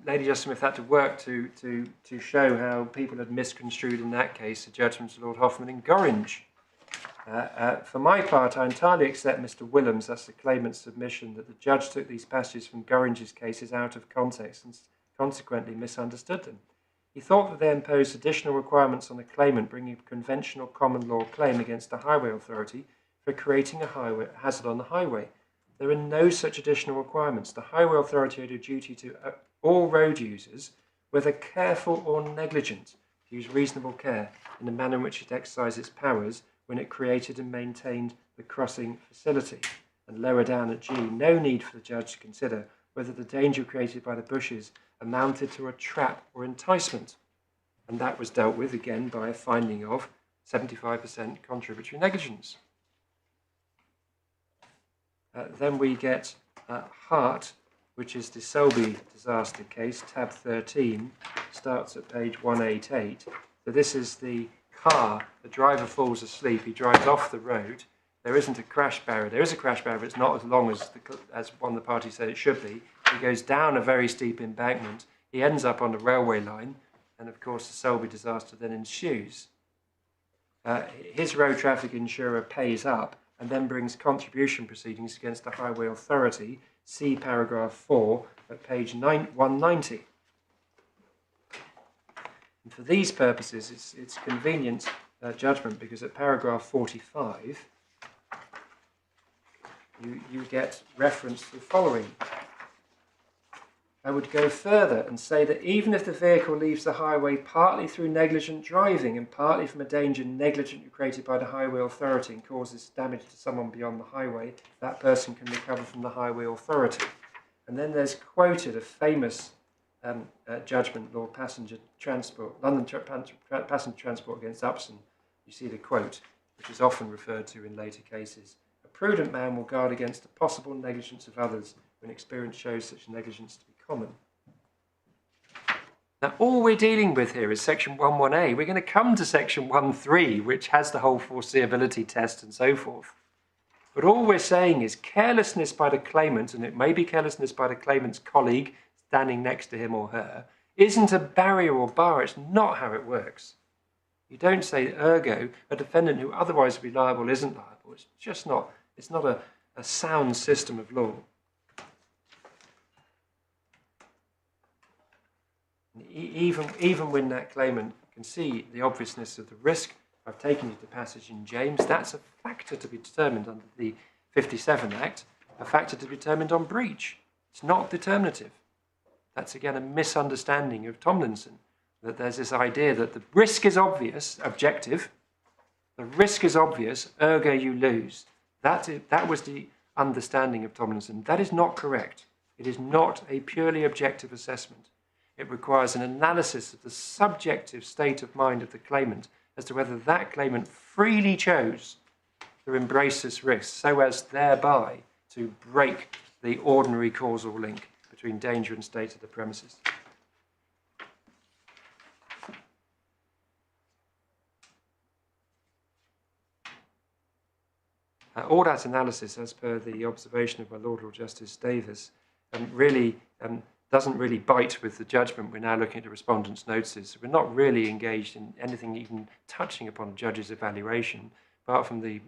Speaker 3: Lady Justice Smith had to work to show how people had misconstrued in that case the judgment of Lord Hoffman in Gorringe. For my part, I entirely accept Mr. Willems, that's the claimant's submission, that the judge took these passages from Gorringe's cases out of context and consequently misunderstood them. He thought that they imposed additional requirements on the claimant bringing a conventional common law claim against a highway authority for creating a hazard on the highway. There are no such additional requirements. The highway authority had a duty to all road users, whether careful or negligent, to use reasonable care in the manner in which it exercised its powers when it created and maintained the crossing facility. And lower down at G, no need for the judge to consider whether the danger created by the bushes amounted to a trap or enticement. And that was dealt with again by a finding of 75% contributory negligence. Then we get Hart, which is the Selby disaster case, tab 13, starts at page 188. So this is the car, the driver falls asleep, he drives off the road, there isn't a crash barrier. There is a crash barrier, but it's not as long as one of the parties said it should be. He goes down a very steep embankment, he ends up on the railway line, and of course the Selby disaster then ensues. His road traffic insurer pays up and then brings contribution proceedings against the highway authority, see paragraph 4 at page 190. And for these purposes, it's convenient judgment, because at paragraph 45, you get reference to the following. I would go further and say that even if the vehicle leaves the highway partly through negligent driving and partly from a danger negligently created by the highway authority and causes damage to someone beyond the highway, that person can recover from the highway authority. And then there's quoted a famous judgment, London Passenger Transport against Upson. You see the quote, which is often referred to in later cases. A prudent man will guard against the possible negligence of others when experience shows such negligence to be common. Now, all we're dealing with here is section 1.1a. We're going to come to section 1.3, which has the whole foreseeability test and so forth. But all we're saying is carelessness by the claimant, and it may be carelessness by the claimant's colleague standing next to him or her, isn't a barrier or bar. It's not how it works. You don't say, ergo, a defendant who otherwise would be liable isn't liable. It's just not, it's not a sound system of law. Even when that claimant can see the obviousness of the risk of taking you to passage in James, that's a factor to be determined under the 57 Act, a factor to be determined on breach. It's not determinative. That's again a misunderstanding of Tomlinson, that there's this idea that the risk is obvious, objective, the risk is obvious, ergo you lose. That was the understanding of Tomlinson. That is not correct. It is not a purely objective assessment. It requires an analysis of the subjective state of mind of the claimant as to whether that claimant freely chose to embrace this risk so as thereby to break the ordinary causal link between danger and state of the premises. All that analysis, as per the observation of my Lord Justice Davis, really doesn't really bite with the judgment. We're now looking at the respondent's notices. We're not really engaged in anything even touching upon a judge's evaluation, apart from the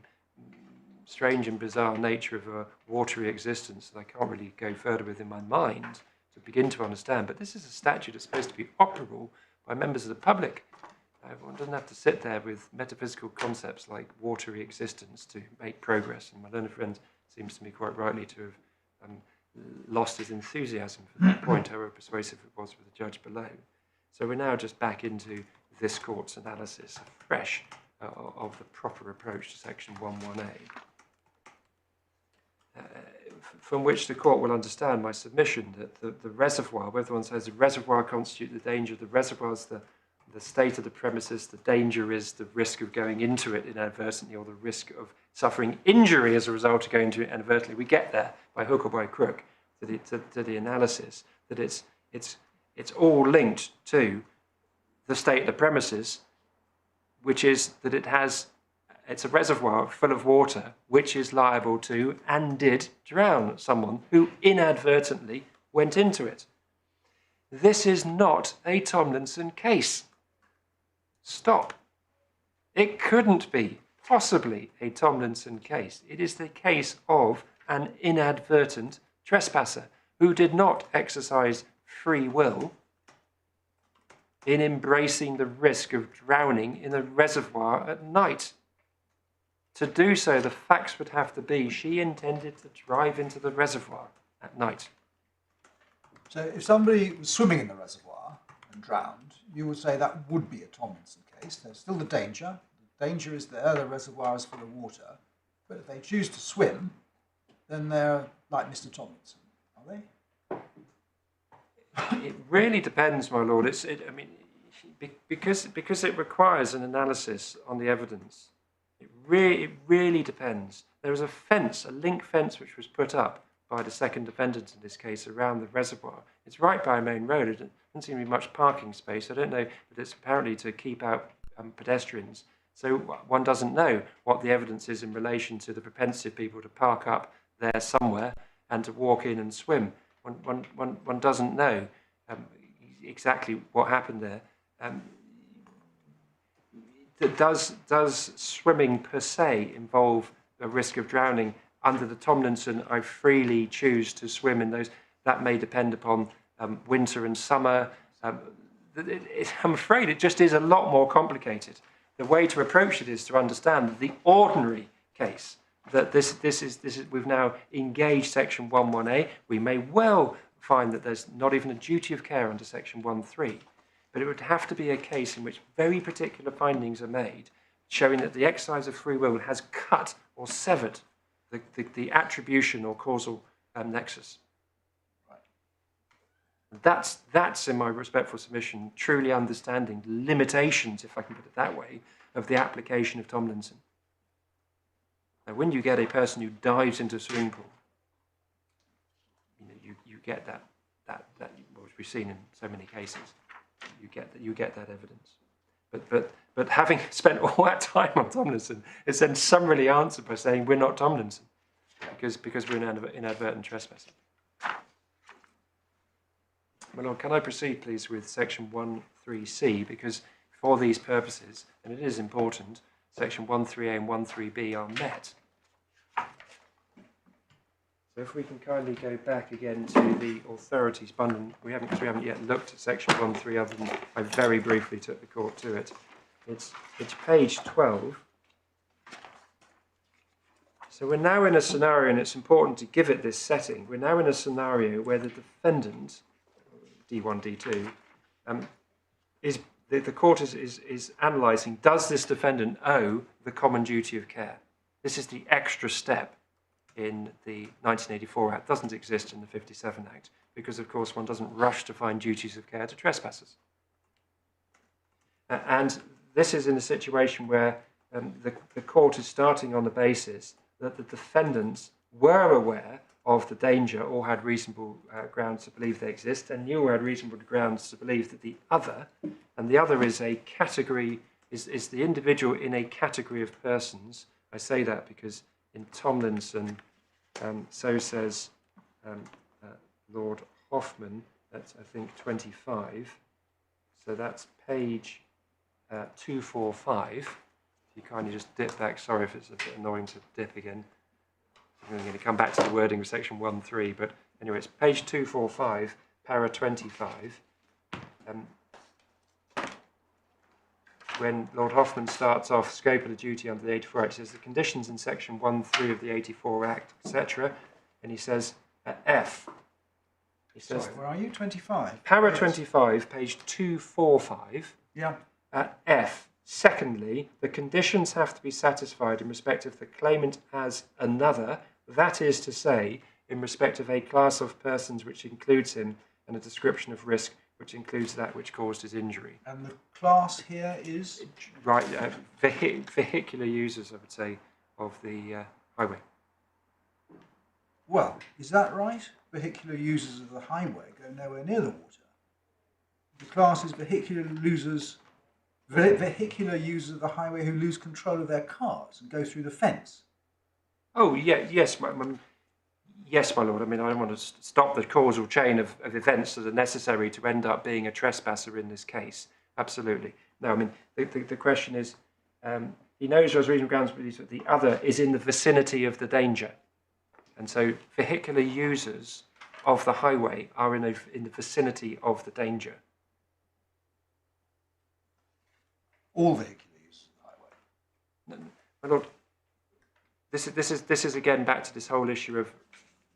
Speaker 3: strange and bizarre nature of a watery existence that I can't really go further with in my mind to begin to understand. But this is a statute that's supposed to be operable by members of the public. One doesn't have to sit there with metaphysical concepts like watery existence to make progress. And my learned friend seems to me quite rightly to have lost his enthusiasm for that point, however persuasive it was for the judge below. So we're now just back into this court's analysis afresh of the proper approach to section 1.1a, from which the court will understand my submission that the reservoir, whether one says the reservoir constitutes the danger, the reservoir is the state of the premises, the danger is the risk of going into it inadvertently or the risk of suffering injury as a result of going into it inadvertently. We get there by hook or by crook to the analysis that it's all linked to the state of the premises which is that it's a reservoir full of water which is liable to and did drown someone who inadvertently went into it. This is not a Tomlinson case. Stop. It couldn't be possibly a Tomlinson case. It is the case of an inadvertent trespasser who did not exercise free will in embracing the risk of drowning in a reservoir at night. To do so, the facts would have to be she intended to drive into the reservoir at night.
Speaker 2: So if somebody was swimming in the reservoir and drowned, you would say that would be a Tomlinson case. There's still the danger. The danger is there, the reservoir is full of water. But if they choose to swim, then they're like Mr. Tomlinson, are they?
Speaker 3: It really depends, my lord. Because it requires an analysis on the evidence. It really depends. There was a fence, a link fence, which was put up by the second defendant in this case around the reservoir. It's right by a main road. It doesn't seem to be much parking space. I don't know, but it's apparently to keep out pedestrians. So one doesn't know what the evidence is in relation to the propensity of people to park up there somewhere and to walk in and swim. One doesn't know exactly what happened there. Does swimming per se involve a risk of drowning? Under the Tomlinson, I freely choose to swim in those. That may depend upon winter and summer. I'm afraid it just is a lot more complicated. The way to approach it is to understand the ordinary case. That this is we've now engaged section 1.1a. We may well find that there's not even a duty of care under section 1.3, but it would have to be a case in which very particular findings are made, showing that the exercise of free will has cut or severed the attribution or causal nexus. Right. That's in my respectful submission, truly understanding the limitations, if I can put it that way, of the application of Tomlinson. Now, when you get a person who dives into a swimming pool, you get that which we've seen in so many cases. You get that evidence. But having spent all that time on Tomlinson, it's then summarily answered by saying we're not Tomlinson because we're an inadvertent trespasser. My Lord, can I proceed, please, with section 1.3c, because for these purposes, and it is important, section 1.3a and 1.3b are met. So if we can kindly go back again to the authorities bundle, we haven't yet looked at section 1.3 other than I very briefly took the court to it. It's page 12. So we're now in a scenario, and it's important to give it this setting. We're now in a scenario where the defendant, D1, D2, the court is analysing, does this defendant owe the common duty of care? This is the extra step in the 1984 Act. It doesn't exist in the 57 Act because, of course, one doesn't rush to find duties of care to trespassers. And this is in a situation where the court is starting on the basis that the defendants were aware of the danger or had reasonable grounds to believe they exist and knew or had reasonable grounds to believe that the other, and the other is a category, is the individual in a category of persons. I say that because in Tomlinson, so says Lord Hoffman, that's I think 25, so that's page 245. If you kindly just dip back, sorry if it's a bit annoying to dip again. I'm going to come back to the wording of section 1.3, but anyway, it's page 245, para 25. When Lord Hoffman starts off scope of the duty under the 84 Act, he says the conditions in section 1.3 of the 84 Act, etc. And he says F. He says,
Speaker 2: sorry, where are you? 25?
Speaker 3: Para
Speaker 2: yes.
Speaker 3: 25, page 245.
Speaker 2: Yeah.
Speaker 3: F. Secondly, the conditions have to be satisfied in respect of the claimant as another, that is to say, in respect of a class of persons which includes him, and a description of risk which includes that which caused his injury.
Speaker 2: And the class here is?
Speaker 3: Right, vehicular users, I would say, of the highway.
Speaker 2: Well, is that right? Vehicular users of the highway go nowhere near the water. The class is vehicular users vehicular users of the highway who lose control of their cars and go through the fence.
Speaker 3: Oh, yeah, yes, yes, my lord. I mean, I don't want to stop the causal chain of events that are necessary to end up being a trespasser in this case. Absolutely. No, I mean, the question is, he knows there was reasonable grounds to believe that the other is in the vicinity of the danger. And so vehicular users of the highway are in the vicinity of the danger.
Speaker 2: All vehicular users of the highway.
Speaker 3: My lord, this is again back to this whole issue of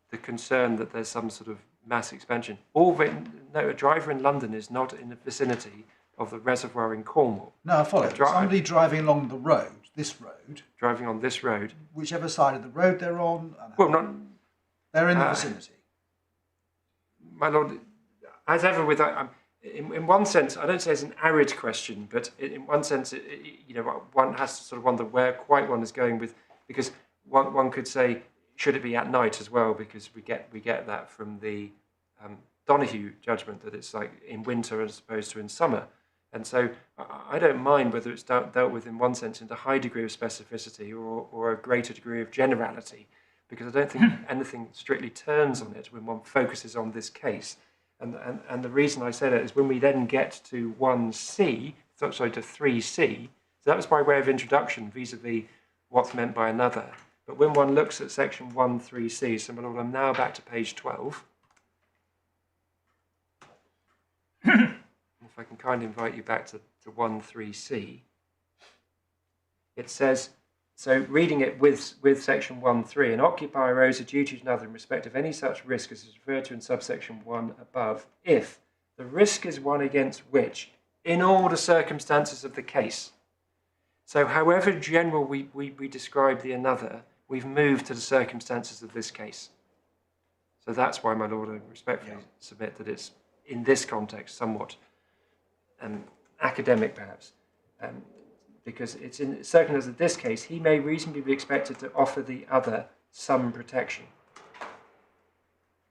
Speaker 3: the concern that there's some sort of mass expansion. A driver in London is not in the vicinity of the reservoir in Cornwall.
Speaker 2: No, I follow. Somebody driving along the road, this road.
Speaker 3: Driving on this road.
Speaker 2: Whichever side of the road they're on. They're in the vicinity.
Speaker 3: My lord, as ever with in one sense, I don't say it's an arid question, but in one sense, one has to sort of wonder where quite one is going with, because one could say, should it be at night as well? Because we get that from the Donahue judgment that it's like in winter as opposed to in summer, and so I don't mind whether it's dealt with in one sense in a high degree of specificity or a greater degree of generality, because I don't think anything strictly turns on it when one focuses on this case. And the reason I say that is when we then get to 1C, to 3C, so that was by way of introduction vis-a-vis what's meant by another. But when one looks at section 1.3c, so my lord, I'm now back to page 12. If I can kindly invite you back to 1.3c, it says, so reading it with section 1.3, an occupier owes a duty to another in respect of any such risk as is referred to in subsection 1 above, if the risk is one against which, in all the circumstances of the case. So however general we describe the another, we've moved to the circumstances of this case. So that's why, my lord, I respectfully submit that it's, in this context, somewhat academic, perhaps. Because it's in circumstances of this case, he may reasonably be expected to offer the other some protection.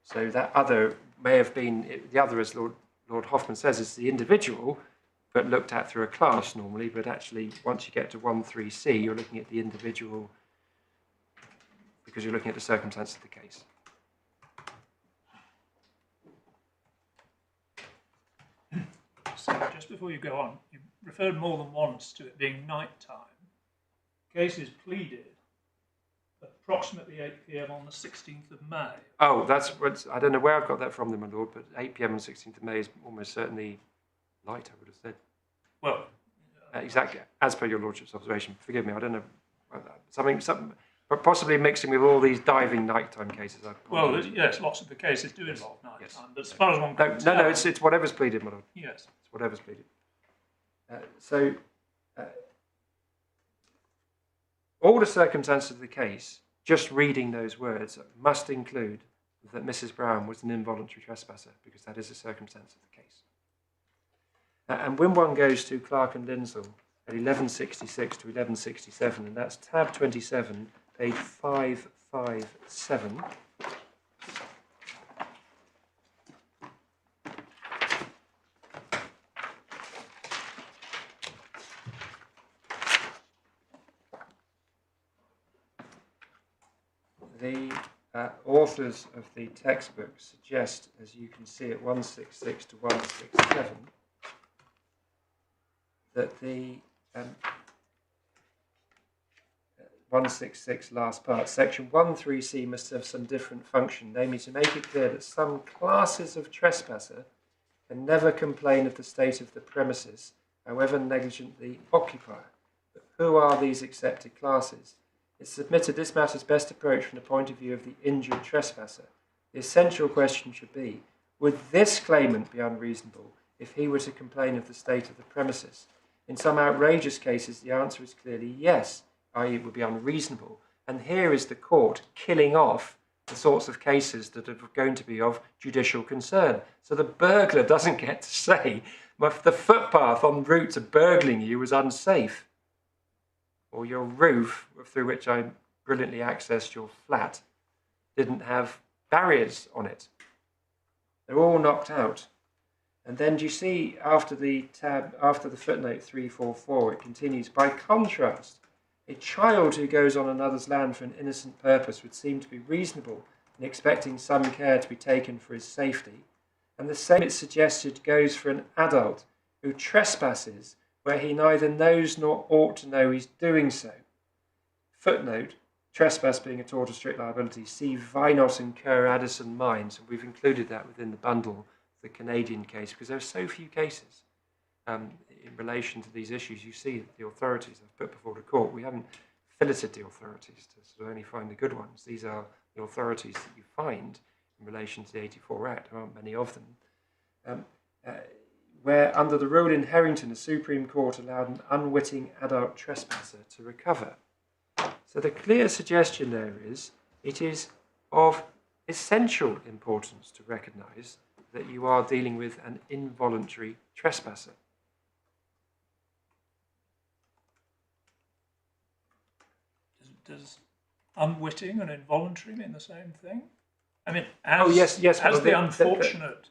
Speaker 3: So that other may have been, the other, as Lord Hoffman says, is the individual, but looked at through a class normally, but actually once you get to 1.3c, you're looking at the individual because you're looking at the circumstances of the case.
Speaker 5: So just before you go on, you referred more than once to it being night time. Case is pleaded approximately 8 p.m. on the 16th of May.
Speaker 3: Oh, that's I don't know where I've got that from, my lord, but 8 p.m. on the 16th of May is almost certainly light, I would have said.
Speaker 5: Well,
Speaker 3: exactly, as per your lordship's observation. Forgive me, I don't know. Something, but possibly mixing with all these diving nighttime cases.
Speaker 5: Well, yes, lots of the cases do involve nighttime, but as far as one can tell...
Speaker 3: No, it's whatever's pleaded, my lord.
Speaker 5: Yes.
Speaker 3: It's whatever's pleaded. All the circumstances of the case, just reading those words, must include that Mrs Brown was an involuntary trespasser, because that is a circumstance of the case. And when one goes to Clark and Linsell at 1166 to 1167, and that's tab 27, page 557, the authors of the textbook suggest, as you can see at 166 to 167, that the 166 last part, section 1.3c must have some different function, namely to make it clear that some classes of trespasser can never complain of the state of the premises, however negligent the occupier. But who are these accepted classes? It's submitted this matter is best approached from the point of view of the injured trespasser. The essential question should be, would this claimant be unreasonable if he were to complain of the state of the premises? In some outrageous cases, the answer is clearly yes, i.e. it would be unreasonable. And here is the court killing off the sorts of cases that are going to be of judicial concern. So the burglar doesn't get to say, the footpath en route to burgling you was unsafe, or your roof through which I brilliantly accessed your flat didn't have barriers on it. They're all knocked out. And then do you see after the footnote 344, it continues, by contrast, a child who goes on another's land for an innocent purpose would seem to be reasonable in expecting some care to be taken for his safety. And the same, it's suggested, goes for an adult who trespasses where he neither knows nor ought to know he's doing so. Footnote, trespass being a tort of strict liability, see Vinot and Kerr-Addison Mines, and we've included that within the bundle, the Canadian case, because there are so few cases in relation to these issues. You see the authorities I've put before the court. We haven't filleted the authorities to sort of only find the good ones. These are the authorities that you find in relation to the 84 Act. There aren't many of them. Where under the rule in Harrington, the Supreme Court allowed an unwitting adult trespasser to recover. So the clear suggestion there is it is of essential importance to recognise that you are dealing with an involuntary trespasser.
Speaker 5: Does unwitting and involuntary mean the same thing? I mean,
Speaker 3: yes.
Speaker 5: As the unfortunate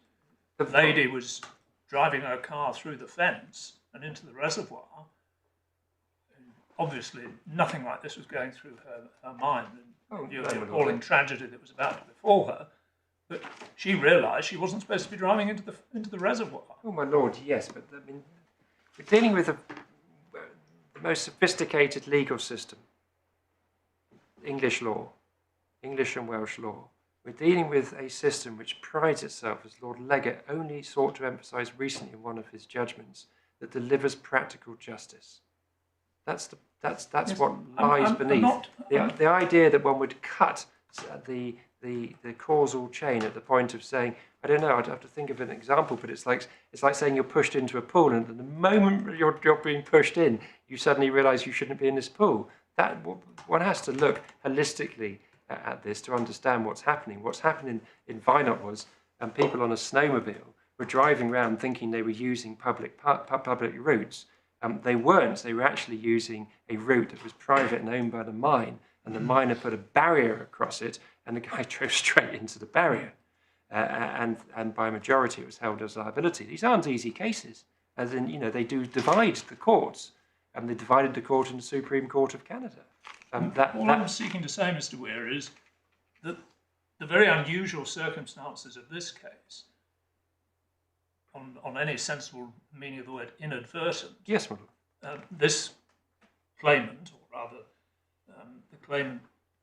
Speaker 5: lady was driving her car through the fence and into the reservoir, obviously nothing like this was going through her mind in view of the appalling tragedy that was about to befall her. But she realised she wasn't supposed to be driving into the reservoir.
Speaker 3: Oh my lord, yes, but I mean, we're dealing with the most sophisticated legal system. English law, English and Welsh law. We're dealing with a system which prides itself, as Lord Legate only sought to emphasise recently in one of his judgments, that delivers practical justice. That's what lies beneath. The idea that one would cut the causal chain at the point of saying, I don't know, I'd have to think of an example, but it's like saying you're pushed into a pool, and at the moment you're being pushed in, you suddenly realise you shouldn't be in this pool. That one has to look holistically at this to understand what's happening. What's happening in Vinot was people on a snowmobile were driving around thinking they were using public routes. They weren't. They were actually using a route that was private and owned by the mine, and the miner put a barrier across it, and the guy drove straight into the barrier. And by majority, it was held as liability. These aren't easy cases, as in, they do divide the courts. And they divided the court in the Supreme Court of Canada.
Speaker 5: All I'm seeking to say, Mr. Weir, is that the very unusual circumstances of this case, on any sensible meaning of the word inadvertent,
Speaker 3: yes, my lord.
Speaker 5: This claimant, or rather the claimant,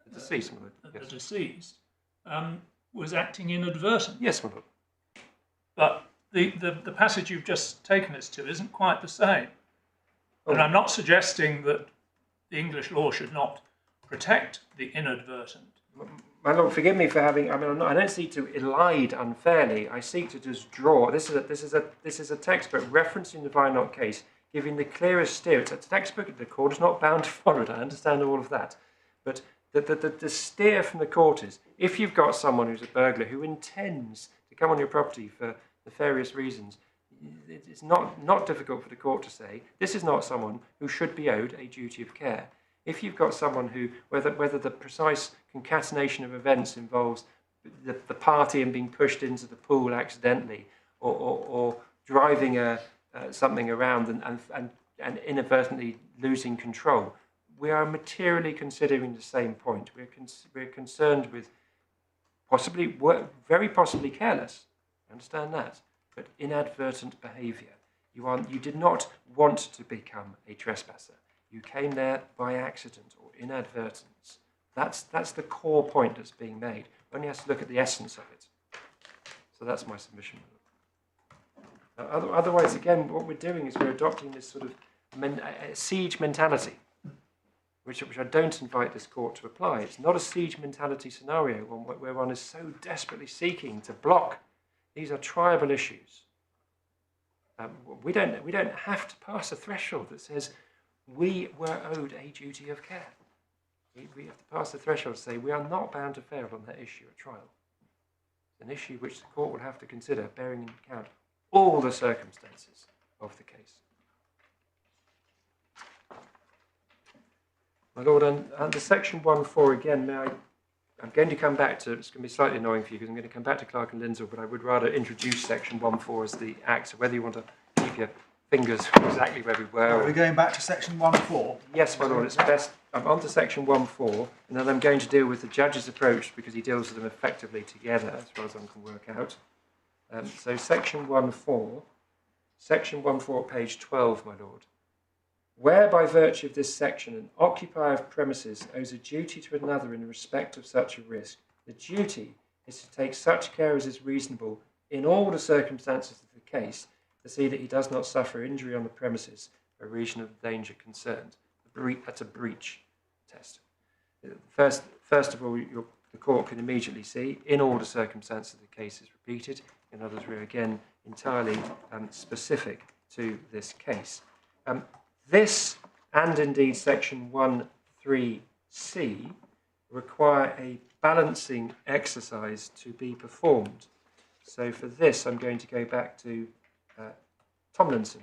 Speaker 3: the deceased, my lord. Yes.
Speaker 5: The deceased, was acting inadvertent.
Speaker 3: Yes, my lord.
Speaker 5: But the passage you've just taken us to isn't quite the same. And I'm not suggesting that the English law should not protect the inadvertent.
Speaker 3: My lord, forgive me for having. I don't seek to elide unfairly. I seek to just draw. This is a textbook referencing the Vinot case, giving the clearest steer. It's a textbook. The court is not bound to follow it. I understand all of that, but the steer from the court is: if you've got someone who's a burglar who intends to come on your property for nefarious reasons, it's not difficult for the court to say this is not someone who should be owed a duty of care. If you've got someone who, whether the precise concatenation of events involves the party and being pushed into the pool accidentally, or driving something around and inadvertently losing control, we are materially considering the same point. We're concerned with very possibly careless. I understand that. But inadvertent behaviour. You did not want to become a trespasser. You came there by accident or inadvertence. That's the core point that's being made. One has to look at the essence of it. So that's my submission. Otherwise, again, what we're doing is we're adopting this sort of siege mentality, which I don't invite this court to apply. It's not a siege mentality scenario where one is so desperately seeking to block. These are triable issues. We don't have to pass a threshold that says we were owed a duty of care. We have to pass the threshold to say we are not bound to fail on that issue at trial. It's an issue which the court will have to consider, bearing into account all the circumstances of the case. My Lord, under section 1.4 again, may I I'm going to come back to, it's going to be slightly annoying for you because I'm going to come back to Clark and Lindsell, but I would rather introduce section 1.4 as the act. So whether you want to keep your fingers exactly where we were.
Speaker 2: Are we going back to section 1.4?
Speaker 3: Yes, my lord, it's best. I'm on to section 1.4, and then I'm going to deal with the judge's approach because he deals with them effectively together, as far as I can work out. So section 1.4, page 12, my lord. Where by virtue of this section an occupier of premises owes a duty to another in respect of such a risk, the duty is to take such care as is reasonable in all the circumstances of the case to see that he does not suffer injury on the premises by reason of the danger concerned. That's a breach test. First of all, the court can immediately see in all the circumstances the case is repeated. In others, we're again entirely specific to this case. This and indeed section 1.3c require a balancing exercise to be performed. So for this, I'm going to go back to Tomlinson.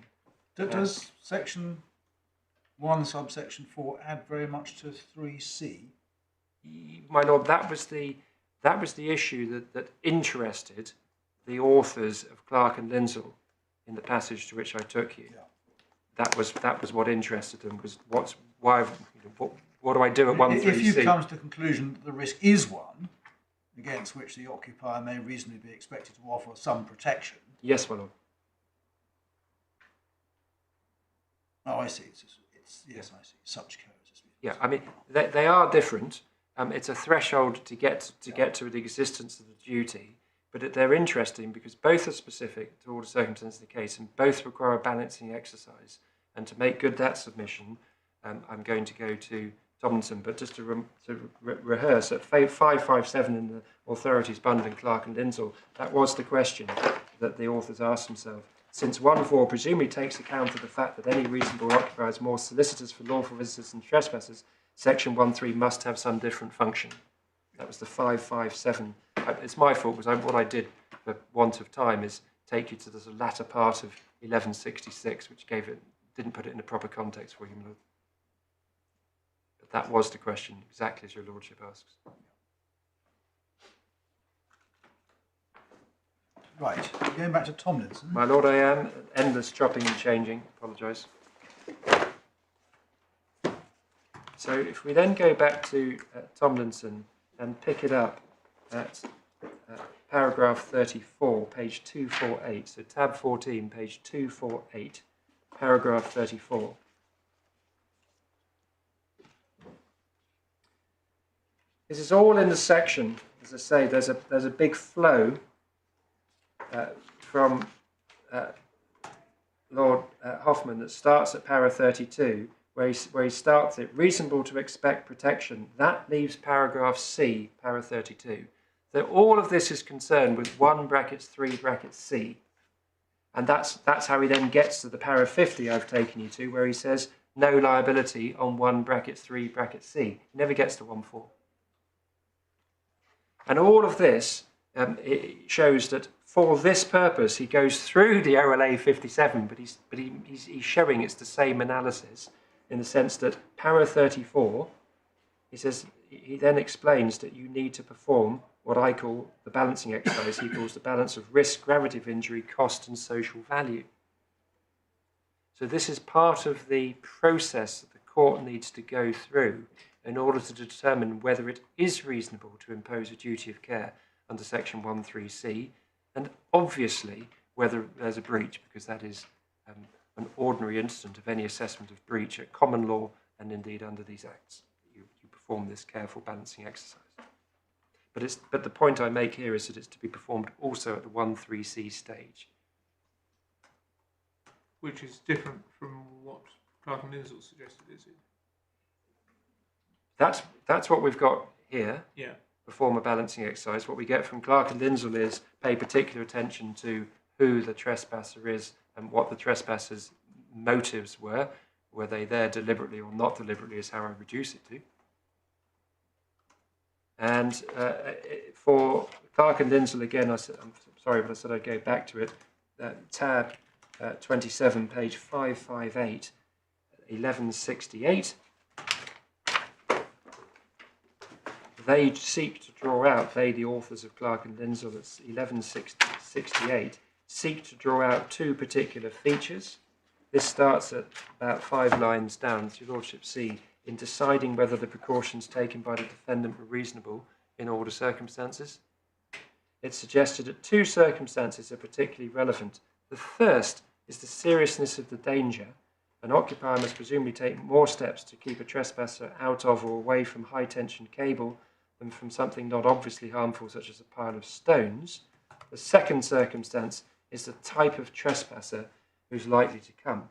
Speaker 2: Does section 1 subsection 4 add very much to 3c?
Speaker 3: My lord, that was the issue that interested the authors of Clark and Lindsell in the passage to which I took you.
Speaker 2: Yeah.
Speaker 3: That was what interested them. Was what do I do at 1.3c?
Speaker 2: If you come to the conclusion that the risk is one against which the occupier may reasonably be expected to offer some protection.
Speaker 3: Yes, my lord.
Speaker 2: Oh, I see. Yes, I see. Such codes.
Speaker 3: Yeah, I mean they are different. It's a threshold to get to the existence of the duty, but they're interesting because both are specific to all the circumstances of the case, and both require a balancing exercise. And to make good that submission, I'm going to go to Tomlinson, but just to rehearse, at 557 in the authorities bundling Clark and Lindsell, that was the question that the authors asked themselves. Since 1.4 presumably takes account of the fact that any reasonable occupier is more solicitous for lawful visitors and trespassers, section 1.3 must have some different function. That was the 557. It's my fault because what I did for want of time is take you to the latter part of 1166, which didn't put it in a proper context for you, my lord. But that was the question, exactly as your lordship asks.
Speaker 2: Right, going back to Tomlinson.
Speaker 3: My lord, I am. Endless chopping and changing. Apologise. So if we then go back to Tomlinson and pick it up at paragraph 34, page 248, so tab 14, page 248, paragraph 34. This is all in the section. As I say, there's a big flow from Lord Hoffman that starts at para 32, where he starts it, reasonable to expect protection. That leaves paragraph C, para 32. So all of this is concerned with 1 brackets 3 brackets C. And that's how he then gets to the para 50 I've taken you to, where he says no liability on 1 brackets 3 brackets C. He never gets to 1.4. And all of this it shows that for this purpose he goes through the OLA 57, but he's showing it's the same analysis in the sense that para 34, he says, he then explains that you need to perform what I call the balancing exercise. He calls the balance of risk, gravity of injury, cost and social value. So this is part of the process that the court needs to go through in order to determine whether it is reasonable to impose a duty of care under section 1.3c, and obviously whether there's a breach, because that is an ordinary incident of any assessment of breach at common law and indeed under these acts. You perform this careful balancing exercise. But the point I make here is that it's to be performed also at the 1.3c stage.
Speaker 4: Which is different from what Clark and Lindsell suggested, is it?
Speaker 3: That's what we've got here.
Speaker 4: Yeah.
Speaker 3: Perform a balancing exercise. What we get from Clark and Lindsell is pay particular attention to who the trespasser is and what the trespasser's motives were they there deliberately or not deliberately is how I reduce it to. And for Clark and Lindsell, again, I'm sorry, but I said I'd go back to it. Tab 27, page 558, 1168. they seek to draw out, they, the authors of Clark and Lindsell, that's 1168, seek to draw out two particular features. This starts at about 5 lines down, as your lordship see, in deciding whether the precautions taken by the defendant were reasonable in all the circumstances. It's suggested that 2 circumstances are particularly relevant. The first is the seriousness of the danger. An occupier must presumably take more steps to keep a trespasser out of or away from high-tension cable than from something not obviously harmful, such as a pile of stones. The second circumstance is the type of trespasser who's likely to come.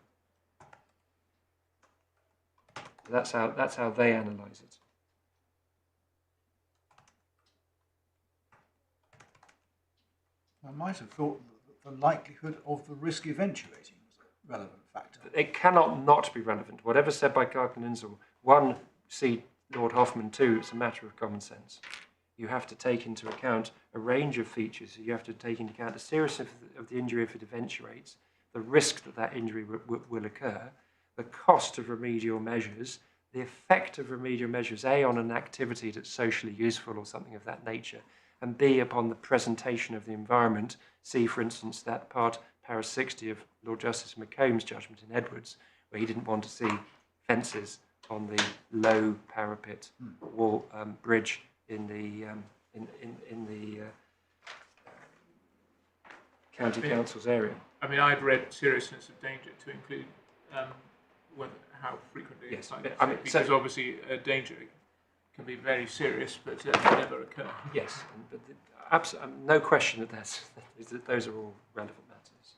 Speaker 3: That's how they analyse it.
Speaker 2: I might have thought that the likelihood of the risk eventuating was a relevant factor.
Speaker 3: It cannot not be relevant. Whatever said by Clark and Lindsell, 1, see Lord Hoffman, 2, it's a matter of common sense. You have to take into account a range of features. You have to take into account the seriousness of the injury if it eventuates, the risk that that injury will occur, the cost of remedial measures, the effect of remedial measures, A, on an activity that's socially useful or something of that nature, and B, upon the presentation of the environment. See, for instance, that part, para 60 of Lord Justice McComb's judgment in Edwards, where he didn't want to see fences on the low parapet wall bridge in the county council's area.
Speaker 4: I mean, I'd read seriousness of danger to include how frequently
Speaker 3: Yes,
Speaker 4: it's
Speaker 3: I mean,
Speaker 4: because
Speaker 3: so,
Speaker 4: obviously danger can be very serious, but never occur.
Speaker 3: yes, but no question that those are all relevant matters.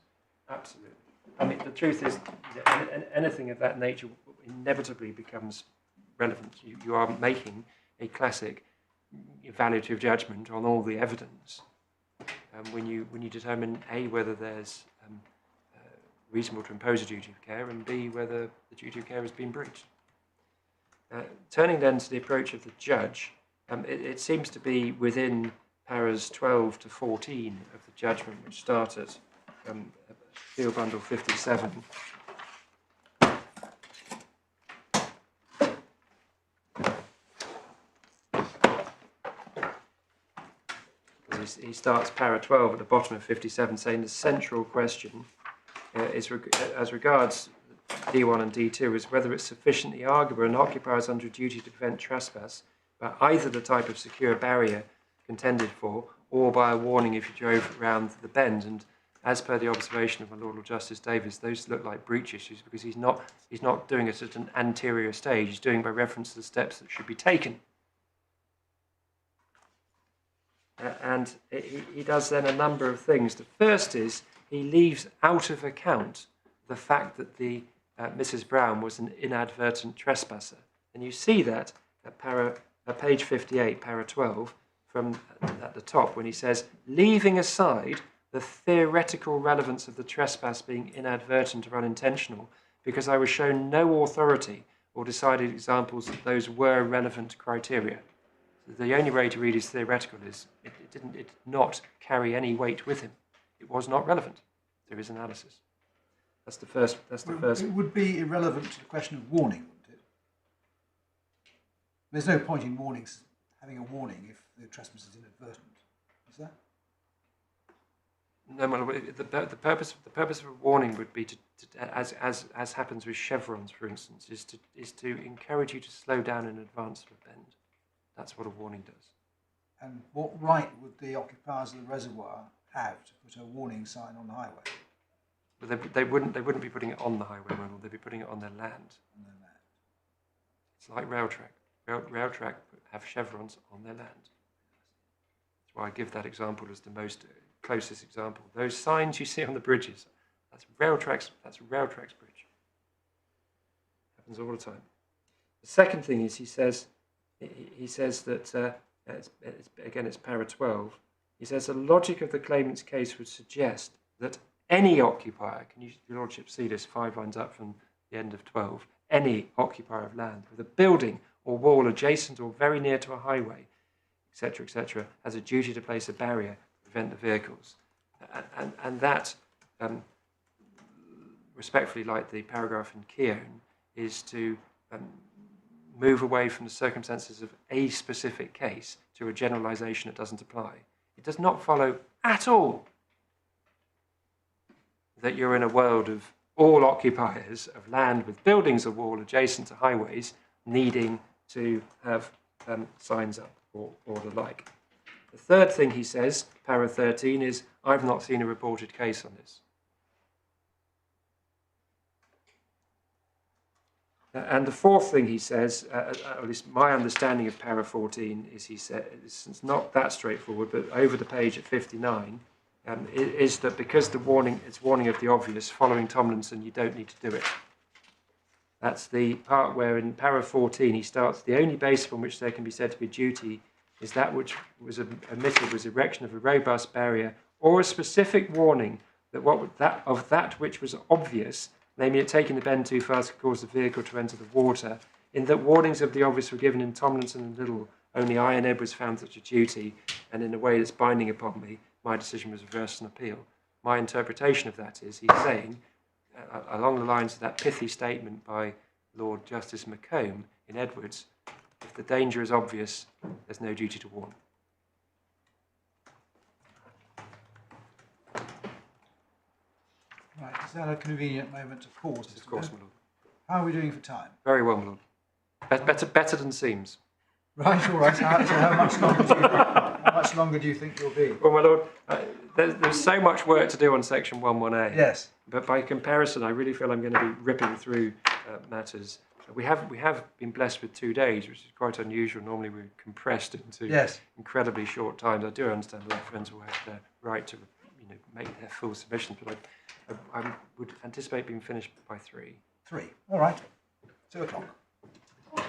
Speaker 3: Absolutely. I mean, the truth is, anything of that nature inevitably becomes relevant. You are making a classic evaluative judgment on all the evidence when you determine A, whether there's reasonable to impose a duty of care, and B, whether the duty of care has been breached. Turning then to the approach of the judge, it seems to be within paras 12 to 14 of the judgment, which start at Field Bundle 57. He starts para 12 at the bottom of 57, saying the central question is, as regards D1 and D2, is whether it's sufficiently arguable an occupier is under a duty to prevent trespass by either the type of secure barrier contended for or by a warning if you drove around the bend. And as per the observation of my Lord Justice Davis, those look like breach issues because he's not doing it at an anterior stage. He's doing it by reference to the steps that should be taken. And he does then a number of things. The first is he leaves out of account the fact that the Mrs Brown was an inadvertent trespasser. And you see that at page 58, para 12, from at the top, when he says, leaving aside the theoretical relevance of the trespass being inadvertent or unintentional, because I was shown no authority or decided examples that those were relevant criteria. The only way to read his theoretical is it did not carry any weight with him. It was not relevant to his analysis. That's the first.
Speaker 2: It would be irrelevant to the question of warning, wouldn't it? There's no point in having a warning if the trespass is inadvertent, is there?
Speaker 3: No, well, the purpose of a warning would be to as happens with chevrons, for instance, is to encourage you to slow down in advance of a bend. That's what a warning does.
Speaker 2: And what right would the occupiers of the reservoir have to put a warning sign on the highway?
Speaker 3: Well, they wouldn't be putting it on the highway, they'd be putting it on their land.
Speaker 2: On their land.
Speaker 3: It's like rail track. Rail track have chevrons on their land. That's why I give that example as the most closest example. Those signs you see on the bridges, that's rail tracks. That's rail tracks bridge. Happens all the time. The second thing is he says that it's para 12. He says the logic of the claimant's case would suggest that any occupier, can you, your lordship, see this 5 lines up from the end of 12, any occupier of land with a building or wall adjacent or very near to a highway, etc., has a duty to place a barrier to prevent the vehicles. And that, respectfully, like the paragraph in Keown, is to move away from the circumstances of a specific case to a generalisation that doesn't apply. It does not follow at all that you're in a world of all occupiers of land with buildings or wall adjacent to highways needing to have signs up or the like. The third thing he says, para 13, is I've not seen a reported case on this. And the fourth thing he says, at least my understanding of para 14, is he said, it's not that straightforward, but over the page at 59, is that because it's warning of the obvious, following Tomlinson, you don't need to do it. That's the part where in para 14 he starts, the only basis on which there can be said to be duty is that which was omitted was erection of a robust barrier or a specific warning of that which was obvious, namely, taking the bend too fast could cause the vehicle to enter the water. In that warnings of the obvious were given in Tomlinson and Little, only I and Ed was found such a duty, and in a way that's binding upon me, my decision was reversed on appeal. My interpretation of that is he's saying, along the lines of that pithy statement by Lord Justice Macomb in Edwards, if the danger is obvious, there's no duty to warn.
Speaker 2: Right, is that a convenient moment to pause?
Speaker 3: Of course, my lord.
Speaker 2: How are we doing for time?
Speaker 3: Very well, my lord. Better than seems.
Speaker 2: Right, all right. So how much longer do you think you'll be?
Speaker 3: Well, my lord, there's so much work to do on section 11A.
Speaker 2: Yes.
Speaker 3: But by comparison, I really feel I'm going to be ripping through matters. We have been blessed with 2 days, which is quite unusual. Normally we're compressed into incredibly short times. I do understand that our friends will have their right to make their full submissions, but I would anticipate being finished by 3.
Speaker 2: 3. All right. 2 o'clock.
Speaker 1: Okay.